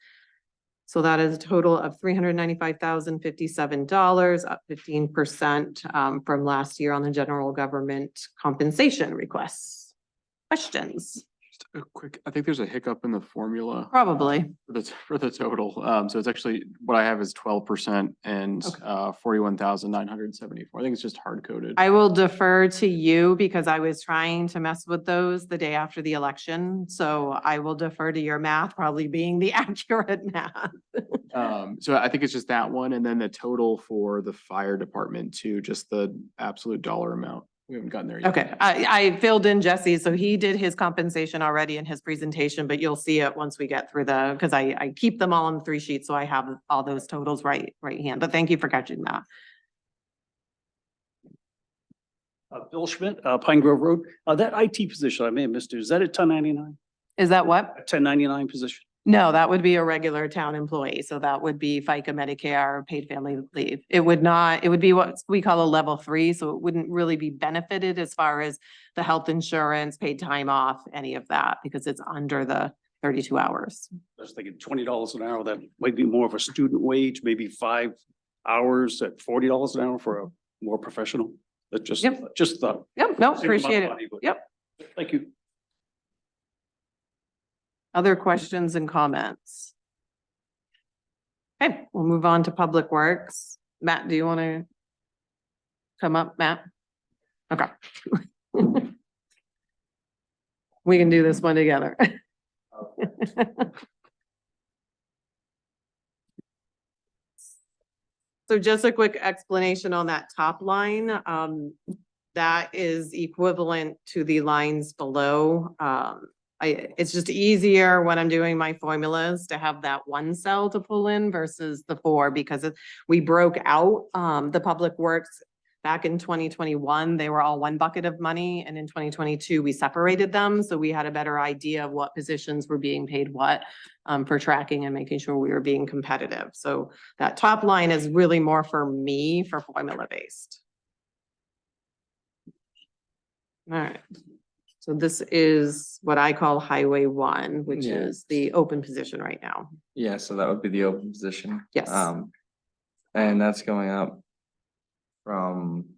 So that is a total of $395,057, up 15% from last year on the general government compensation requests. Questions? Just a quick, I think there's a hiccup in the formula Probably. for the total. So it's actually, what I have is 12% and 41,974. I think it's just hard coded. I will defer to you because I was trying to mess with those the day after the election. So I will defer to your math, probably being the accurate math. So I think it's just that one, and then the total for the fire department too, just the absolute dollar amount. We haven't gotten there yet. Okay, I filled in Jesse, so he did his compensation already in his presentation, but you'll see it once we get through because I keep them all on 3 sheets, so I have all those totals right hand. But thank you for catching that. Bill Schmidt, Pine Grove Road. That IT position, I may have missed it. Is that a 1099? Is that what? A 1099 position? No, that would be a regular town employee. So that would be FICA, Medicare, paid family leave. It would be what we call a level 3. So it wouldn't really be benefited as far as the health insurance, paid time off, any of that, because it's under the 32 hours. I was thinking $20 an hour. That might be more of a student wage, maybe 5 hours at $40 an hour for a more professional. That's just thought. Yep, no, Save appreciate it. money, but- Yep. Thank you. Other questions and comments? Okay, we'll move on to Public Works. Matt, do you want to come up, Matt? Okay. We can do this one together. So just a quick explanation on that top line. That is equivalent to the lines below. It's just easier when I'm doing my formulas to have that 1 cell to pull in versus the 4 because we broke out the Public Works back in 2021. They were all 1 bucket of money, and in 2022 we separated them, so we had a better idea of what positions were being paid what for tracking and making sure we were being competitive. So that top line is really more for me for formula based. All right. So this is what I call Highway 1, which Yeah. is the open position right now. Yeah, so that would be the open position. Yes. And that's going up from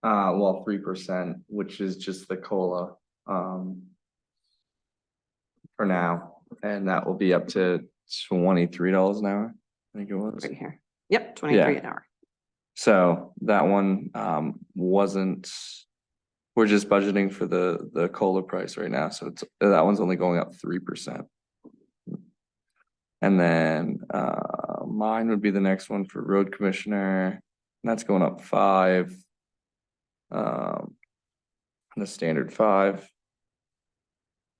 3%, which is just the COLA, for now, and that will be up to $23 an hour, I think it was. Right here. Yep, 23 an hour. So that one, we're just budgeting for the COLA price right now, so that one's only going up 3%. And then, mine would be the next one for road commissioner, and that's going up 5. The standard 5.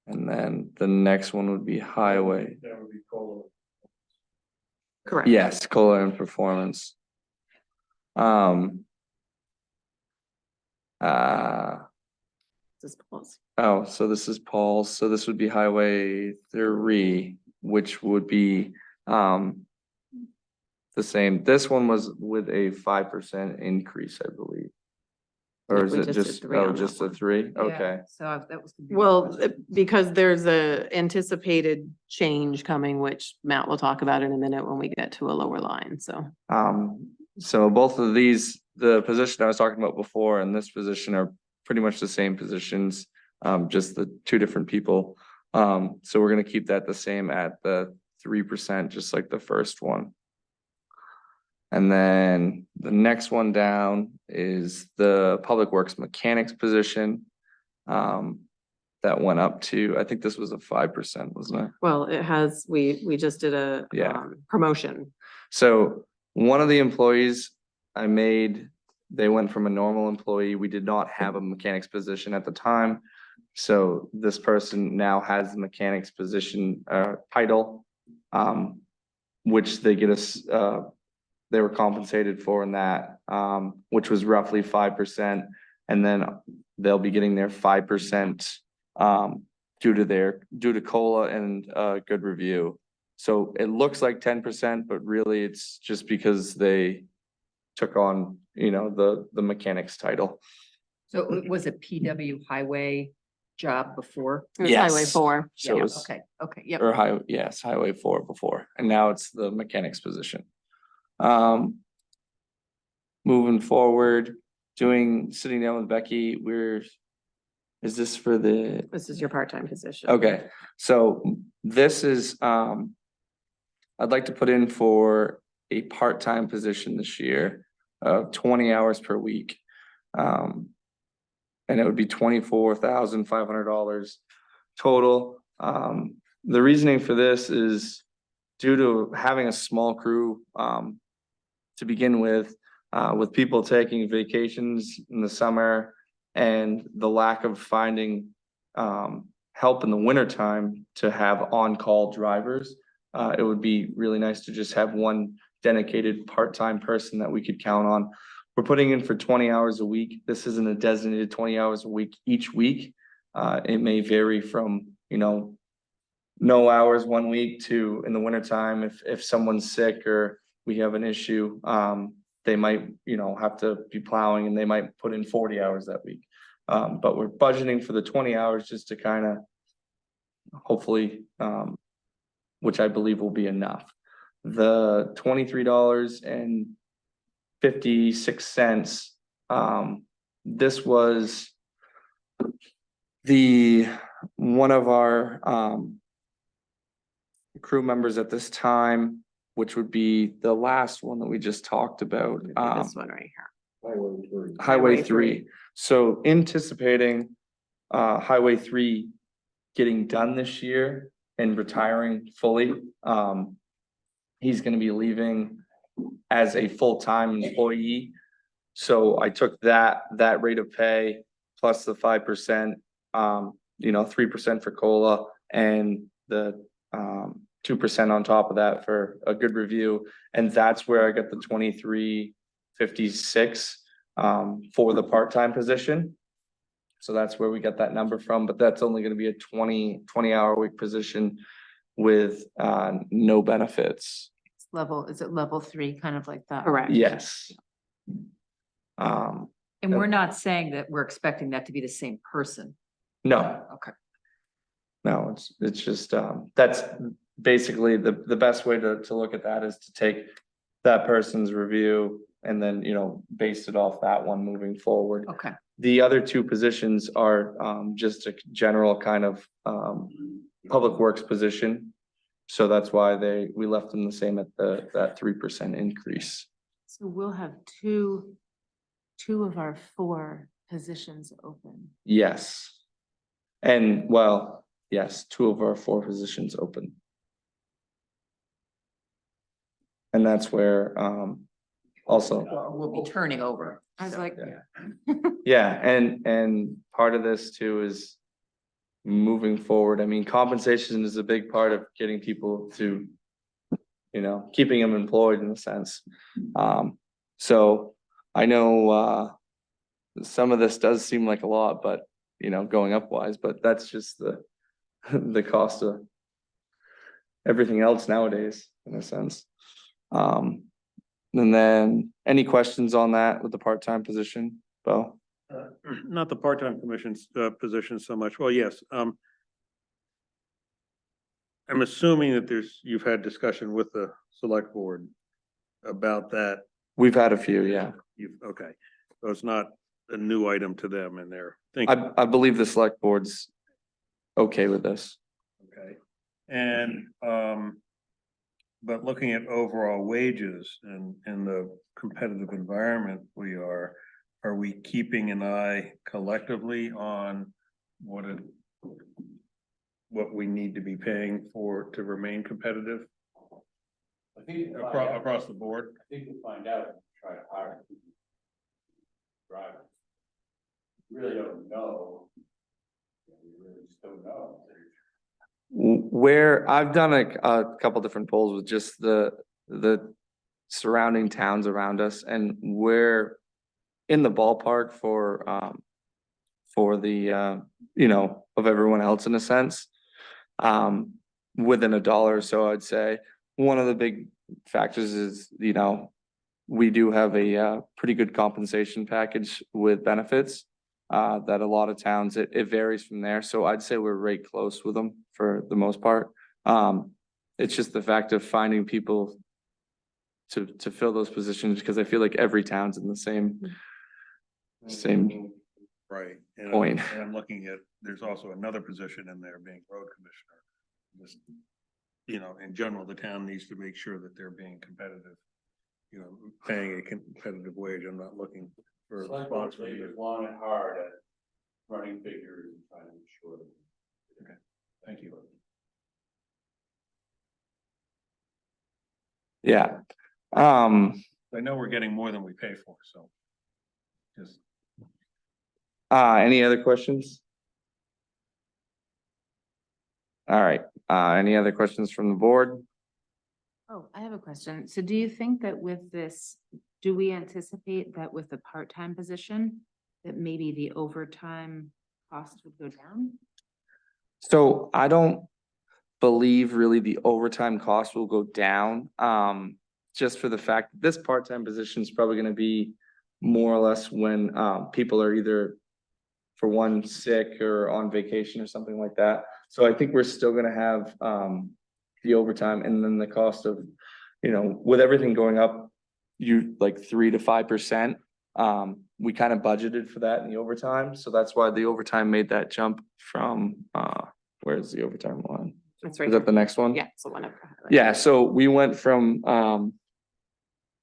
And then the next one would be highway. That would be COLA. Correct. Yes, COLA and performance. This is Paul's. Oh, so this is Paul's, so this would be highway 3, which would be, the same. This one was with a 5% increase, I believe. Or is We it just did just, 3 on just that a one. 3? Yeah, Okay. So that was. Well, because there's a anticipated change coming, which Matt will talk about in a minute when we get to a lower line, so. So both of these, the position I was talking about before and this position are pretty much the same positions, just the 2 different people. So we're gonna keep that the same at the 3%, just like the first one. And then the next one down is the Public Works mechanics position. that went up to, I think this was a 5%, wasn't it? Well, it has, we just did a Yeah. promotion. So one of the employees I made, they went from a normal employee. We did not have a mechanic's position at the time. So this person now has the mechanic's position, title, which they get us, they were compensated for in that, which was roughly 5%. And then they'll be getting their 5%, due to COLA and good review. So it looks like 10%, but really it's just because they took on, the mechanic's title. So it was a PW highway job before? It was Highway Yes. 4. So Yeah, it was, okay, yep. or Highway 4 before, and now it's the mechanic's position. Moving forward, sitting down with Becky, is this for the? This is your part-time position. Okay, so this is, I'd like to put in for a part-time position this year of 20 hours per week. And it would be $24,500 total. The reasoning for this is due to having a small crew, to begin with people taking vacations in the summer and the lack of finding, help in the wintertime to have on-call drivers. It would be really nice to just have one dedicated part-time person that we could count on. We're putting in for 20 hours a week. This isn't a designated 20 hours a week each week. It may vary from, no hours one week to in the wintertime, if someone's sick or we have an issue, they might, have to be plowing and they might put in 40 hours that week. But we're budgeting for the 20 hours just to kind of hopefully, which I believe will be enough. The $23.56, this was one of our crew members at this time, which would be the last one that we just talked about. This one right here. Highway 3. So anticipating Highway 3 getting done this year and retiring fully. He's gonna be leaving as a full-time employee. So I took that rate of pay plus the 5%, 3% for COLA and the 2% on top of that for a good review. And that's where I got the 23.56 for the part-time position. So that's where we got that number from, but that's only gonna be a 20-hour week position with no benefits. Is it level 3, kind of like that? Correct. Yes. And we're not saying that we're expecting that to be the same person. No, Okay. no, it's just, that's basically the best way to look at that is to take that person's review and then, base it off that one moving forward. Okay. The other two positions are just a general kind of public works position. So that's why we left them the same at that 3% increase. So we'll have two of our 4 positions open. Yes. And well, yes, 2 of our 4 positions open. And that's where also. We'll be turning over. I was like, Yeah, and part of this too is moving forward. I mean, compensation is a big part of getting people to, keeping them employed in a sense. So I know some of this does seem like a lot, but going up wise, but that's just the cost of everything else nowadays in a sense. And then any questions on that with the part-time position, Bo? Not the part-time position so much. Well, yes. I'm assuming that you've had discussion with the select board about that. We've had a few, yeah. Okay. So it's not a new item to them and they're thinking. I believe the select board's okay with this. Okay. And, but looking at overall wages and in the competitive environment are we keeping an eye collectively on what what we need to be paying for to remain competitive I think across the board? I think we'll find out and try to hire. Drivers. Really don't know. We really just don't know. Where I've done a couple different polls with just the surrounding towns around us, and we're in the ballpark for the you know, of everyone else in a sense. Within $1 or so, I'd say. One of the big factors is, you know, we do have a pretty good compensation package with benefits. That a lot of towns, it varies from there. So I'd say we're right close with them for the most part. It's just the fact of finding people to fill those positions, because I feel like every town's in the same Right. And Point. And I'm looking at, there's also another position in there being road commissioner. Just, you know, in general, the town needs to make sure that they're being competitive. You know, paying a competitive wage. I'm not looking for Select spots board for leaders either. long and hard at running figures and trying to ensure that. Okay, thank you. Yeah. I know we're getting more than we pay for, so. Just, Any other questions? All right, any other questions from the board? Oh, I have a question. So do you think that with this, do we anticipate that with the part-time position, that maybe the overtime cost would go down? So I don't believe really the overtime cost will go down. Just for the fact that this part-time position is probably gonna be more or less when people are either for one sick or on vacation or something like that. So I think we're still gonna have the overtime, and then the cost of, you know, with everything going up, you like 3 to 5%. We kind of budgeted for that in the overtime, so that's why the overtime made that jump from where's the overtime line? That's right. Is that the next one? Yeah, so one of. Yeah, so we went from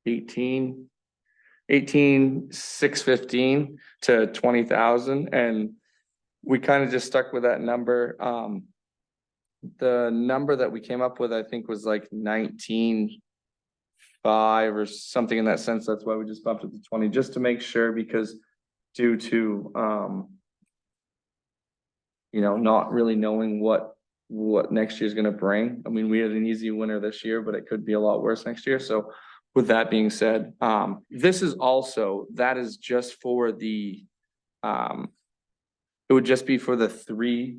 18,615 to 20,000, and we kind of just stuck with that number. The number that we came up with, I think, was like 19,500 or something in that sense. That's why we just bumped it to 20, just to make sure, because due to you know, not really knowing what next year's gonna bring. I mean, we had an easy winter this year, but it could be a lot worse next year. So with that being said, this is also, that is just for the it would just be for the 3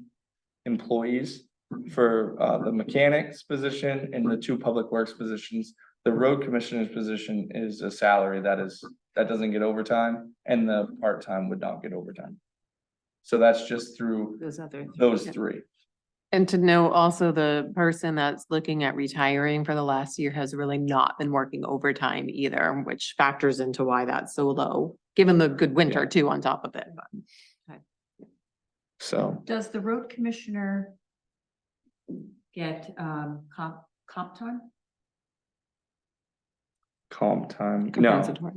employees for the mechanics position and the 2 public works positions. The road commissioner's position is a salary that doesn't get overtime, and the part-time would not get overtime. So that's just through those 3. And to know also, the person that's looking at retiring for the last year has really not been working overtime either, which factors into why that's so low, given the good winter too on top of it. So Does the road commissioner get comp time? comp time, no, Compensatory.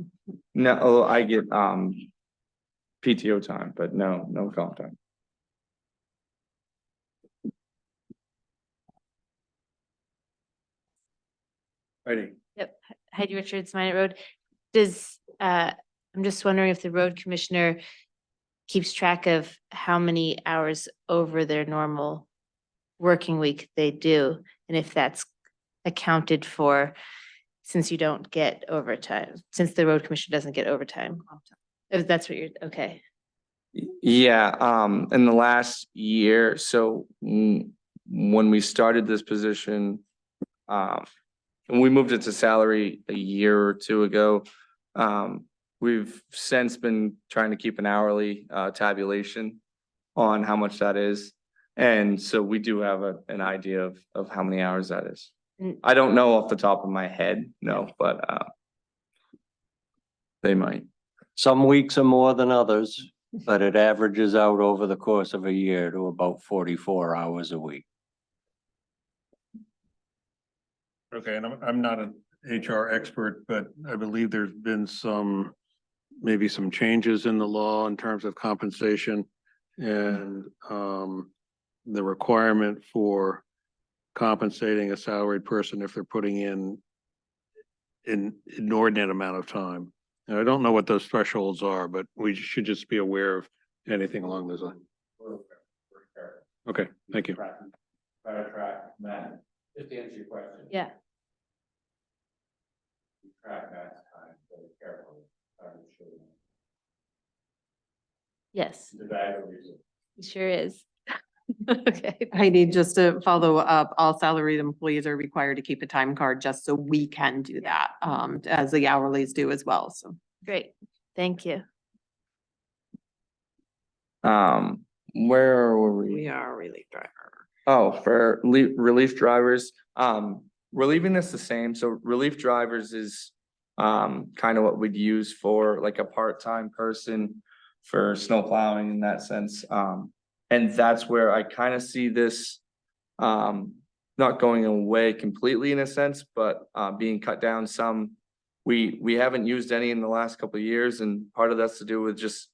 no, I get PTO time, but no comp time. Ready? Yep, Heidi Richards, Minot Road. Does, I'm just wondering if the road commissioner keeps track of how many hours over their normal working week they do, and if that's accounted for, since you don't get overtime, since the road commissioner doesn't get overtime. If that's what you're, okay. Yeah, in the last year, so when we started this position, when we moved it to salary a year or 2 ago, we've since been trying to keep an hourly tabulation on how much that is. And so we do have an idea of how many hours that is. I don't know off the top of my head, no, but they might. Some weeks are more than others, but it averages out over the course of a year to about 44 hours a week. Okay, and I'm not an HR expert, but I believe there's been maybe some changes in the law in terms of compensation. And the requirement for compensating a salaried person if they're putting in an inordinate amount of time. And I don't know what those thresholds are, but we should just be aware of anything along those lines. Okay, thank you. Try to track that, just to answer your question. Yeah. Track that time very carefully. Yes, The bag of reasons. it sure is. Okay. I need just to follow up, all salaried employees are required to keep a time card just so we can do that, as the hourlies do as well, so. Great. Thank you. Where were We are relief driver. Oh, for relief drivers, we're leaving this the same, so relief drivers is kind of what we'd use for like a part-time person for snow plowing in that sense. And that's where I kind of see this not going away completely in a sense, but being cut down some. We haven't used any in the last couple of years, and part of that's to do with just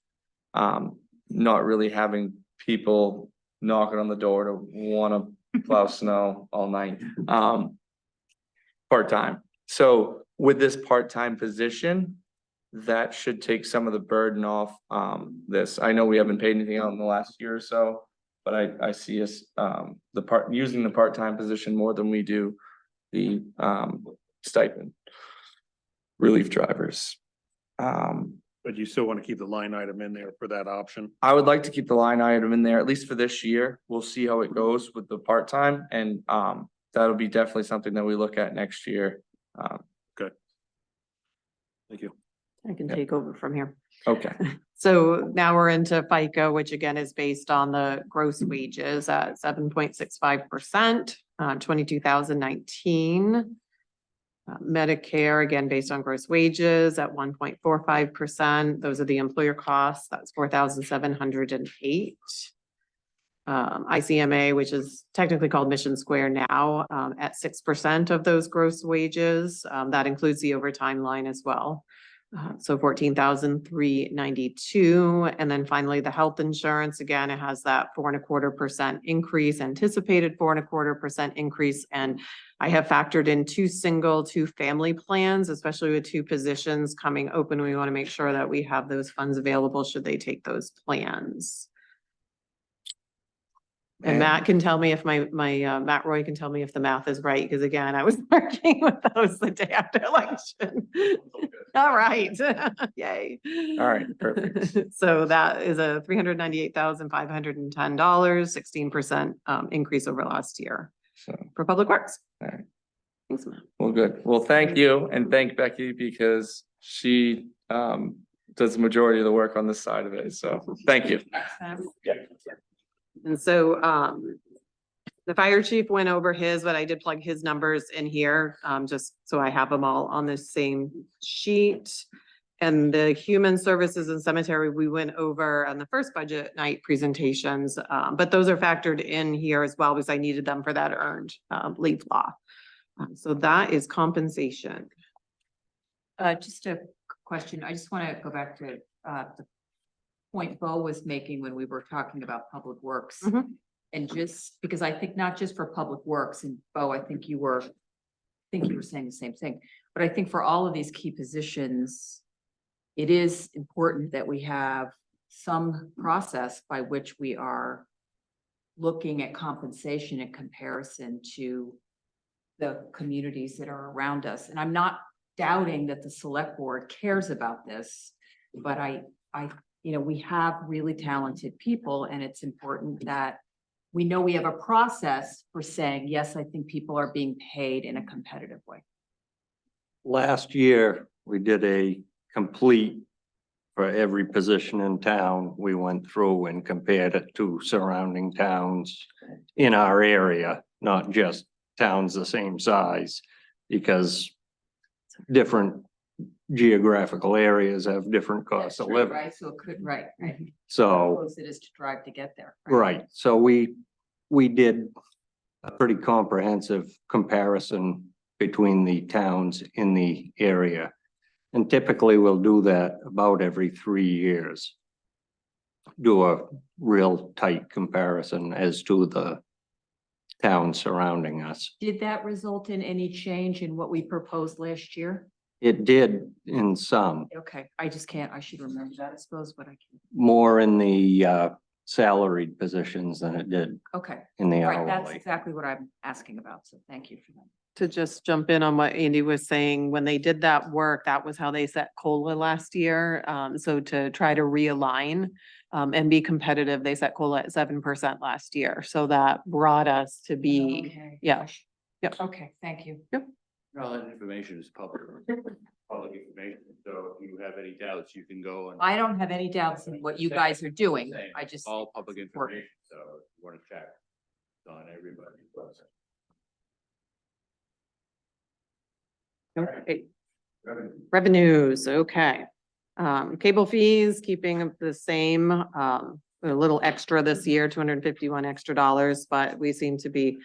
not really having people knocking on the door to wanna plow snow all night. Part-time. So with this part-time position, that should take some of the burden off this. I know we haven't paid anything out in the last year or so, but I see us using the part-time position more than we do the stipend. Relief drivers. But you still want to keep the line item in there for that option? I would like to keep the line item in there, at least for this year. We'll see how it goes with the part-time, and that'll be definitely something that we look at next year. Good. Thank you. I can take over from here. Okay. So now we're into FICA, which again is based on the gross wages at 7.65%, 22,019. Medicare, again, based on gross wages at 1.45%. Those are the employer costs. That's 4,708. ICMA, which is technically called Mission Square now, at 6% of those gross wages. That includes the overtime line as well. So 14,392. And then finally, the health insurance, again, it has that 4.25% increase, anticipated 4.25% increase. And I have factored in 2 family plans, especially with 2 positions coming open. We want to make sure that we have those funds available should they take those plans. And Matt can tell me if Matt Roy can tell me if the math is right, because again, I was working with those the day after election. All right, yay. All right, perfect. So that is a $398,510, 16% increase over last year So, for Public Works. all right. Thanks, Matt. Well, good. Well, thank you, and thank Becky because she does the majority of the work on this side of it. So thank you. Yeah. And so, the fire chief went over his, but I did plug his numbers in here, just so I have them all on the same sheet. And the human services and cemetery, we went over on the first budget night presentations, but those are factored in here as well because I needed them for that earned leave law. So that is compensation. Just a question. I just want to go back to the point Bo was making when we were talking about Public Works. Mhm. And just because I think not just for Public Works, and Bo, I think you were saying the same thing, but I think for all of these key positions, it is important that we have some process by which we are looking at compensation in comparison to the communities that are around us. And I'm not doubting that the select board cares about this, but we have really talented people, and it's important that we know we have a process for saying, yes, I think people are being paid in a competitive way. Last year, we did a complete for every position in town. We went through and compared it to surrounding towns in our area, not just towns the same size, because different geographical areas have different costs of living. Right, so it could, right. So. How close it is to drive to get there. Right, so we did a pretty comprehensive comparison between the towns in the area. And typically we'll do that about every 3 years. do a real tight comparison as to the towns surrounding us. Did that result in any change in what we proposed last year? It did in some, Okay, I just can't, I should remember that, I suppose, but I can't. more in the salaried positions than it did Okay, in the right, that's hourly. exactly what I'm asking about, so thank you for that. To just jump in on what Andy was saying, when they did that work, that was how they set COLA last year. So to try to realign and be competitive, they set COLA at 7% last year. So that brought us to be, Okay. yeah. Yep. Okay, thank you. All that information is public information, so if you have any doubts, you can go and. I don't have any doubts in what you guys are doing, Same. I just. All public information, so if you want to check, it's on everybody's website. Okay. Revenues, okay. Cable fees, keeping it the same, a little extra this year, 251 extra dollars, but we seem to be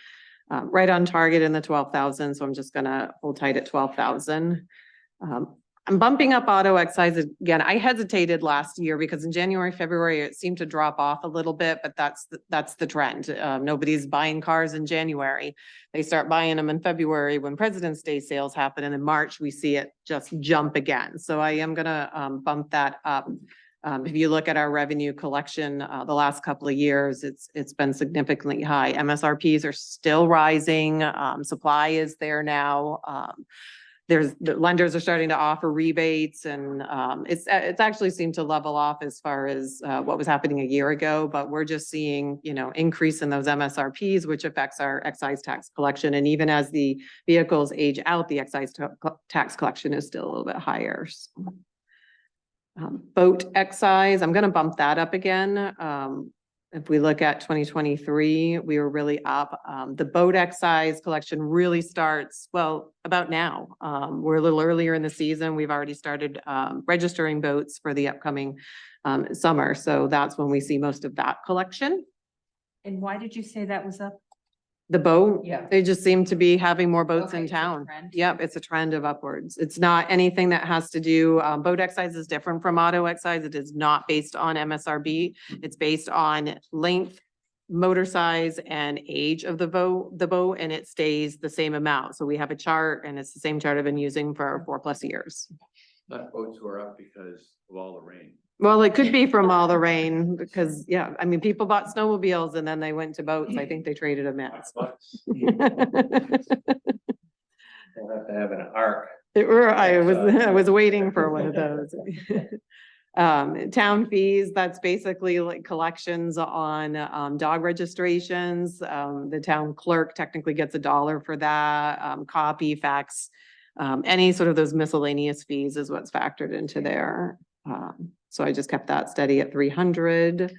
right on target in the 12,000, so I'm just gonna hold tight at 12,000. I'm bumping up auto excise again. I hesitated last year because in January, February, it seemed to drop off a little bit, but that's the trend. Nobody's buying cars in January. They start buying them in February when President's Day sales happen, and in March, we see it just jump again. So I am gonna bump that up. If you look at our revenue collection, the last couple of years, it's been significantly high. MSRPs are still rising. Supply is there now. The lenders are starting to offer rebates, and it's actually seemed to level off as far as what was happening a year ago, but we're just seeing, increase in those MSRPs, which affects our excise tax collection. And even as the vehicles age out, the excise tax collection is still a little bit higher. So, boat excise, I'm gonna bump that up again. If we look at 2023, we were really up. The boat excise collection really starts, well, about now. We're a little earlier in the season. We've already started registering boats for the upcoming summer. So that's when we see most of that collection. And why did you say that was up? The boat, Yeah. they just seem to be having more boats Okay, in it's a town. trend. Yep, it's a trend of upwards. It's not anything that has to do, boat excise is different from auto excise. It is not based on MSRB. It's based on length, motor size, and age of the boat, and it stays the same amount. So we have a chart, and it's the same chart I've been using for 4+ years. Not boats were up because of all the rain. Well, it could be from all the rain because, yeah, I mean, people bought snowmobiles and then they went to boats. I think they traded them in. We'll have to have an arc. I was waiting for one of those. Town fees, that's basically like collections on dog registrations. The town clerk technically gets $1 for that. Copy, fax, any sort of those miscellaneous fees is what's factored into there. So I just kept that steady at 300.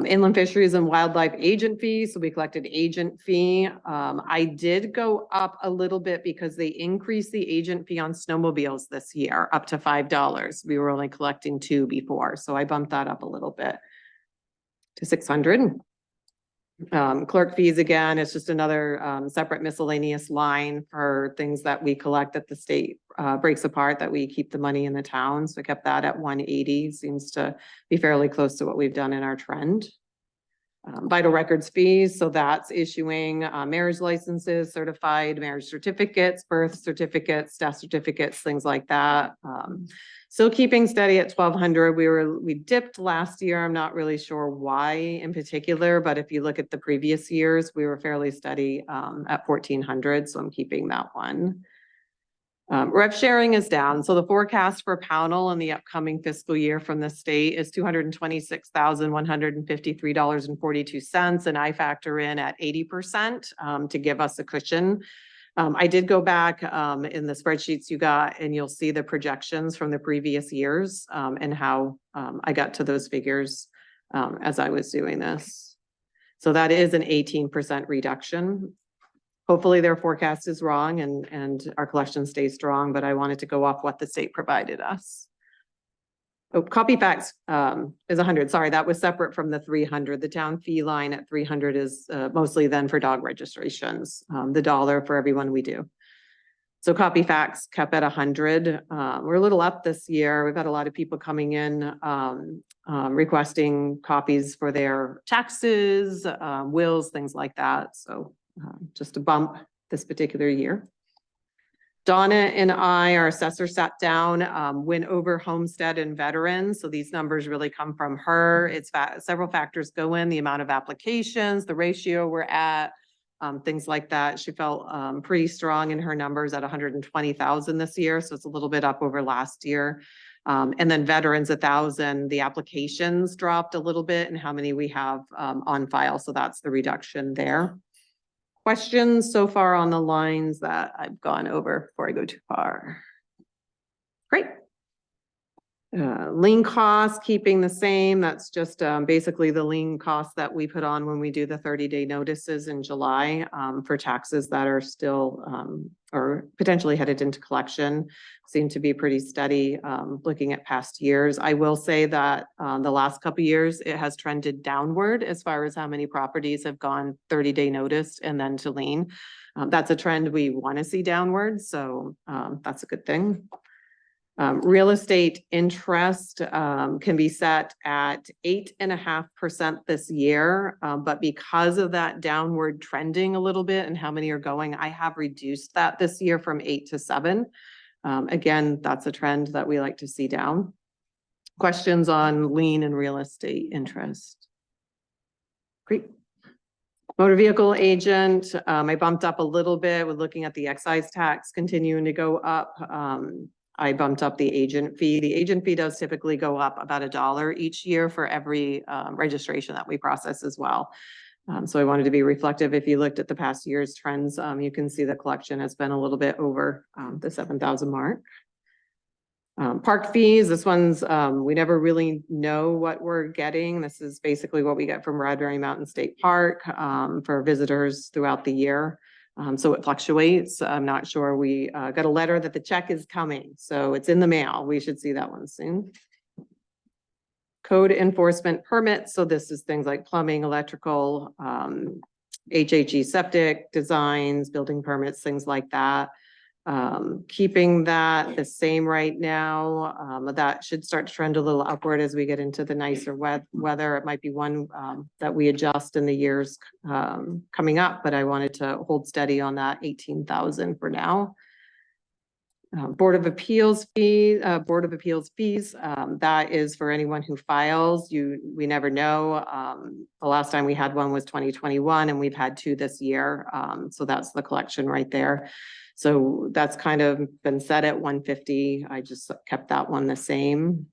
Inland fisheries and wildlife agent fees. So we collected agent fee. I did go up a little bit because they increased the agent fee on snowmobiles this year up to $5. We were only collecting 2 before. So I bumped that up a little bit to 600. Clerk fees again, it's just another separate miscellaneous line for things that we collect that the state breaks apart, that we keep the money in the town. So I kept that at 180, seems to be fairly close to what we've done in our trend. Vital records fees, so that's issuing marriage licenses, certified marriage certificates, birth certificates, death certificates, things like that. Still keeping steady at 1,200. We dipped last year. I'm not really sure why in particular, but if you look at the previous years, we were fairly steady at 1,400. So I'm keeping that one. Rev sharing is down. So the forecast for Pownell in the upcoming fiscal year from the state is $226,153.42. And I factor in at 80% to give us a cushion. I did go back in the spreadsheets you got, and you'll see the projections from the previous years and how I got to those figures as I was doing this. So that is an 18% reduction. Hopefully their forecast is wrong and our collection stays strong, but I wanted to go off what the state provided us. Oh, copy fax is 100. Sorry, that was separate from the 300. The town fee line at 300 is mostly then for dog registrations, the $1 for every one we do. So copy facts kept at 100. We're a little up this year. We've had a lot of people coming in, requesting copies for their taxes, wills, things like that. So just a bump this particular year. Donna and I, our assessor, sat down, went over homestead and veterans. So these numbers really come from her. It's several factors go in, the amount of applications, the ratio we're at, things like that. She felt pretty strong in her numbers at 120,000 this year. So it's a little bit up over last year. And then veterans, 1,000, the applications dropped a little bit and how many we have on file. So that's the reduction there. Questions so far on the lines that I've gone over before I go too far? Great. Lien costs, keeping the same. That's just basically the lien costs that we put on when we do the 30-day notices in July for taxes that are still or potentially headed into collection. Seem to be pretty steady looking at past years. I will say that the last couple of years, it has trended downward as far as how many properties have gone 30-day notice and then to lien. That's a trend we want to see downward. So that's a good thing. Real estate interest can be set at 8.5% this year, but because of that downward trending a little bit and how many are going, I have reduced that this year from 8 to 7. Again, that's a trend that we like to see down. Questions on lien and real estate interest? Great. Motor vehicle agent, I bumped up a little bit with looking at the excise tax continuing to go up. I bumped up the agent fee. The agent fee does typically go up about $1 each year for every registration that we process as well. So I wanted to be reflective. If you looked at the past year's trends, you can see the collection has been a little bit over the 7,000 mark. Park fees, this one's, we never really know what we're getting. This is basically what we get from Radbury Mountain State Park for visitors throughout the year. So it fluctuates. I'm not sure. We got a letter that the check is coming. So it's in the mail. We should see that one soon. Code enforcement permits. So this is things like plumbing, electrical, HHE septic designs, building permits, things like that. Keeping that the same right now. That should start to trend a little upward as we get into the nicer weather. It might be one that we adjust in the years coming up, but I wanted to hold steady on that 18,000 for now. Board of Appeals fees, that is for anyone who files. We never know. The last time we had one was 2021 and we've had 2 this year. So that's the collection right there. So that's kind of been set at 150. I just kept that one the same.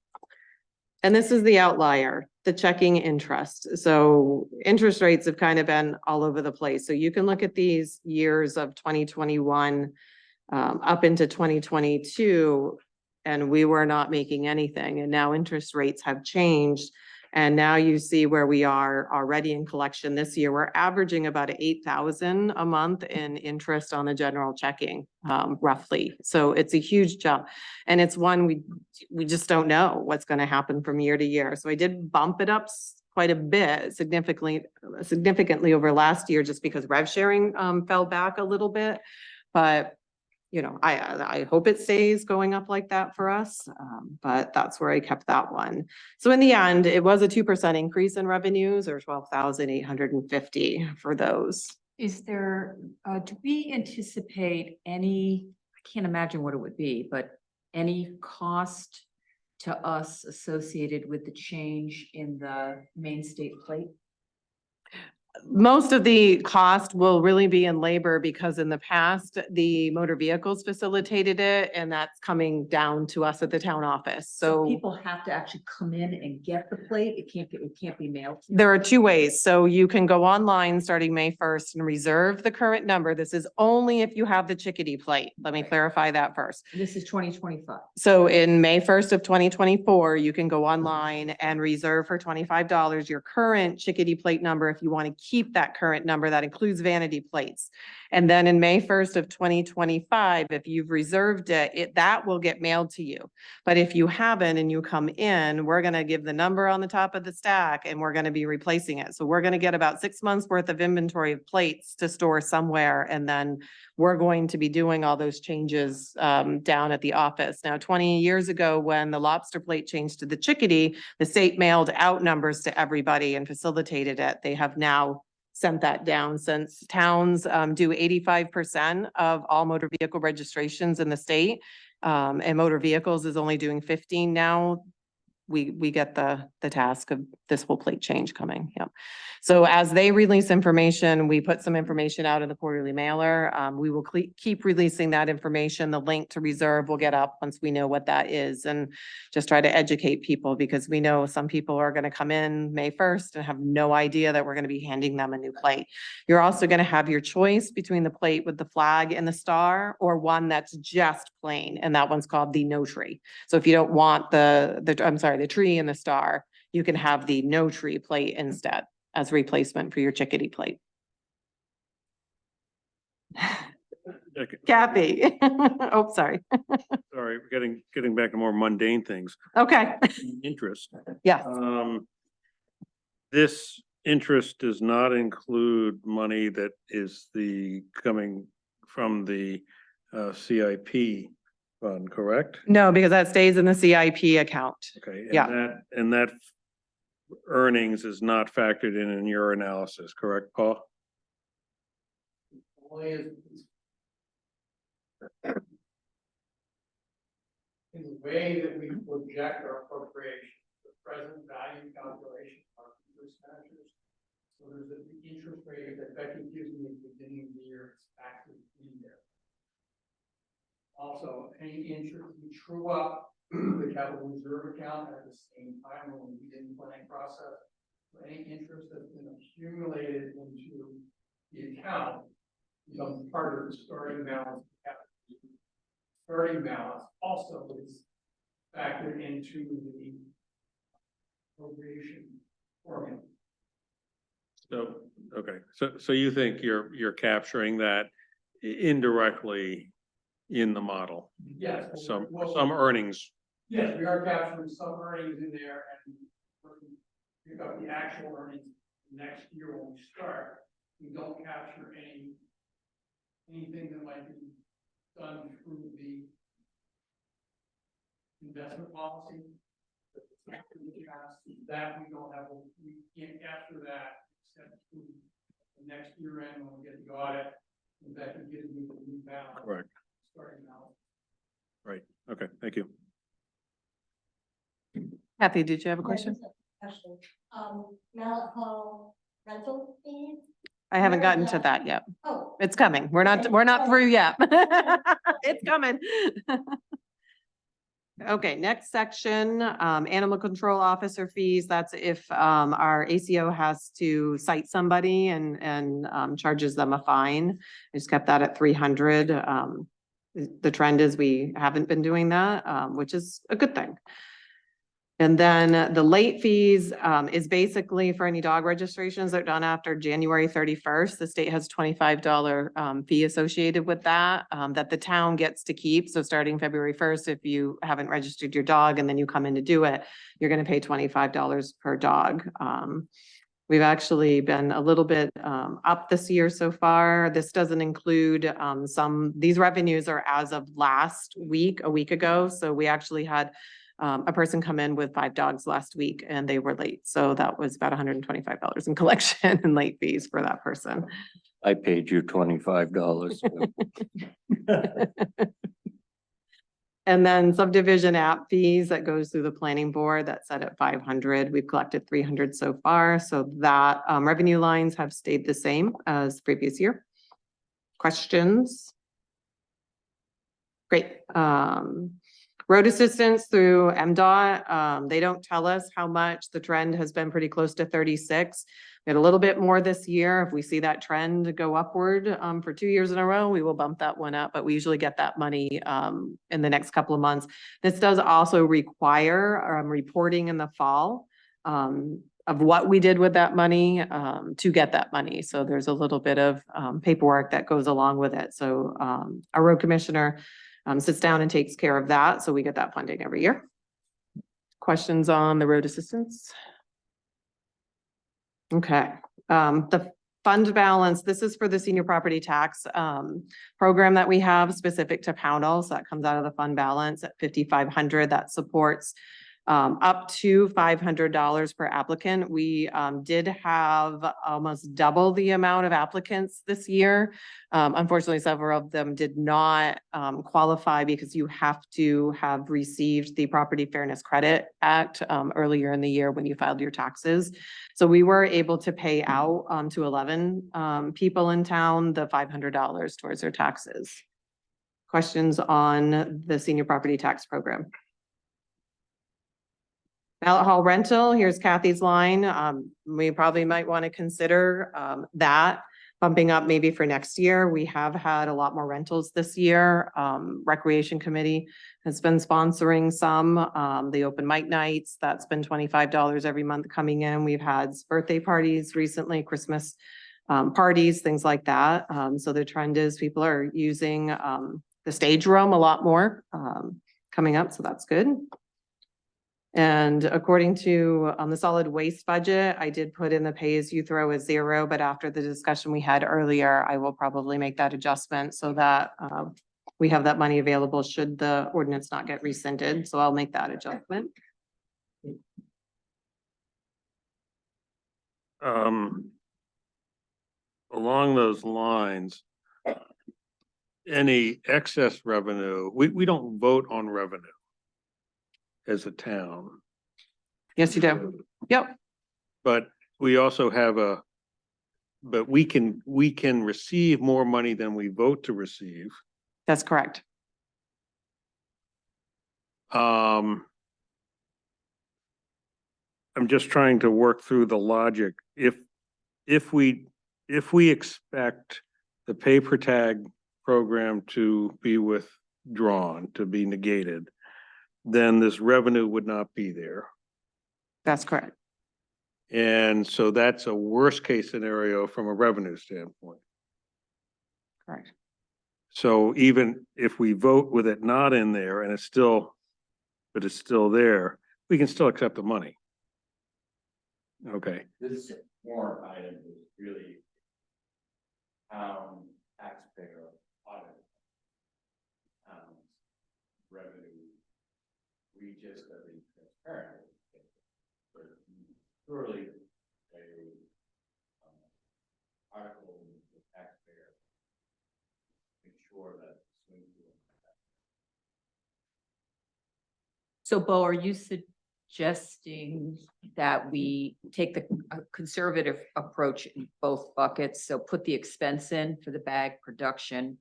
And this is the outlier, the checking interest. So interest rates have kind of been all over the place. So you can look at these years of 2021 up into 2022, and we were not making anything. And now interest rates have changed. And now you see where we are already in collection this year. We're averaging about 8,000 a month in interest on the general checking, roughly. So it's a huge jump. And it's one we just don't know what's going to happen from year to year. So I did bump it up quite a bit, significantly over last year, just because rev sharing fell back a little bit. But you know, I hope it stays going up like that for us, but that's where I kept that one. So in the end, it was a 2% increase in revenues, or 12,850 for those. Is there, do we anticipate any, I can't imagine what it would be, but any cost to us associated with the change in the Main State Plate? Most of the cost will really be in labor because in the past, the motor vehicles facilitated it, and that's coming down to us at the town office. So people have to actually come in and get the plate. It can't be mailed. there are 2 ways. So you can go online starting May 1st and reserve the current number. This is only if you have the Chickadee plate. Let me clarify that first. This is 2025. So in May 1st of 2024, you can go online and reserve for $25 your current Chickadee plate number if you want to keep that current number. That includes vanity plates. And then in May 1st of 2025, if you've reserved it, that will get mailed to you. But if you haven't and you come in, we're going to give the number on the top of the stack and we're going to be replacing it. So we're going to get about 6 months worth of inventory of plates to store somewhere. And then we're going to be doing all those changes down at the office. Now, 20 years ago, when the lobster plate changed to the chickadee, the state mailed out numbers to everybody and facilitated it. They have now sent that down since towns do 85% of all motor vehicle registrations in the state. And motor vehicles is only doing 15 now. We get the task of this whole plate change coming, yep. So as they release information, we put some information out in the quarterly mailer. We will keep releasing that information. The link to reserve will get up once we know what that is, and just try to educate people, because we know some people are gonna come in May 1st and have no idea that we're gonna be handing them a new plate. You're also gonna have your choice between the plate with the flag and the star, or one that's just plain, and that one's called the no tree. So if you don't want the tree and the star, you can have the no tree plate instead as replacement for your chickadee plate. Okay, Kathy. Oh, sorry. sorry, we're getting back to more mundane things. Okay. Interest. Yes. This interest does not include money that is coming from the CIP fund, correct? No, because that stays in the CIP account. Okay. Yeah. And that earnings is not factored in your analysis, correct, Paul? In the way that we project our appropriation, the present value calculation of interest measures. So there's the interest rate that Becky gives me at the beginning of the year, it's factored in there. Also, any interest we true up the capital reserve account at the same time when we did the planning process. So any interest that's been accumulated into the account becomes part of the starting balance. Starting balance also is factored into the appropriation formula. So, okay, so you think you're capturing that indirectly in the model? Yes. Some earnings. Yes, we are capturing some earnings in there, and pick up the actual earnings next year when we start. We don't capture anything that might be done through the investment policy. That we don't have, we can't capture that except through the next year end when we get the audit. And that can give me the new balance. Correct. Starting now. Right, okay, thank you. Kathy, did you have a question? Mallet Hall rental fees? I haven't gotten to that yet. Oh. It's coming. We're not through yet. It's coming. Okay, next section, animal control officer fees. That's if our ACO has to cite somebody and charges them a fine. I just kept that at 300. The trend is we haven't been doing that, which is a good thing. And then the late fees is basically for any dog registrations that are done after January 31st. The state has $25 fee associated with that, that the town gets to keep. So starting February 1st, if you haven't registered your dog and then you come in to do it, you're going to pay $25 per dog. We've actually been a little bit up this year so far. This doesn't include these revenues are as of last week, a week ago. So we actually had a person come in with 5 dogs last week and they were late. So that was about $125 in collection and late fees for that person. I paid you $25. And then subdivision app fees that goes through the planning board, that's set at 500. We've collected 300 so far. So that revenue lines have stayed the same as previous year. Questions? Great. Road assistance through MDOT, they don't tell us how much. The trend has been pretty close to 36. We had a little bit more this year. If we see that trend go upward for 2 years in a row, we will bump that one up, but we usually get that money in the next couple of months. This does also require reporting in the fall of what we did with that money to get that money. So there's a little bit of paperwork that goes along with it. So our road commissioner sits down and takes care of that. So we get that funding every year. Questions on the road assistance? Okay. The fund balance, this is for the senior property tax program that we have specific to Pownell. So that comes out of the fund balance at 5,500. That supports up to $500 per applicant. We did have almost double the amount of applicants this year. Unfortunately, several of them did not qualify because you have to have received the Property Fairness Credit Act earlier in the year when you filed your taxes. So we were able to pay out to 11 people in town the $500 towards their taxes. Questions on the senior property tax program? Ballot hall rental, here's Kathy's line. We probably might want to consider that bumping up maybe for next year. We have had a lot more rentals this year. Recreation Committee has been sponsoring some, the open mic nights, that's been $25 every month coming in. We've had birthday parties recently, Christmas parties, things like that. So the trend is people are using the stage room a lot more coming up, so that's good. And according to the solid waste budget, I did put in the pay as you throw as 0, but after the discussion we had earlier, I will probably make that adjustment so that we have that money available should the ordinance not get rescinded. So I'll make that adjustment. Along those lines, any excess revenue, we don't vote on revenue as a town. Yes, you do. Yep. But we also have but we can receive more money than we vote to receive. That's correct. I'm just trying to work through the logic. If we expect the pay per tag program to be withdrawn, to be negated, then this revenue would not be there. That's correct. And so that's a worst case scenario from a revenue standpoint. Correct. So even if we vote with it not in there and it's still there, we can still accept the money. Okay. This warrant item is really taxpayer audit. Revenue. We just are being transparent. But surely a article with the taxpayer make sure that swing through. So Bo, are you suggesting that we take the conservative approach in both buckets? So put the expense in for the bag production,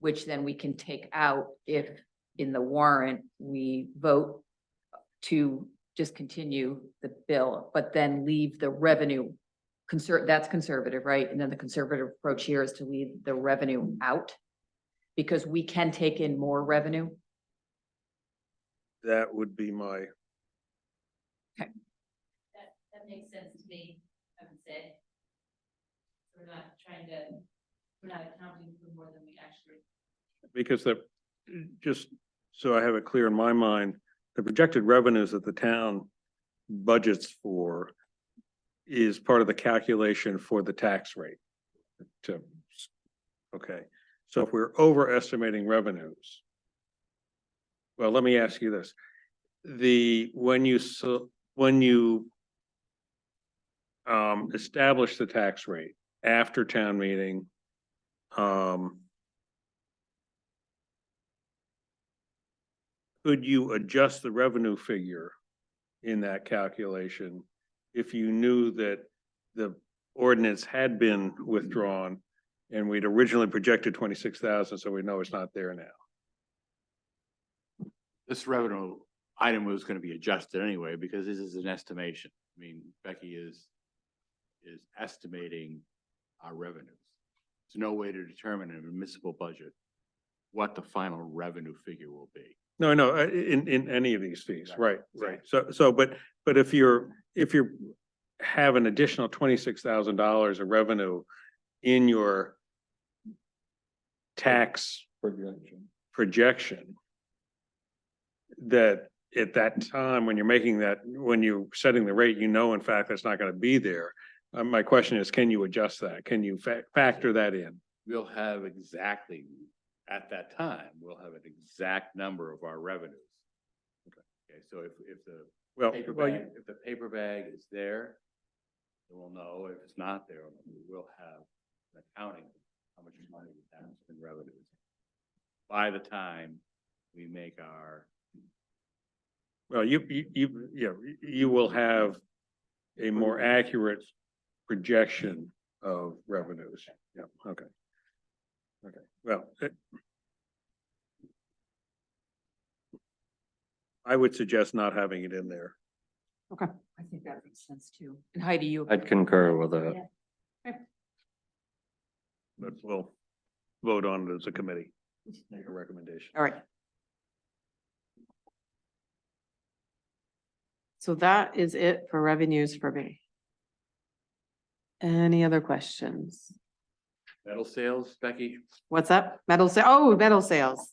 which then we can take out if in the warrant we vote to just continue the bill, but then leave the revenue that's conservative, right? And then the conservative approach here is to leave the revenue out because we can take in more revenue. That would be my, That makes sense to me, I would say. We're not accounting for more than we actually. because just so I have it clear in my mind, the projected revenues that the town budgets for is part of the calculation for the tax rate. Okay, so if we're overestimating revenues, well, let me ask you this. When you establish the tax rate after town meeting, could you adjust the revenue figure in that calculation if you knew that the ordinance had been withdrawn and we'd originally projected 26,000, so we know it's not there now? This revenue item was going to be adjusted anyway, because this is an estimation. I mean, Becky is estimating our revenues. There's no way to determine in a municipal budget what the final revenue figure will be. No, in any of these fees, right. So, but if you have an additional $26,000 of revenue in your tax projection, that at that time, when you're setting the rate, in fact, that's not going to be there, My question is, can you adjust that? Can you factor that in? We'll have exactly, at that time, we'll have an exact number of our revenues. Okay, so if the Well, paper well, bag, if the paper bag is there, then we'll know. If it's not there, we'll have an accounting of how much money we have in revenues by the time we make our. well, you will have a more accurate projection of revenues. Yeah, okay. Okay, well. I would suggest not having it in there. I think that makes sense too. And Heidi, you. I'd concur with that. But we'll vote on it as a committee, make a recommendation. All right. So that is it for revenues for me. Any other questions? Metal sales, Becky? What's up? Metal sales.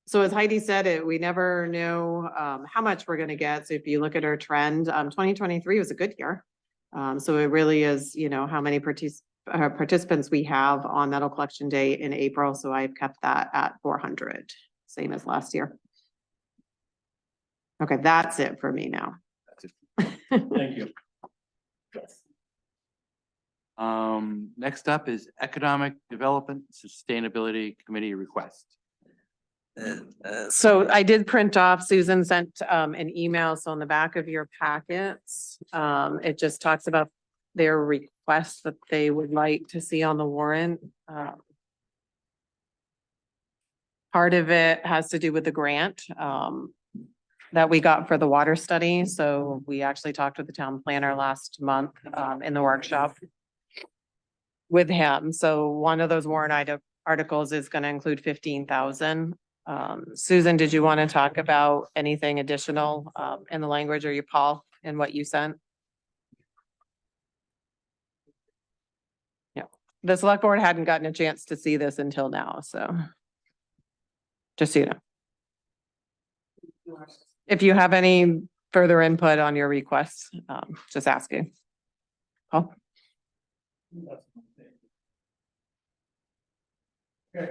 So as Heidi said, we never know how much we're gonna get. So if you look at our trend, 2023 was a good year. So it really is, how many participants we have on metal collection day in April. So I've kept that at 400, same as last year. Okay, that's it for me now. Thank you. Next up is Economic Development Sustainability Committee request. So I did print off, Susan sent an email, so on the back of your packets, it just talks about their request that they would like to see on the warrant. Part of it has to do with the grant that we got for the water study. So we actually talked with the town planner last month in the workshop with him. So one of those warrant articles is going to include 15,000. Susan, did you want to talk about anything additional in the language, or you, Paul, in what you sent? Yeah, the select board hadn't gotten a chance to see this until now, so just so you know. If you have any further input on your requests, just asking. Paul? Okay.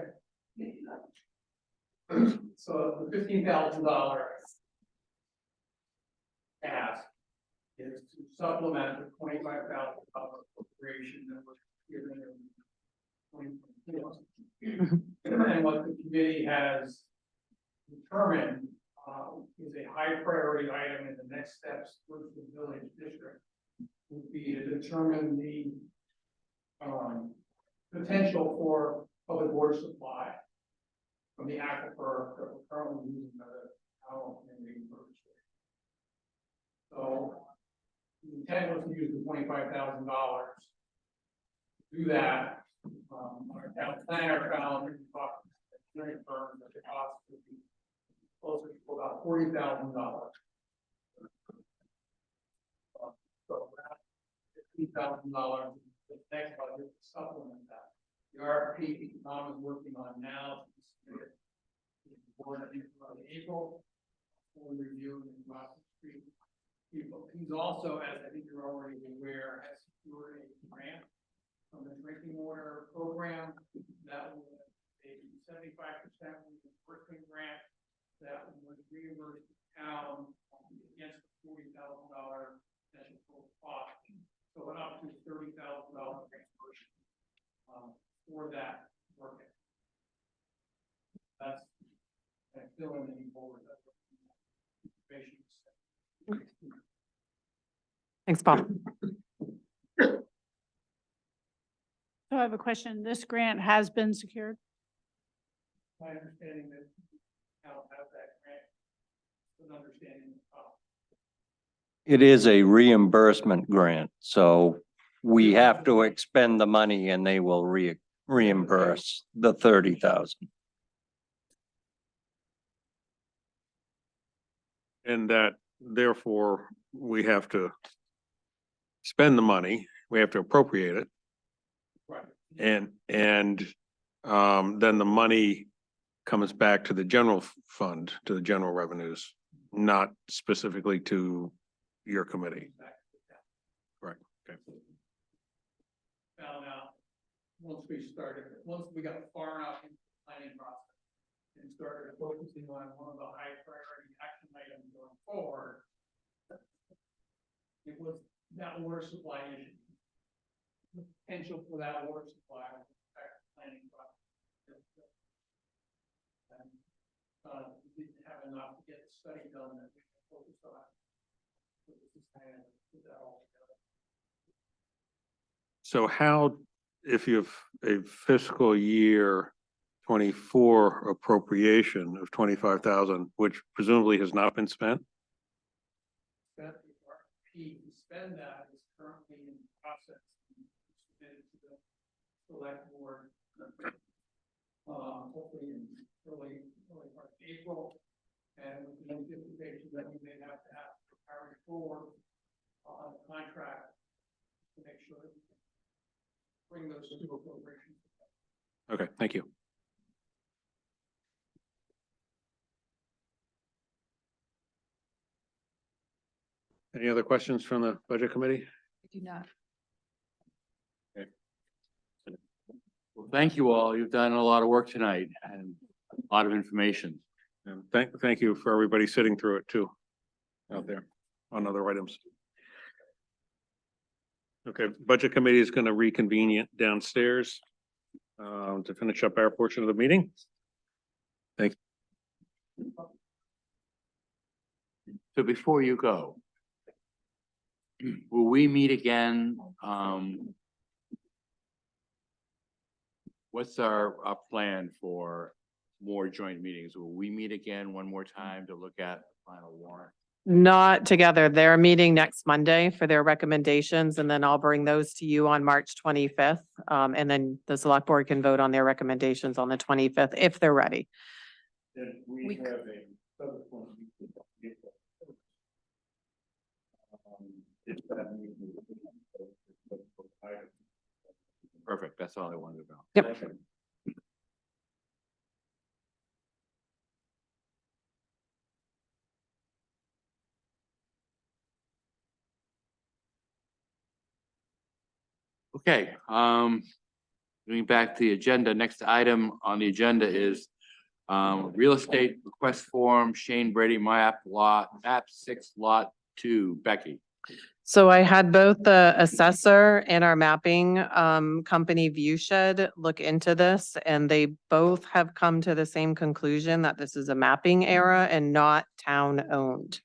So the $15,000 ask is to supplement the $25,000 appropriation that was given in 2024. And what the committee has determined is a high priority item in the next steps towards the village district would be to determine the potential for public water supply from the aquifer that we're currently using by the town and the purpose. So the intent was to use the $25,000. Do that. Our town planner found engineering firm that the cost would be closer to about $40,000. So $15,000 the next budget to supplement that. The RFP Tom is working on now. Board, I think, about April. We'll review and Street. He's also, as I think you're already aware, has secured a grant from the drinking water program that will pay 75% reimbursement grant that would reimburse the town against the $40,000 potential cost. So up to $30,000 reimbursement for that work. That's filling in forward. Thanks, Paul. So I have a question. This grant has been secured? My understanding that I'll have that grant with understanding. It is a reimbursement grant, so we have to expend the money and they will reimburse the 30,000. And that therefore we have to spend the money, we have to appropriate it. Right. And then the money comes back to the general fund, to the general revenues, not specifically to your committee. Right. Found out, once we got far enough into the planning process and started focusing on one of the high priority action items going forward, it was that water supply issue. The potential for that water supply to affect the planning process. And, we didn't have enough to get the study done that we could focus on. So this is kind of put that all together. So how, if you have a fiscal year 24 appropriation of 25,000, which presumably has not been spent? That the RFP to spend that is currently in process. Submitted to the select board. Hopefully in early part of April. And with the anticipation that we may have to carry forward on the contract to make sure that we can bring those two appropriations. Okay, thank you. Any other questions from the budget committee? I do not. Well, thank you all. You've done a lot of work tonight and a lot of information. And thank you for everybody sitting through it too, out there on other items. Okay, budget committee is going to reconvene downstairs to finish up our portion of the meeting. Thank you. So before you go, will we meet again? What's our plan for more joint meetings? Will we meet again one more time to look at the final warrant? Not together. They're meeting next Monday for their recommendations, and then I'll bring those to you on March 25th. And then the select board can vote on their recommendations on the 25th if they're ready. We have a subsequent. Perfect. That's all I wanted to know. Yep. Okay, going back to the agenda, next item on the agenda is real estate request form, Shane Brady, map 6 lot 2, Becky. So I had both the assessor and our mapping company Viewshed look into this, and they both have come to the same conclusion that this is a mapping error and not town owned.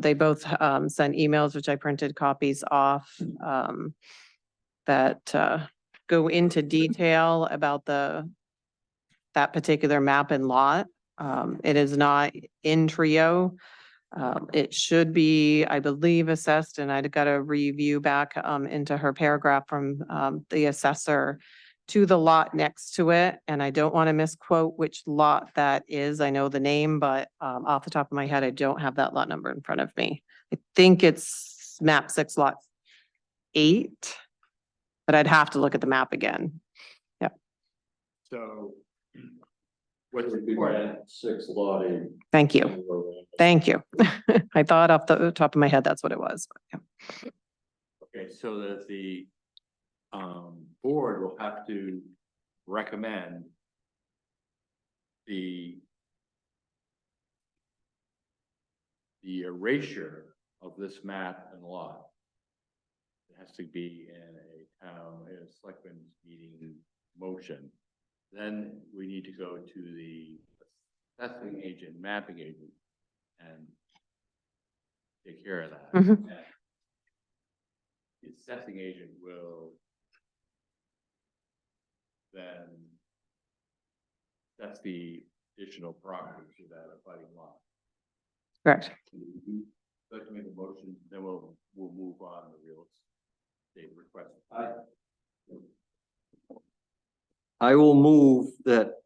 They both sent emails, which I printed copies off, that go into detail about that particular map and lot. It is not in Trio. It should be, I believe, assessed, and I'd got a review back into her paragraph from the assessor to the lot next to it. And I don't want to misquote which lot that is. I know the name, but off the top of my head, I don't have that lot number in front of me. I think it's map 6 lot 8, but I'd have to look at the map again. Yep. So. What's the 6 lot 8? Thank you. Thank you. I thought off the top of my head, that's what it was. But, yeah. Okay, so that the board will have to recommend the erasure of this map and lot. It has to be in a selectmen's meeting motion. Then we need to go to the assessing agent, mapping agent, and take care of that. Mhm. And the assessing agent will then that's the additional property to that abutting lot. Correct. Let's make a motion, then we'll move on to the real estate request. I will move that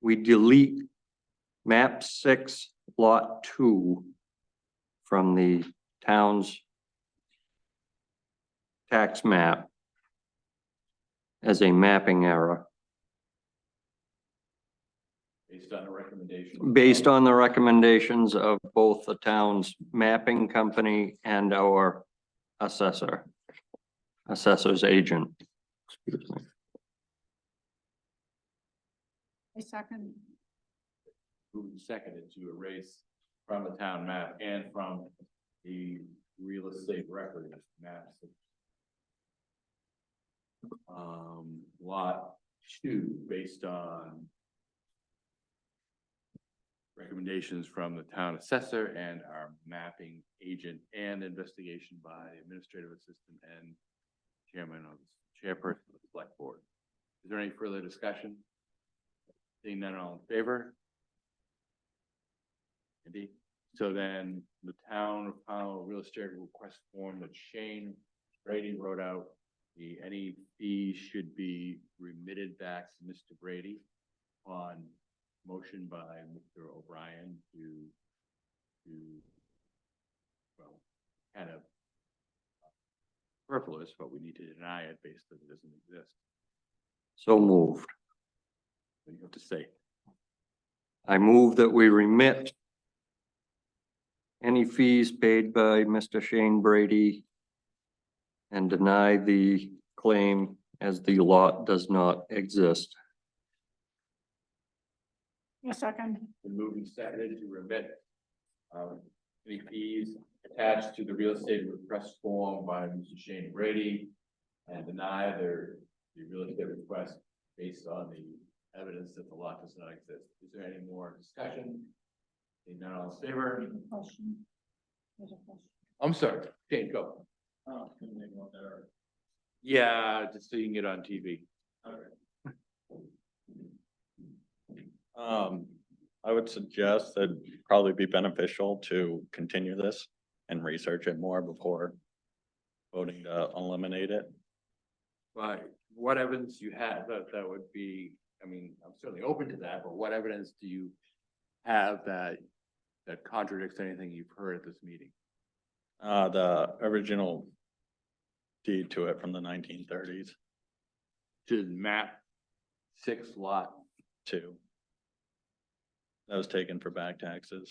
we delete map 6 lot 2 from the town's tax map as a mapping error Based on a recommendation. based on the recommendations of both the town's mapping company and our assessor's agent. Excuse me. A second. Moved and seconded to erase from the town map and from the real estate record maps. Lot 2, based on recommendations from the town assessor and our mapping agent and investigation by the administrative assistant and chairperson of the select board. Is there any further discussion? Seeing none, all in favor? Indeed. So then the town of Powell real estate request form that Shane Brady wrote out, any fees should be remitted back to Mr. Brady on motion by Mr. O'Brien to well, kind of superfluous, but we need to deny it based on it doesn't exist. So moved. What do you have to say? I move that we remit any fees paid by Mr. Shane Brady and deny the claim as the lot does not exist. A second. Been moved and seconded to remit any fees attached to the real estate request form by Mr. Shane Brady and deny the real estate request based on the evidence that the lot does not exist. Is there any more discussion? Seeing none, all in favor? Question. There's a question. I'm sorry, Shane, go. Yeah, just so you can get on TV. I would suggest that it'd probably be beneficial to continue this and research it more before voting to eliminate it. But what evidence you have that would be, I mean, I'm certainly open to that, but what evidence do you have that contradicts anything you've heard at this meeting? The original deed to it from the 1930s. To map 6 lot 2. That was taken for back taxes.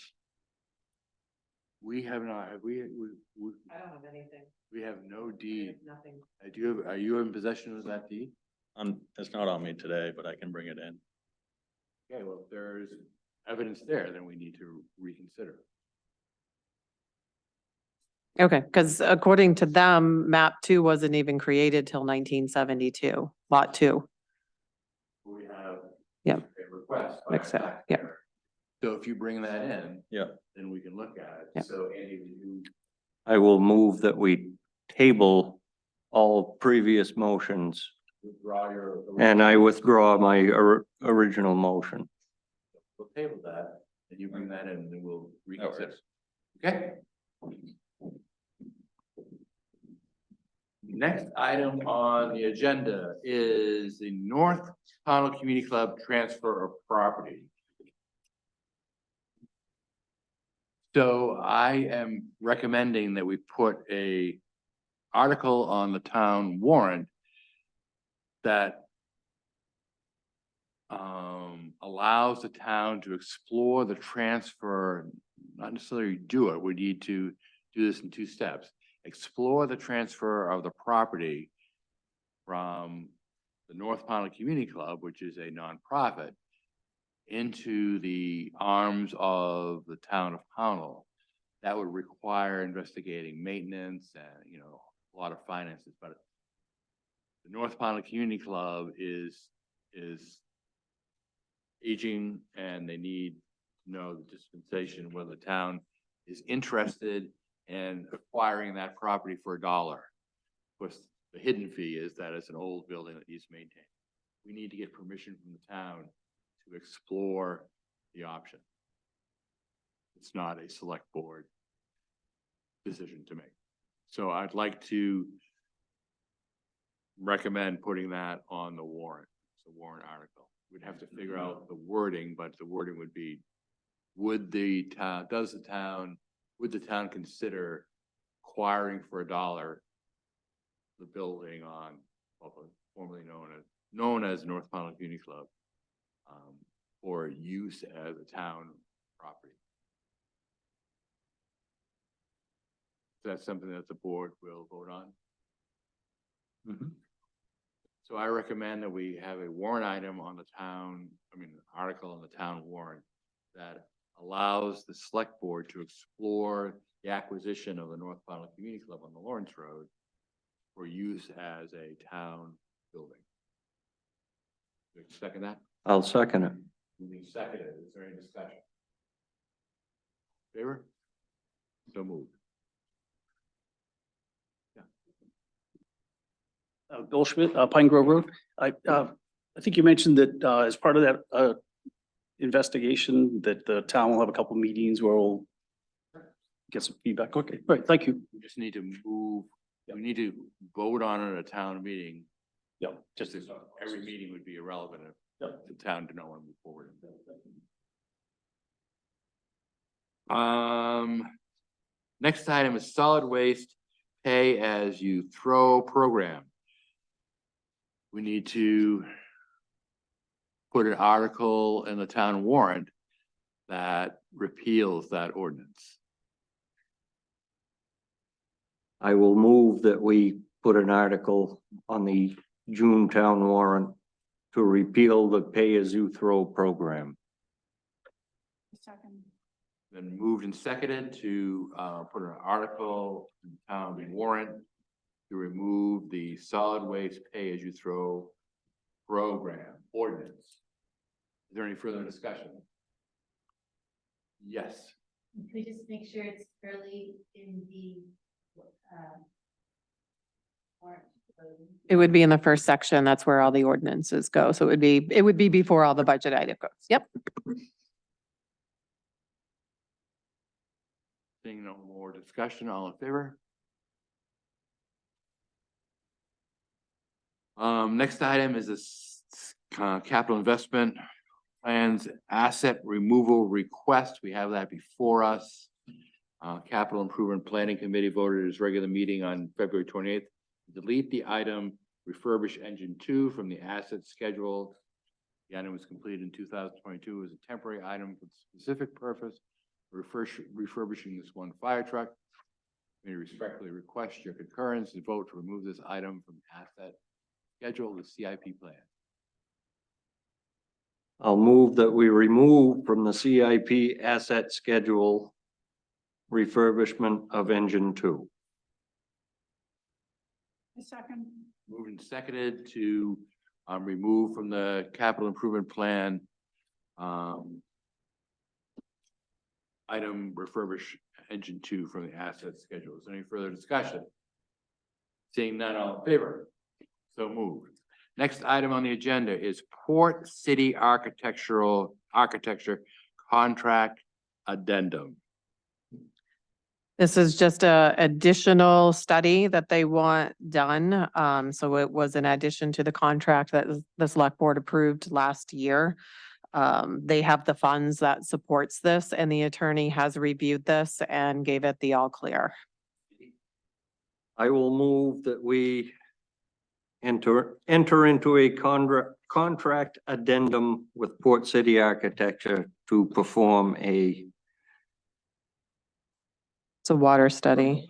We have not, have we, I don't have anything. we have no deed. Nothing. Are you in possession of that deed? It's not on me today, but I can bring it in. Okay, well, if there's evidence there, then we need to reconsider. Okay, because according to them, map 2 wasn't even created till 1972, lot 2. We have. Yeah. A request. by Makes sense, a yeah. taxpayer. So if you bring that in. Yeah. Then we can look at it. Yeah. So Andy, would you, I will move that we table all previous motions withdraw your? and I withdraw my original motion. We'll table that, and you bring that in, and then we'll reconsider. Okay? Next item on the agenda is the North Pownell Community Club transfer of property. So I am recommending that we put a article on the town warrant that allows the town to explore the transfer, not necessarily do it, we need to do this in 2 steps. Explore the transfer of the property from the North Pownell Community Club, which is a nonprofit, into the arms of the town of Pownell. That would require investigating maintenance and, you know, a lot of finances, but the North Pownell Community Club is aging and they need to know the dispensation whether the town is interested in acquiring that property for $1. Of course, the hidden fee is that it's an old building that needs maintained. We need to get permission from the town to explore the option. It's not a select board decision to make. So I'd like to recommend putting that on the warrant. It's a warrant article. We'd have to figure out the wording, but the wording would be, would the town consider acquiring for $1 the building on, formerly known as North Pownell Community Club, for use as a town property? that something that the board will vote on? Mhm. So I recommend that we have a warrant item on the town, an article on the town warrant that allows the select board to explore the acquisition of the North Pownell Community Club on the Lawrence Road for use as a town building. Do you second that? I'll second it. Moving seconded, is there any discussion? Favor? So moved. Bill Schmidt, Pine Grove Road. I think you mentioned that, as part of that, investigation, that the town will have a couple meetings where we'll get some feedback. Okay, all right, thank you. We just need to move, we need to vote on it at a town meeting. Yeah, Just as every meeting would be irrelevant if Yep. the town did not want to move forward. Next item is solid waste pay as you throw program. We need to put an article in the town warrant that repeals that ordinance. I will move that we put an article on the June town warrant to repeal the pay-as-you-throw program. Second. Then moved and seconded to put an article in the town warrant to remove the solid waste pay-as-you-throw program ordinance. Is there any further discussion? Yes. Could we just make sure it's early in the, warrant? It would be in the first section. That's where all the ordinances go. So it would be before all the budget item goes. Yep. Seeing no more discussion, all in favor? Next item is this capital investment plans asset removal request. We have that before us. Capital Improvement Planning Committee voted at its regular meeting on February 28th. Delete the item refurbish engine 2 from the asset schedule. The item was completed in 2022 as a temporary item for the specific purpose refurbishing this one fire truck. We respectfully request your concurrence and vote to remove this item from the asset schedule of the CIP plan. I'll move that we remove from the CIP asset schedule refurbishment of engine 2. Second. Moved and seconded to remove from the capital improvement plan item refurbish engine 2 from the asset schedule. Is there any further discussion? Seeing none, all in favor? So moved. Next item on the agenda is Port City architecture contract addendum. This is just a additional study that they want done. So it was in addition to the contract that the select board approved last year. They have the funds that supports this and the attorney has reviewed this and gave it the all clear. I will move that we enter into a contract addendum with Port City Architecture to perform It's a water study.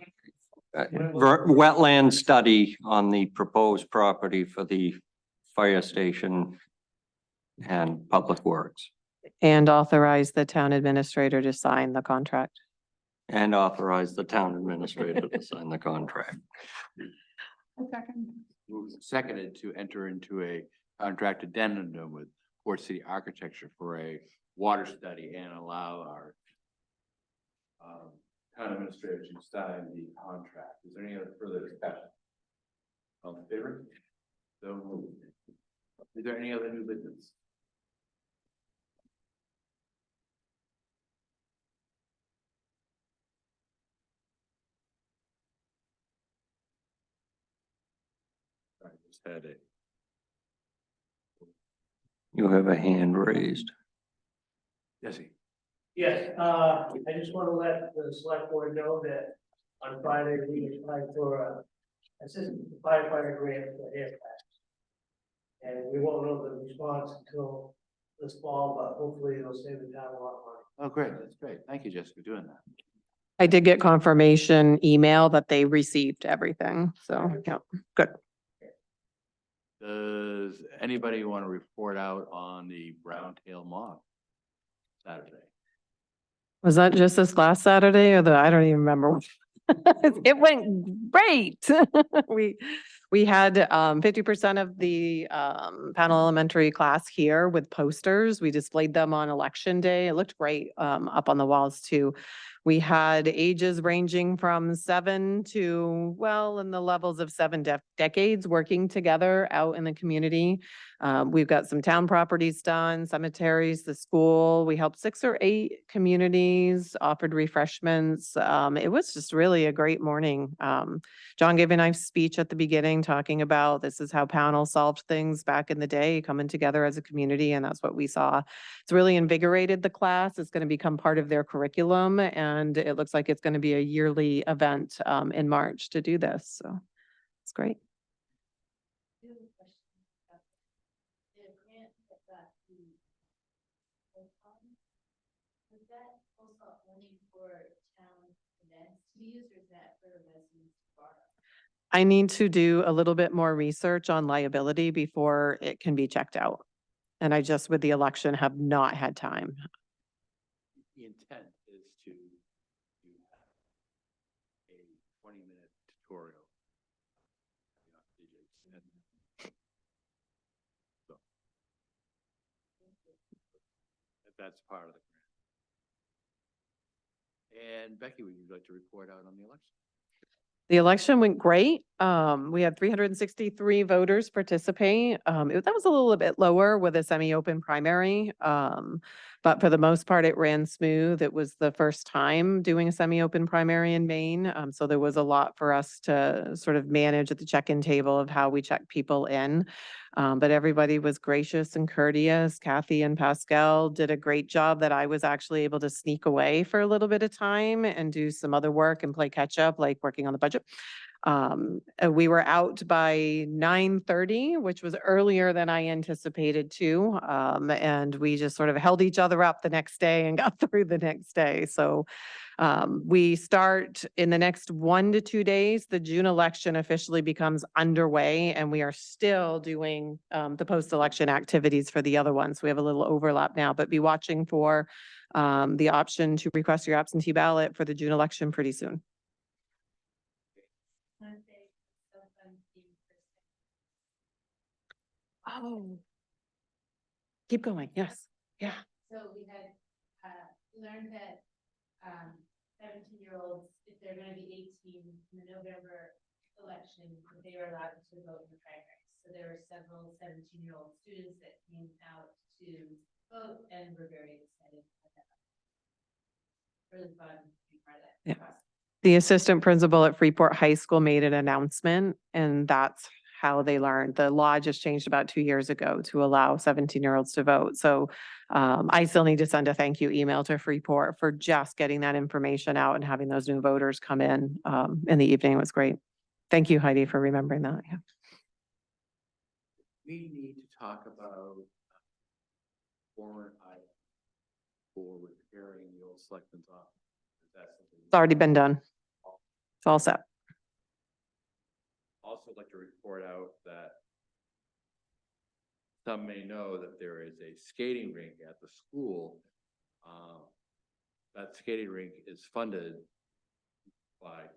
wetland study on the proposed property for the fire station and public works, And authorize the town administrator to sign the contract. and authorize the town administrator to sign the contract. Second. Moved and seconded to enter into a contract addendum with Port City Architecture for a water study and allow our town administrator to sign the contract. Is there any other further discussion? All in favor? So moved. Is there any other new business? I just had it. You have a hand raised. Jesse. Yes, I just want to let the select board know that on Friday, we applied for a assistant firefighter grant for air packs. And we won't know the response until this fall, but hopefully it'll save the town a lot of money. Oh, great. That's great. Thank you, Jessica, for doing that. I did get confirmation email that they received everything, so, yeah, good. Does anybody want to report out on the Brown Tail Moth Saturday? Was that just this last Saturday or I don't even remember. It went great. We had 50% of the Pownell Elementary class here with posters. We displayed them on election day. It looked great up on the walls too. We had ages ranging from 7 to, well, in the levels of 7 decades working together out in the community. We've got some town properties done, cemeteries, the school. We helped 6 or 8 communities, offered refreshments. It was just really a great morning. John gave a nice speech at the beginning talking about this is how Pownell solved things back in the day, coming together as a community, and that's what we saw. It's really invigorated the class. It's going to become part of their curriculum, and it looks like it's going to be a yearly event in March to do this. So it's great. The grant that got the was that also only for town events to be used, or is that for residents to borrow? I need to do a little bit more research on liability before it can be checked out. And I just, with the election, have not had time. The intent is to have a 20-minute tutorial. So, that's part of the grant. And Becky, would you like to report out on the election? The election went great. We had 363 voters participate. That was a little bit lower with a semi-open primary. But for the most part, it ran smooth. It was the first time doing a semi-open primary in Maine. So there was a lot for us to sort of manage at the check-in table of how we check people in. But everybody was gracious and courteous. Kathy and Pascal did a great job that I was actually able to sneak away for a little bit of time and do some other work and play catch up, like working on the budget. We were out by 9:30, which was earlier than I anticipated too. And we just sort of held each other up the next day and got through the next day. So we start in the next 1 to 2 days. The June election officially becomes underway, and we are still doing the post-election activities for the other ones. We have a little overlap now, but be watching for the option to request your absentee ballot for the June election pretty soon. Oh. Keep going, yes, yeah. So we had learned that 17-year-olds, if they're gonna be 18 in the November election, that they are allowed to vote in the primaries. So there were several 17-year-old students that came out to vote, and we're very excited about that. Really fun to be part of that. Yeah. The assistant principal at Freeport High School made an announcement, and that's how they learned. The law just changed about 2 years ago to allow 17-year-olds to vote. So I still need to send a thank you email to Freeport for just getting that information out and having those new voters come in the evening. It was great. Thank you, Heidi, for remembering that. Yeah. We need to talk about warrant item for repairing the old selectmen's office. Is that something? It's already been done. It's all set. Also like to report out that some may know that there is a skating rink at the school. That skating rink is funded by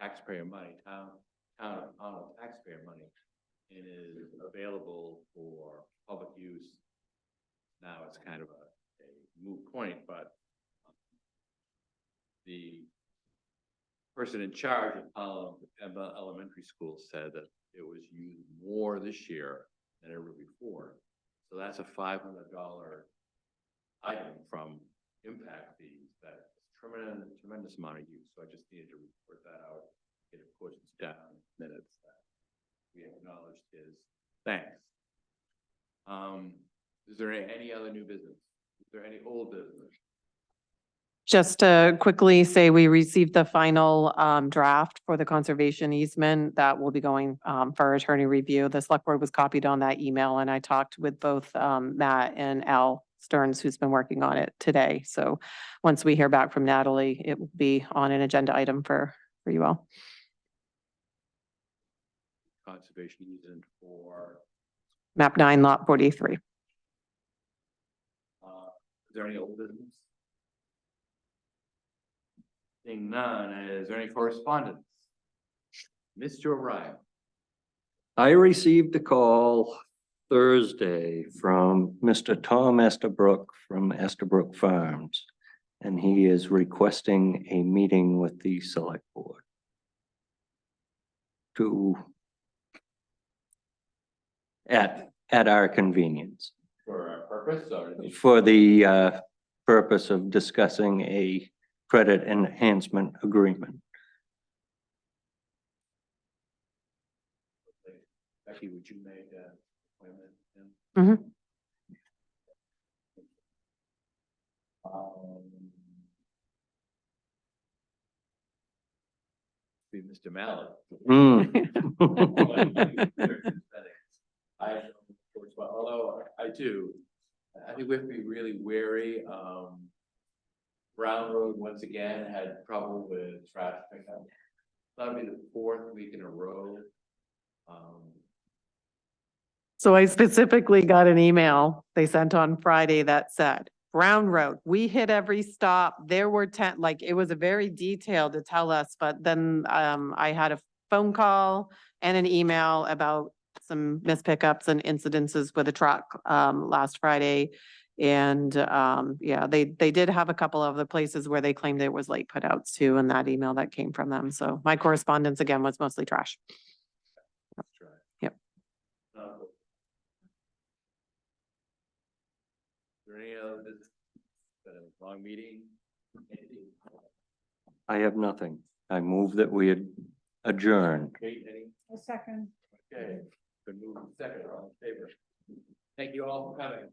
taxpayer money, town taxpayer money, and is available for public use. Now it's kind of a moot point, but the person in charge of Emma Elementary School said that it was used more this year than ever before. So that's a $500 item from impact fees. That tremendous amount of use. So I just needed to report that out. It of course it's down minutes that we acknowledged his thanks. Is there any other new business? Is there any old business? Just to quickly say, we received the final draft for the conservation easement that will be going for attorney review. The select board was copied on that email, and I talked with both Matt and Al Stearns, who's been working on it today. So once we hear back from Natalie, it will be on an agenda item for you all. Conservation easement for, Map 9, lot 43. is there any old business? Seeing none, is there any correspondence? Mr. O'Brien. I received a call Thursday from Mr. Tom Estabrook from Estabrook Farms. And he is requesting a meeting with the select board to at our convenience For a purpose or? for the purpose of discussing a credit enhancement agreement. Becky, would you make an appointment? Mhm. Be Mr. Mallett. I, although I do, I think we have to be really wary. Brown Road once again had trouble with trash pickup. That'll be the 4th week in a row. So I specifically got an email they sent on Friday that said, Brown Road, we hit every stop. There were 10, like, it was a very detailed to tell us, but then I had a phone call and an email about some missed pickups and incidences with a truck last Friday. And yeah, they did have a couple of the places where they claimed it was late putouts too, in that email that came from them. So my correspondence again was mostly trash. Yep. Is there any other, been a long meeting? Anything? I have nothing. I move that we adjourn. Kate, any? A second. Okay, been moved second, all in favor. Thank you all for coming.